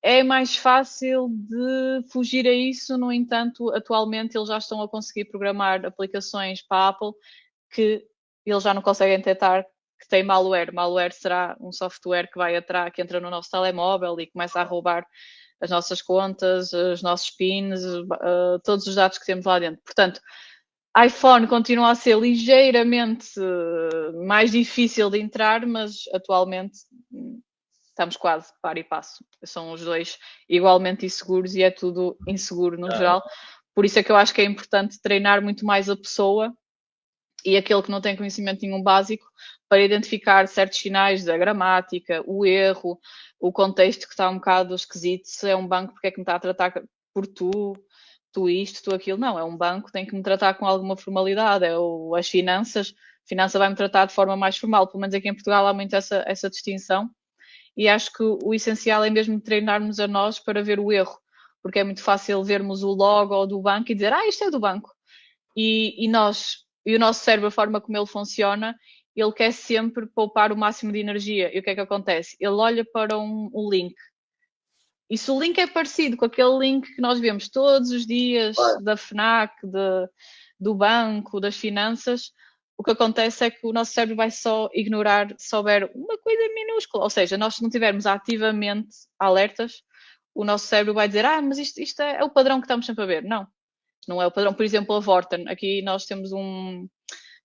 é mais fácil de fugir a isso. No entanto, atualmente eles já estão a conseguir programar aplicações para a Apple que eles já não conseguem detectar que tem malware. Malware será um software que vai atrás, que entra no nosso telemóvel e começa a roubar as nossas contas, os nossos PINs, todos os dados que temos lá dentro. Portanto, iPhone continua a ser ligeiramente mais difícil de entrar, mas atualmente estamos quase par e passo. São os dois igualmente inseguros e é tudo inseguro no geral. Por isso é que eu acho que é importante treinar muito mais a pessoa e aquele que não tem conhecimento nenhum básico para identificar certos sinais da gramática, o erro, o contexto que está um bocado esquisito. Se é um banco, porque é que me está a tratar por tu isto, tu aquilo? Não, é um banco, tem que me tratar com alguma formalidade. As finanças, a finança vai-me tratar de forma mais formal. Pelo menos aqui em Portugal há muito essa distinção. E acho que o essencial é mesmo treinarmos a nós para ver o erro, porque é muito fácil vermos o logo do banco e dizer, isto é do banco. E o nosso cérebro, a forma como ele funciona, ele quer sempre poupar o máximo de energia. E o que é que acontece? Ele olha para um link. E se o link é parecido com aquele link que nós vemos todos os dias da FNAC, do banco, das finanças, o que acontece é que o nosso cérebro vai só ignorar se houver uma coisa minúscula. Ou seja, nós se não estivermos ativamente alertas, o nosso cérebro vai dizer, mas isto é o padrão que estamos sempre a ver. Não é o padrão. Por exemplo, a Vorten. Aqui nós temos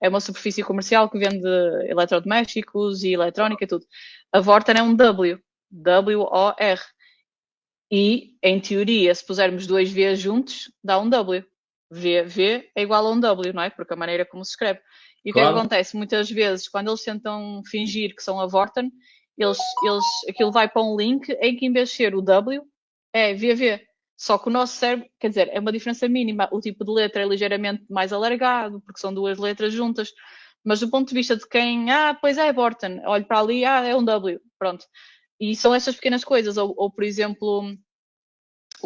é uma superfície comercial que vende eletrodomésticos e eletrónica e tudo. A Vorten é um W. W-O-R. E, em teoria, se pusermos dois V's juntos, dá um W. V é igual a um W, não é? Porque a maneira como se escreve. E o que é que acontece? Muitas vezes, quando eles tentam fingir que são a Vorten, aquilo vai para um link em que, em vez de ser o W, é VV. Só que o nosso cérebro, quer dizer, é uma diferença mínima. O tipo de letra é ligeiramente mais alargado, porque são duas letras juntas. Mas do ponto de vista de quem, pois é Vorten, olho para ali, é um W. Pronto. E são essas pequenas coisas. Ou por exemplo,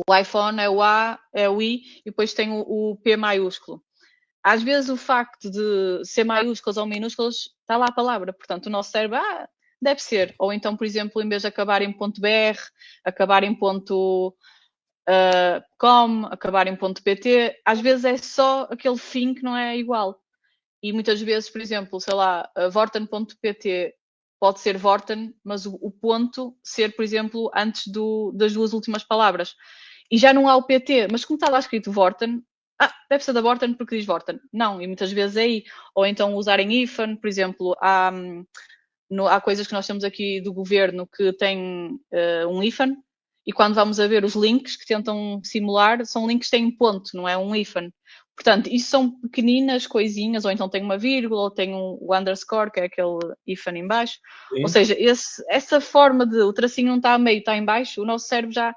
o iPhone é o A, é o I, e depois tem o P maiúsculo. Às vezes o facto de ser maiúsculas ou minúsculas, está lá a palavra. Portanto, o nosso cérebro, deve ser. Ou então, por exemplo, em vez de acabar em .br, acabar em .com, acabar em .pt, às vezes é só aquele fim que não é igual. E muitas vezes, por exemplo, sei lá, vorten.pt pode ser Vorten, mas o ponto ser, por exemplo, antes das duas últimas palavras. E já não há o PT, mas como está lá escrito Vorten, deve ser da Vorten porque diz Vorten. Não, e muitas vezes é aí. Ou então usarem IFAN, por exemplo, há coisas que nós temos aqui do governo que tem um IFAN, e quando vamos a ver os links que tentam simular, são links que têm ponto, não é um IFAN. Portanto, isso são pequeninas coisinhas, ou então tem uma vírgula, ou tem o underscore, que é aquele IFAN em baixo. Sim. Ou seja, essa forma de o tracinho não está a meio, está em baixo, o nosso cérebro já...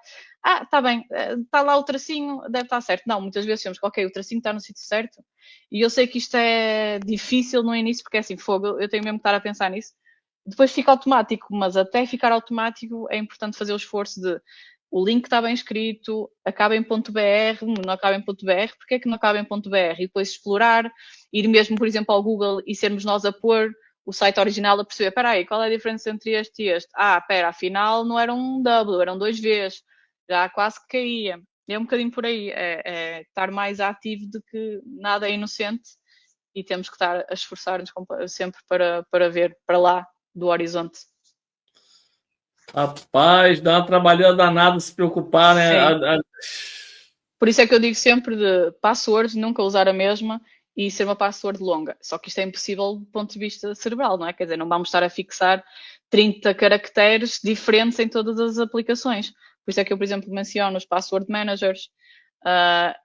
está bem, está lá o tracinho, deve estar certo. Não, muitas vezes temos que, ok, o tracinho está no sítio certo. E eu sei que isto é difícil no início, porque é assim, fogo, eu tenho mesmo que estar a pensar nisso. Depois fica automático, mas até ficar automático é importante fazer o esforço de o link está bem escrito, acaba em .br, não acaba em .br, porque é que não acaba em .br? E depois explorar, ir mesmo, por exemplo, ao Google e sermos nós a pôr o site original a perceber, espera aí, qual é a diferença entre este e este? Espera, afinal não era um W, eram dois Vs, já quase que caía. É um bocadinho por aí, é estar mais ativo de que nada é inocente e temos que estar a esforçar-nos sempre para ver para lá do horizonte. Rapaz, dá uma trabalhada danada se preocupar, né? Por isso é que eu digo sempre de passwords, nunca usar a mesma e ser uma password longa. Só que isto é impossível do ponto de vista cerebral, não é? Quer dizer, não vamos estar a fixar 30 caracteres diferentes em todas as aplicações. Por isso é que eu, por exemplo, menciono os password managers.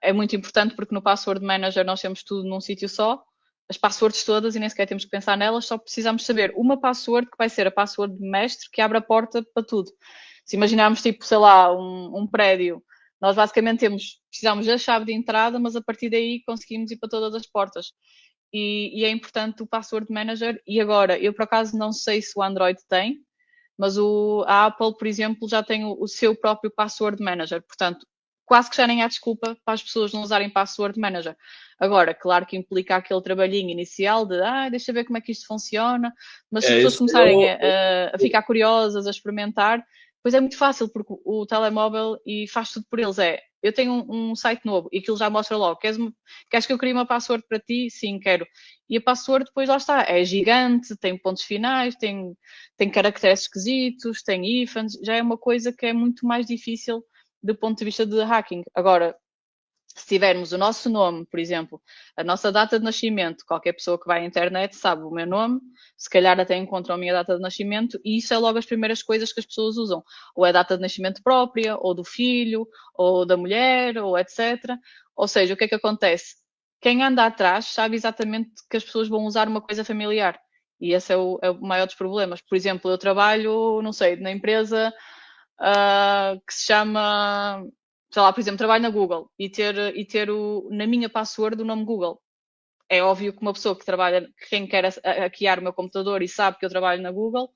É muito importante porque no password manager nós temos tudo num sítio só, as passwords todas e nem sequer temos que pensar nelas, só precisamos saber uma password que vai ser a password mestre que abre a porta para tudo. Se imaginarmos tipo, sei lá, um prédio, nós basicamente precisamos da chave de entrada, mas a partir daí conseguimos ir para todas as portas. E é importante o password manager. E agora, eu por acaso não sei se o Android tem, mas a Apple, por exemplo, já tem o seu próprio password manager. Portanto, quase que já nem há desculpa para as pessoas não usarem password manager. Agora, claro que implica aquele trabalhinho inicial de deixa eu ver como é que isto funciona, mas se as pessoas começarem a ficar curiosas, a experimentar, Pois é muito fácil, porque o telemóvel e faz tudo por eles. Eu tenho um site novo e aquilo já mostra logo. Queres que eu crie uma password para ti? Sim, quero. E a password depois lá está. É gigante, tem pontos finais, tem caracteres esquisitos, tem hífens. Já é uma coisa que é muito mais difícil do ponto de vista de hacking. Agora, se tivermos o nosso nome, por exemplo, a nossa data de nascimento, qualquer pessoa que vai à internet sabe o meu nome, se calhar até encontra a minha data de nascimento, e isso é logo as primeiras coisas que as pessoas usam. Ou é a data de nascimento própria, ou do filho, ou da mulher, ou etc. Ou seja, o que é que acontece? Quem anda atrás sabe exatamente que as pessoas vão usar uma coisa familiar. E esse é o maior dos problemas. Por exemplo, eu trabalho, não sei, na empresa que se chama, sei lá, por exemplo, trabalho na Google e ter na minha password o nome Google. É óbvio que uma pessoa que trabalha, quem quer hackear o meu computador e sabe que eu trabalho na Google,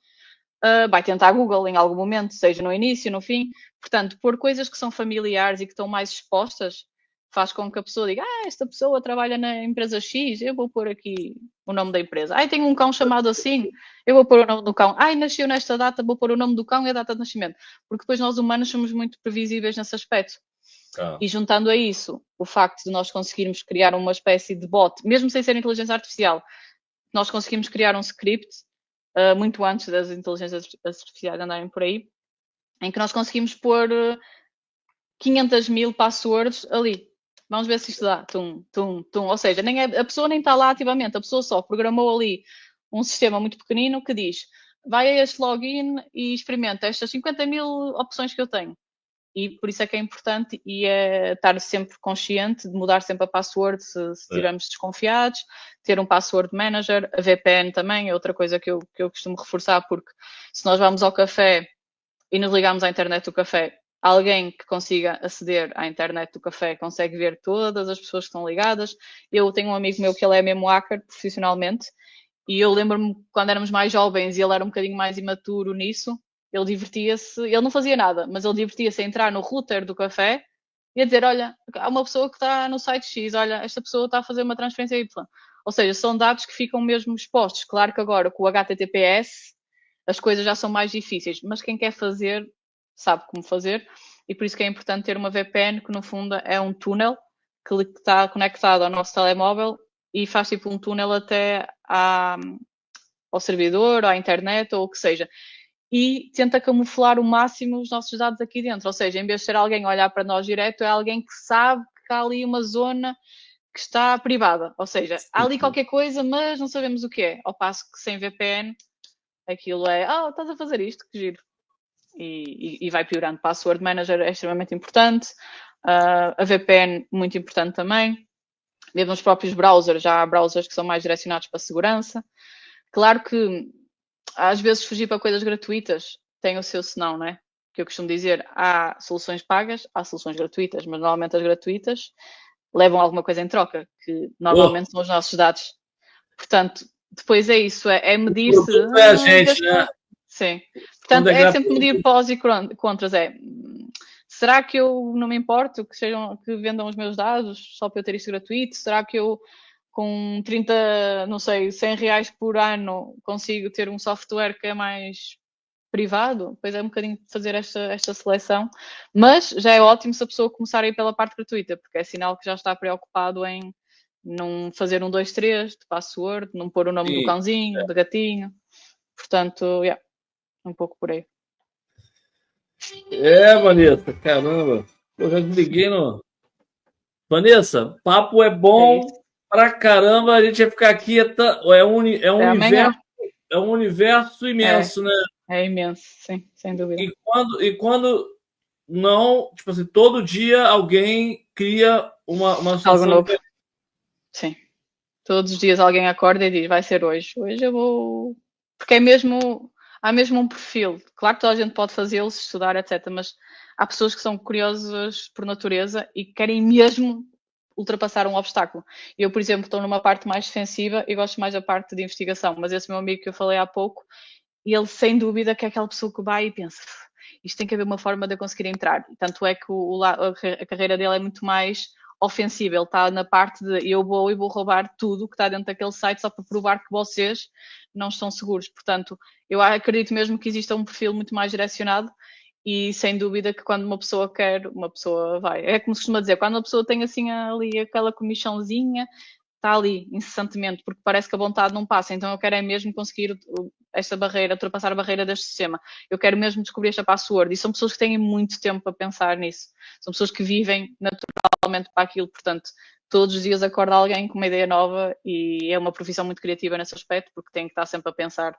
vai tentar Google em algum momento, seja no início, no fim. Portanto, pôr coisas que são familiares e que estão mais expostas faz com que a pessoa diga, esta pessoa trabalha na empresa X, eu vou pôr aqui o nome da empresa. Tenho um cão chamado assim, eu vou pôr o nome do cão. Nasceu nesta data, vou pôr o nome do cão e a data de nascimento. Porque depois nós humanos somos muito previsíveis nesse aspecto. E juntando a isso, o facto de nós conseguirmos criar uma espécie de bot, mesmo sem ser inteligência artificial, nós conseguimos criar um script, muito antes das inteligências artificiais andarem por aí, em que nós conseguimos pôr 500 mil passwords ali. Vamos ver se isto dá. Tum, tum, tum. Ou seja, a pessoa nem está lá ativamente, a pessoa só programou ali um sistema muito pequenino que diz, vai a este login e experimenta estas 50 mil opções que eu tenho. E por isso é que é importante e é estar sempre consciente de mudar sempre a password se estivermos desconfiados, ter um password manager, a VPN também é outra coisa que eu costumo reforçar, porque se nós vamos ao café e nos ligamos à internet do café, alguém que consiga aceder à internet do café consegue ver todas as pessoas que estão ligadas. Eu tenho um amigo meu que ele é mesmo hacker profissionalmente e eu lembro-me quando éramos mais jovens e ele era um bocadinho mais imaturo nisso, ele divertia-se, ele não fazia nada, mas ele divertia-se a entrar no router do café e a dizer, olha, há uma pessoa que está no site X, olha, esta pessoa está a fazer uma transferência Y. Ou seja, são dados que ficam mesmo expostos. Claro que agora com o HTTPS as coisas já são mais difíceis, mas quem quer fazer sabe como fazer e por isso que é importante ter uma VPN que no fundo é um túnel que está conectado ao nosso telemóvel e faz tipo um túnel até ao servidor, à internet ou o que seja. E tenta camuflar o máximo os nossos dados aqui dentro. Ou seja, em vez de ser alguém a olhar para nós direto, é alguém que sabe que há ali uma zona que está privada. Ou seja, há ali qualquer coisa, mas não sabemos o que é. Ao passo que sem VPN, aquilo é, estás a fazer isto, que giro. E vai piorando. Password Manager é extremamente importante. A VPN, muito importante também. Mesmo os próprios browsers, já há browsers que são mais direcionados para a segurança. Claro que às vezes fugir para coisas gratuitas tem o seu senão, não é? Que eu costumo dizer, há soluções pagas, há soluções gratuitas, mas normalmente as gratuitas levam alguma coisa em troca, que normalmente são os nossos dados. Portanto, depois é isso, é medir-se... É a gente, né? Sim. Portanto, é sempre medir pós e contras. Será que eu não me importo que vendam os meus dados só para eu ter isto gratuito? Será que eu com 30, não sei, 100 reais por ano consigo ter um software que é mais privado? Pois é um bocadinho fazer esta seleção, mas já é ótimo se a pessoa começar a ir pela parte gratuita, porque é sinal que já está preocupado em não fazer 1, 2, 3 de password, não pôr o nome do cãozinho, do gatinho. Portanto, um pouco por aí. Vanessa, caramba. Eu já desliguei no... Vanessa, papo é bom pra caramba. A gente vai ficar aqui. É um universo imenso, né? É imenso, sim, sem dúvida. E quando não, tipo assim, todo dia alguém cria uma algo novo. Sim. Todos os dias alguém acorda e diz, vai ser hoje. Hoje eu vou... Porque há mesmo um perfil. Claro que toda a gente pode fazê-lo, estudar, etc. Mas há pessoas que são curiosas por natureza e querem mesmo ultrapassar um obstáculo. Eu, por exemplo, estou numa parte mais defensiva e gosto mais da parte de investigação. Mas esse meu amigo que eu falei há pouco, ele sem dúvida que é aquela pessoa que vai e pensa, isto tem que haver uma forma de eu conseguir entrar. Tanto é que a carreira dele é muito mais ofensiva. Ele está na parte de eu vou roubar tudo que está dentro daquele site só para provar que vocês não estão seguros. Portanto, eu acredito mesmo que exista um perfil muito mais direcionado E sem dúvida que quando uma pessoa quer, uma pessoa vai. É como se costuma dizer, quando a pessoa tem assim ali aquela comichãozinha, está ali incessantemente, porque parece que a vontade não passa. Então eu quero é mesmo conseguir esta barreira, ultrapassar a barreira deste sistema. Eu quero mesmo descobrir esta password. E são pessoas que têm muito tempo para pensar nisso. São pessoas que vivem naturalmente para aquilo. Portanto, todos os dias acorda alguém com uma ideia nova e é uma profissão muito criativa nesse aspecto, porque tem que estar sempre a pensar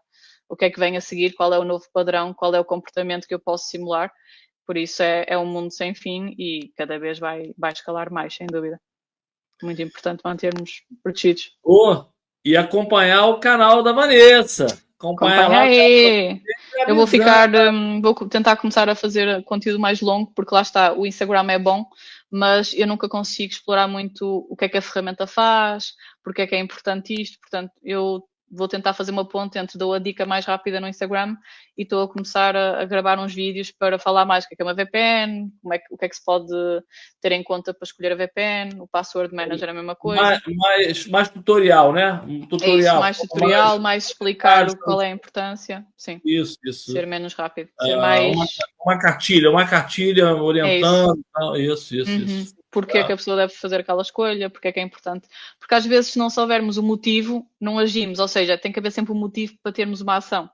o que é que vem a seguir, qual é o novo padrão, qual é o comportamento que eu posso simular. Por isso é um mundo sem fim e cada vez vai escalar mais, sem dúvida. Muito importante mantermos protegidos. E acompanhar o canal da Vanessa. Acompanha lá. aí. Eu vou vou tentar começar a fazer conteúdo mais longo, porque lá está, o Instagram é bom, mas eu nunca consigo explorar muito o que é que a ferramenta faz, porque é que é importante isto. Portanto, eu vou tentar fazer uma ponte entre dou a dica mais rápida no Instagram e estou a começar a gravar uns vídeos para falar mais o que é uma VPN, o que é que se pode ter em conta para escolher a VPN, o password manager é a mesma coisa. Mais tutorial, né? É isso, mais tutorial, mais explicar qual é a importância. Sim. Isso. Ser menos rápido. Ser mais... uma cartilha orientando. Isso. Porque é que a pessoa deve fazer aquela escolha, porque é que é importante. Porque às vezes, se não soubermos o motivo, não agimos. Ou seja, tem que haver sempre um motivo para termos uma ação.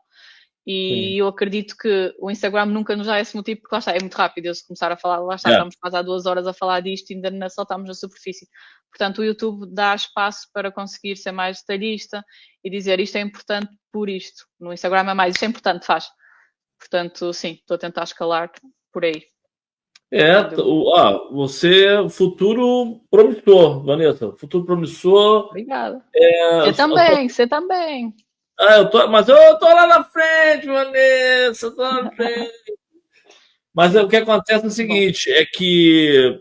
E eu acredito que o Instagram nunca nos dá esse motivo, porque lá está, é muito rápido. Eu se começar a falar, lá está, estamos quase há 2 horas a falar disto e ainda só estamos na superfície. Portanto, o YouTube dá espaço para conseguir ser mais detalhista e dizer isto é importante por isto. No Instagram é mais, isto é importante, faz. Portanto, sim, estou a tentar escalar por aí. Você é o futuro promissor, Vanessa. Futuro promissor. Obrigada. Você também. Mas eu tô lá na frente, Vanessa. Eu tô lá na frente. Mas o que acontece é o seguinte, é que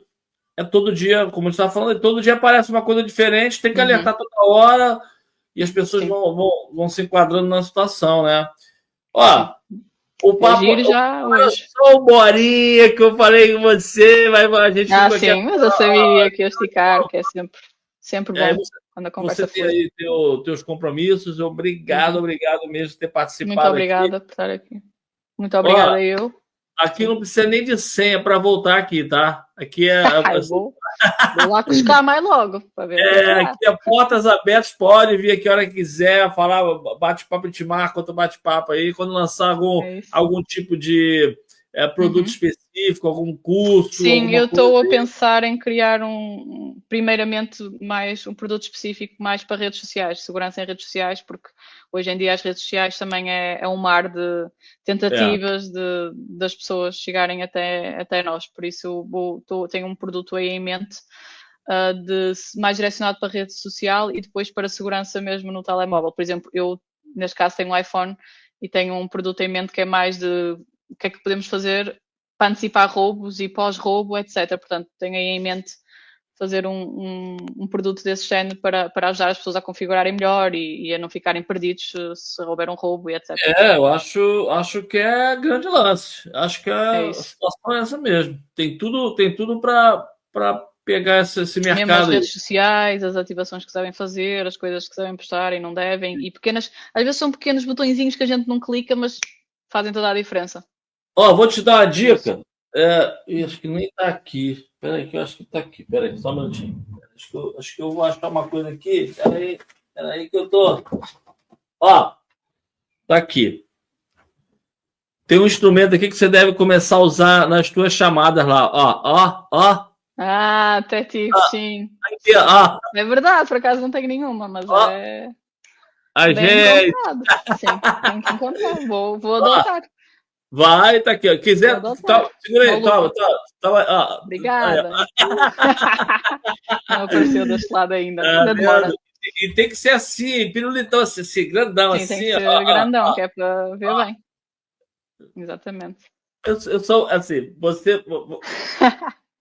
todo dia, como a gente estava falando, todo dia aparece uma coisa diferente, tem que alertar toda hora e as pessoas vão se enquadrando na situação, né? O papo só o Borinha que eu falei com você, a gente sim, mas eu sabia que ia esticar, que é sempre bom quando a conversa você tem aí teus compromissos. Obrigado mesmo por ter participado. Muito obrigada por estar aqui. Muito obrigada eu. Aqui não precisa nem de senha para voltar aqui, tá? Aqui vou lá buscar mais logo. Aqui é portas abertas, pode vir aqui a hora que quiser, falar, bate-papo, te marca outro bate-papo aí, quando lançar algum tipo de produto específico, algum curso. Sim, eu estou a pensar em criar primeiramente um produto específico mais para redes sociais, segurança em redes sociais, porque hoje em dia as redes sociais também é um mar de tentativas das pessoas chegarem até nós. Por isso tenho um produto aí em mente mais direcionado para a rede social e depois para a segurança mesmo no telemóvel. Por exemplo, eu neste caso tenho um iPhone e tenho um produto em mente que é mais de o que é que podemos fazer para antecipar roubos e pós-roubo, etc. Portanto, tenho aí em mente fazer um produto desse género para ajudar as pessoas a configurarem melhor e a não ficarem perdidos se houver um roubo e etc. Eu acho que é grande lance. Acho que a situação é essa mesmo. Tem tudo para pegar esse mercado. Mesmo as redes sociais, as ativações que se devem fazer, as coisas que se devem postar e não devem. E às vezes são pequenos botõezinhos que a gente não clica, mas fazem toda a diferença. Vou te dar uma dica. Acho que nem está aqui. Espera aí, que eu acho que está aqui. Espera aí, só um minutinho. Acho que eu vou achar uma coisa aqui. Espera aí que eu tô. Tá aqui. Tem um instrumento aqui que você deve começar a usar nas tuas chamadas lá. Até tipo, sim. Aqui, É verdade, por acaso não tenho nenhuma, mas a gente. Sim, tem que encontrar. Vou adotar. Vai, tá aqui, ó. Quiser, segura aí, toma. Obrigada. Não apareceu deste lado ainda. Ainda demora. E tem que ser assim, pirulitão, assim, grandão, sim, assim. Tem que ser grandão, que é para ver bem. Exatamente. Eu sou, assim,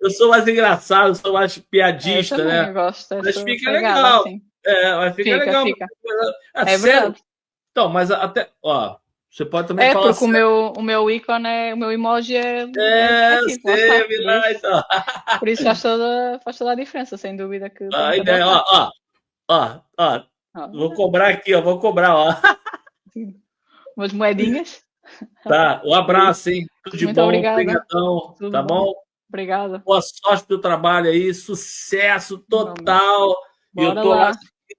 eu sou mais engraçado, sou mais piadista, né? Eu gosto. Mas fica legal. Assim. Mas fica legal. Fica. Sério? Verdade. Então, mas até, você pode também falar porque o meu ícone o meu emoji então. Por isso faz toda a diferença, sem dúvida que a ideia, vou cobrar aqui, vou cobrar, Umas moedinhas. Tá, um abraço, hein? Tudo de Muito bom, obrigada. obrigadão, Tudo tá bom. bom? Obrigada. Boa sorte pro trabalho aí, sucesso total. E eu Bora tô lá. lá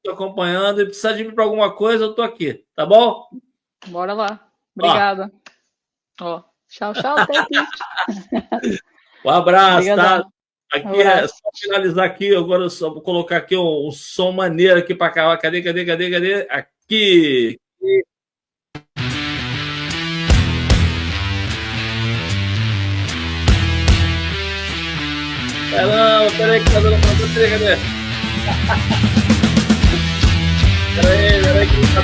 tô acompanhando, e precisar de mim para alguma coisa, eu tô aqui, tá bom? Bora lá. Obrigada. Ó, tchau, até aqui. Um abraço, Obrigadão. tá? Aqui Abraço. é só finalizar aqui, agora eu só vou colocar aqui um som maneiro aqui para acabar. Cadê? Aqui. Não, peraí que tá dando pra você, cadê? Peraí que tá